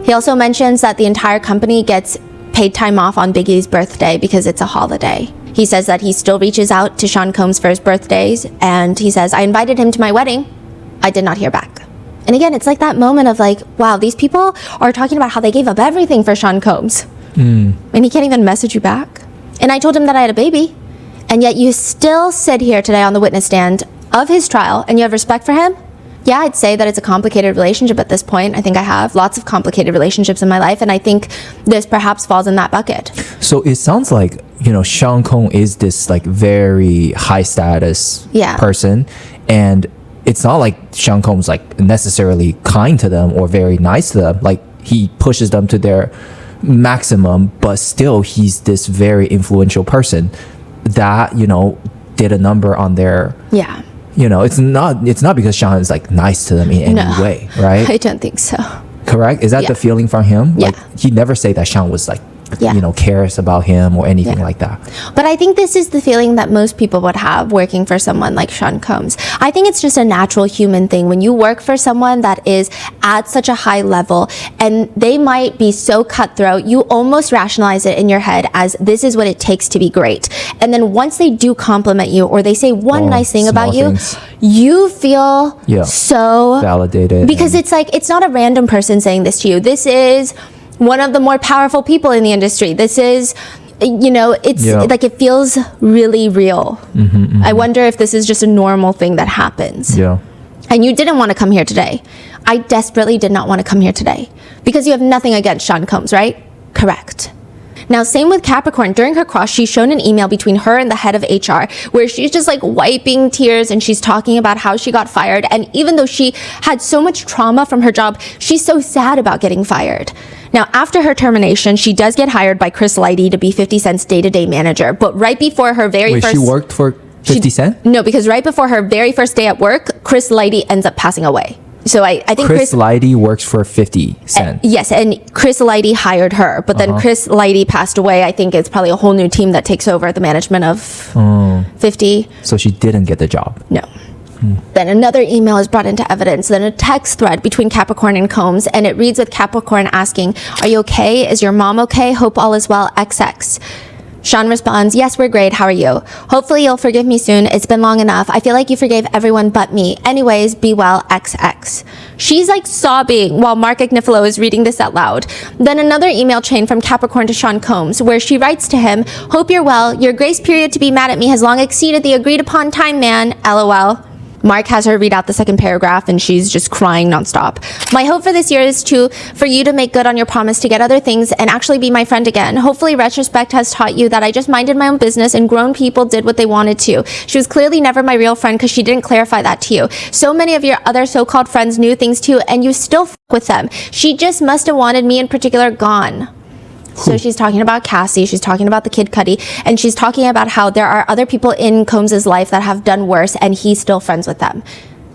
He also mentions that the entire company gets paid time off on Biggie's birthday because it's a holiday. He says that he still reaches out to Sean Combs for his birthdays, and he says, I invited him to my wedding. I did not hear back. And again, it's like that moment of like, wow, these people are talking about how they gave up everything for Sean Combs. And he can't even message you back. And I told him that I had a baby. And yet you still sit here today on the witness stand of his trial, and you have respect for him? Yeah, I'd say that it's a complicated relationship at this point. I think I have lots of complicated relationships in my life, and I think this perhaps falls in that bucket. So it sounds like, Sean Combs is this like very high status person, and it's not like Sean Combs like necessarily kind to them or very nice to them. Like he pushes them to their maximum, but still he's this very influential person that, did a number on their it's not because Sean is like nice to them in any way, right? I don't think so. Correct? Is that the feeling from him? Yeah. Like he never say that Sean was like cares about him or anything like that. But I think this is the feeling that most people would have working for someone like Sean Combs. I think it's just a natural human thing. When you work for someone that is at such a high level and they might be so cutthroat, you almost rationalize it in your head as this is what it takes to be great. And then once they do compliment you or they say one nice thing about you, you feel so validated. Because it's like, it's not a random person saying this to you. This is one of the more powerful people in the industry. This is, like it feels really real. I wonder if this is just a normal thing that happens. Yeah. And you didn't want to come here today. I desperately did not want to come here today because you have nothing against Sean Combs, right? Correct. Now, same with Capricorn. During her cross, she's shown an email between her and the head of HR where she's just like wiping tears and she's talking about how she got fired. And even though she had so much trauma from her job, she's so sad about getting fired. Now, after her termination, she does get hired by Chris Lighty to be 50 Cent's day-to-day manager. But right before her first... she worked for 50 Cent? No, because right before her very first day at work, Chris Lighty ends up passing away. So I think Chris Lighty works for 50 Cent. Yes, and Chris Lighty hired her. But then Chris Lighty passed away. I think it's probably a whole new team that takes over the management of 50. So she didn't get the job? No. Then another email is brought into evidence, then a text thread between Capricorn and Combs, and it reads with Capricorn asking, "Are you okay? Is your mom okay? Hope all is well, XX." Sean responds, "Yes, we're great. How are you? Hopefully you'll forgive me soon. It's been long enough. I feel like you forgave everyone but me. Anyways, be well, XX." She's like sobbing while Mark Agnifilo is reading this out loud. Then another email chain from Capricorn to Sean Combs, where she writes to him, "Hope you're well. Your grace period to be mad at me has long exceeded the agreed upon time, man. LOL." Mark has her read out the second paragraph and she's just crying nonstop. "My hope for this year is for you to make good on your promise to get other things and actually be my friend again. Hopefully retrospect has taught you that I just minded my own business and grown people did what they wanted to. She was clearly never my real friend because she didn't clarify that to you. So many of your other so-called friends knew things too and you still f with them. She just must have wanted me in particular gone." So she's talking about Cassie, she's talking about the Kid Cudi, and she's talking about how there are other people in Combs' life that have done worse and he's still friends with them.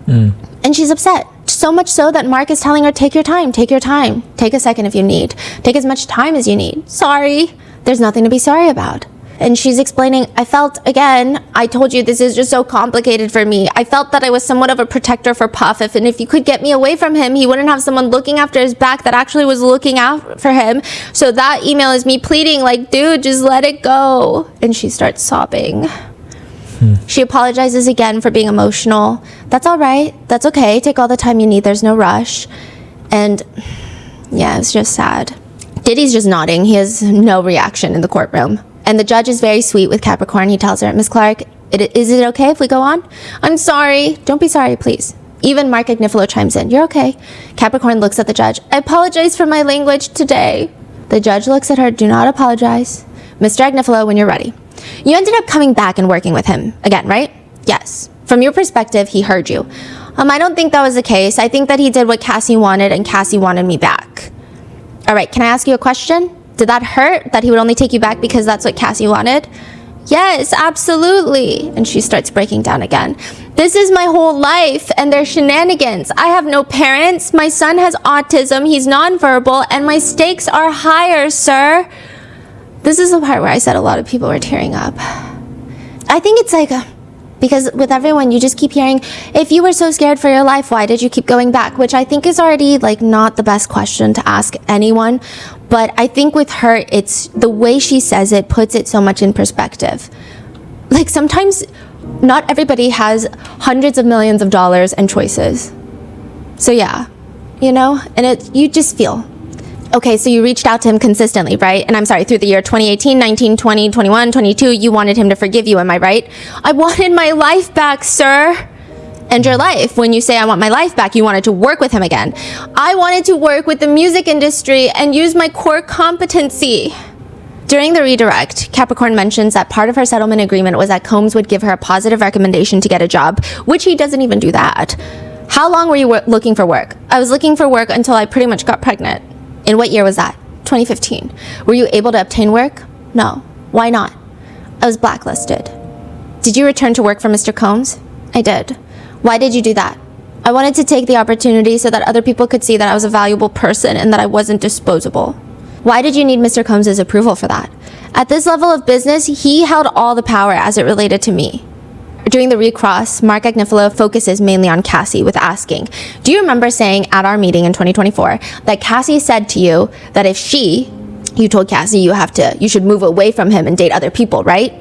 And she's upset. So much so that Mark is telling her, take your time, take your time. Take a second if you need. Take as much time as you need. Sorry. There's nothing to be sorry about. And she's explaining, "I felt, again, I told you this is just so complicated for me. I felt that I was somewhat of a protector for Puff. And if you could get me away from him, he wouldn't have someone looking after his back that actually was looking out for him. So that email is me pleading like, dude, just let it go." And she starts sobbing. She apologizes again for being emotional. "That's all right. That's okay. Take all the time you need. There's no rush." And yeah, it's just sad. Diddy's just nodding. He has no reaction in the courtroom. And the judge is very sweet with Capricorn. He tells her, "Miss Clark, is it okay if we go on?" "I'm sorry." "Don't be sorry, please." Even Mark Agnifilo chimes in, "You're okay." Capricorn looks at the judge. "I apologize for my language today." The judge looks at her. "Do not apologize." "Mr. Agnifilo, when you're ready." "You ended up coming back and working with him again, right?" "Yes." "From your perspective, he heard you." I don't think that was the case. I think that he did what Cassie wanted and Cassie wanted me back." "All right, can I ask you a question? Did that hurt that he would only take you back because that's what Cassie wanted?" "Yes, absolutely." And she starts breaking down again. "This is my whole life and their shenanigans. I have no parents. My son has autism. He's nonverbal and my stakes are higher, sir." This is the part where I said a lot of people were tearing up. I think it's like because with everyone, you just keep hearing, "If you were so scared for your life, why did you keep going back?" Which I think is already like not the best question to ask anyone. But I think with her, it's the way she says it puts it so much in perspective. Like sometimes not everybody has hundreds of millions of dollars and choices. So yeah, and you just feel. Okay, so you reached out to him consistently, right? And I'm sorry, through the year 2018, 19, 20, 21, 22, you wanted him to forgive you, am I right? "I wanted my life back, sir." And your life, when you say "I want my life back," you wanted to work with him again. "I wanted to work with the music industry and use my core competency." During the redirect, Capricorn mentions that part of her settlement agreement was that Combs would give her a positive recommendation to get a job, which he doesn't even do that. "How long were you looking for work?" "I was looking for work until I pretty much got pregnant." "In what year was that?" 2015. "Were you able to obtain work?" "No." "Why not?" "I was blacklisted." "Did you return to work for Mr. Combs?" "I did." "Why did you do that?" "I wanted to take the opportunity so that other people could see that I was a valuable person and that I wasn't disposable." "Why did you need Mr. Combs' approval for that?" "At this level of business, he held all the power as it related to me." During the recross, Mark Agnifilo focuses mainly on Cassie with asking, "Do you remember saying at our meeting in 2024 that Cassie said to you that if you told Cassie you should move away from him and date other people, right?"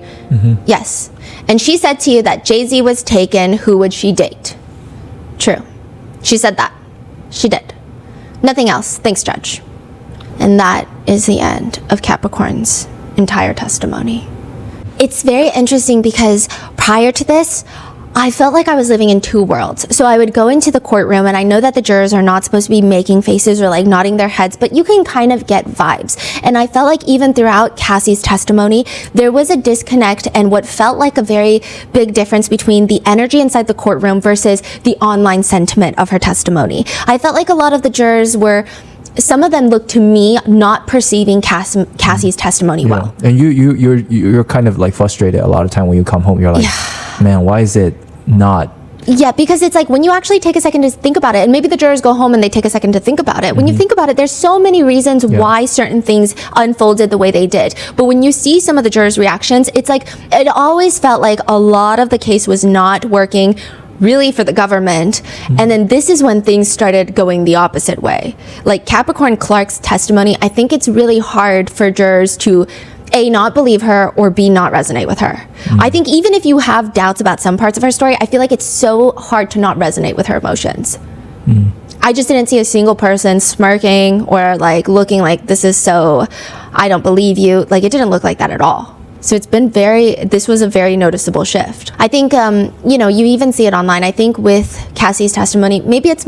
"Yes." "And she said to you that Jay-Z was taken, who would she date?" "True. She said that." "She did." "Nothing else. Thanks, Judge." And that is the end of Capricorn's entire testimony. It's very interesting because prior to this, I felt like I was living in two worlds. So I would go into the courtroom and I know that the jurors are not supposed to be making faces or like nodding their heads, but you can kind of get vibes. And I felt like even throughout Cassie's testimony, there was a disconnect and what felt like a very big difference between the energy inside the courtroom versus the online sentiment of her testimony. I felt like a lot of the jurors some of them looked to me not perceiving Cassie's testimony well. And you're kind of like frustrated a lot of time when you come home. You're like, man, why is it not? Yeah, because it's like when you actually take a second to think about it, and maybe the jurors go home and they take a second to think about it. When you think about it, there's so many reasons why certain things unfolded the way they did. But when you see some of the jurors' reactions, it's like it always felt like a lot of the case was not working really for the government. And then this is when things started going the opposite way. Like Capricorn Clark's testimony, I think it's really hard for jurors to A, not believe her, or B, not resonate with her. I think even if you have doubts about some parts of her story, I feel like it's so hard to not resonate with her emotions. I just didn't see a single person smirking or like looking like, this is so, I don't believe you. Like, it didn't look like that at all. So it's been this was a very noticeable shift. I think, you know, you even see it online. I think with Cassie's testimony, maybe it's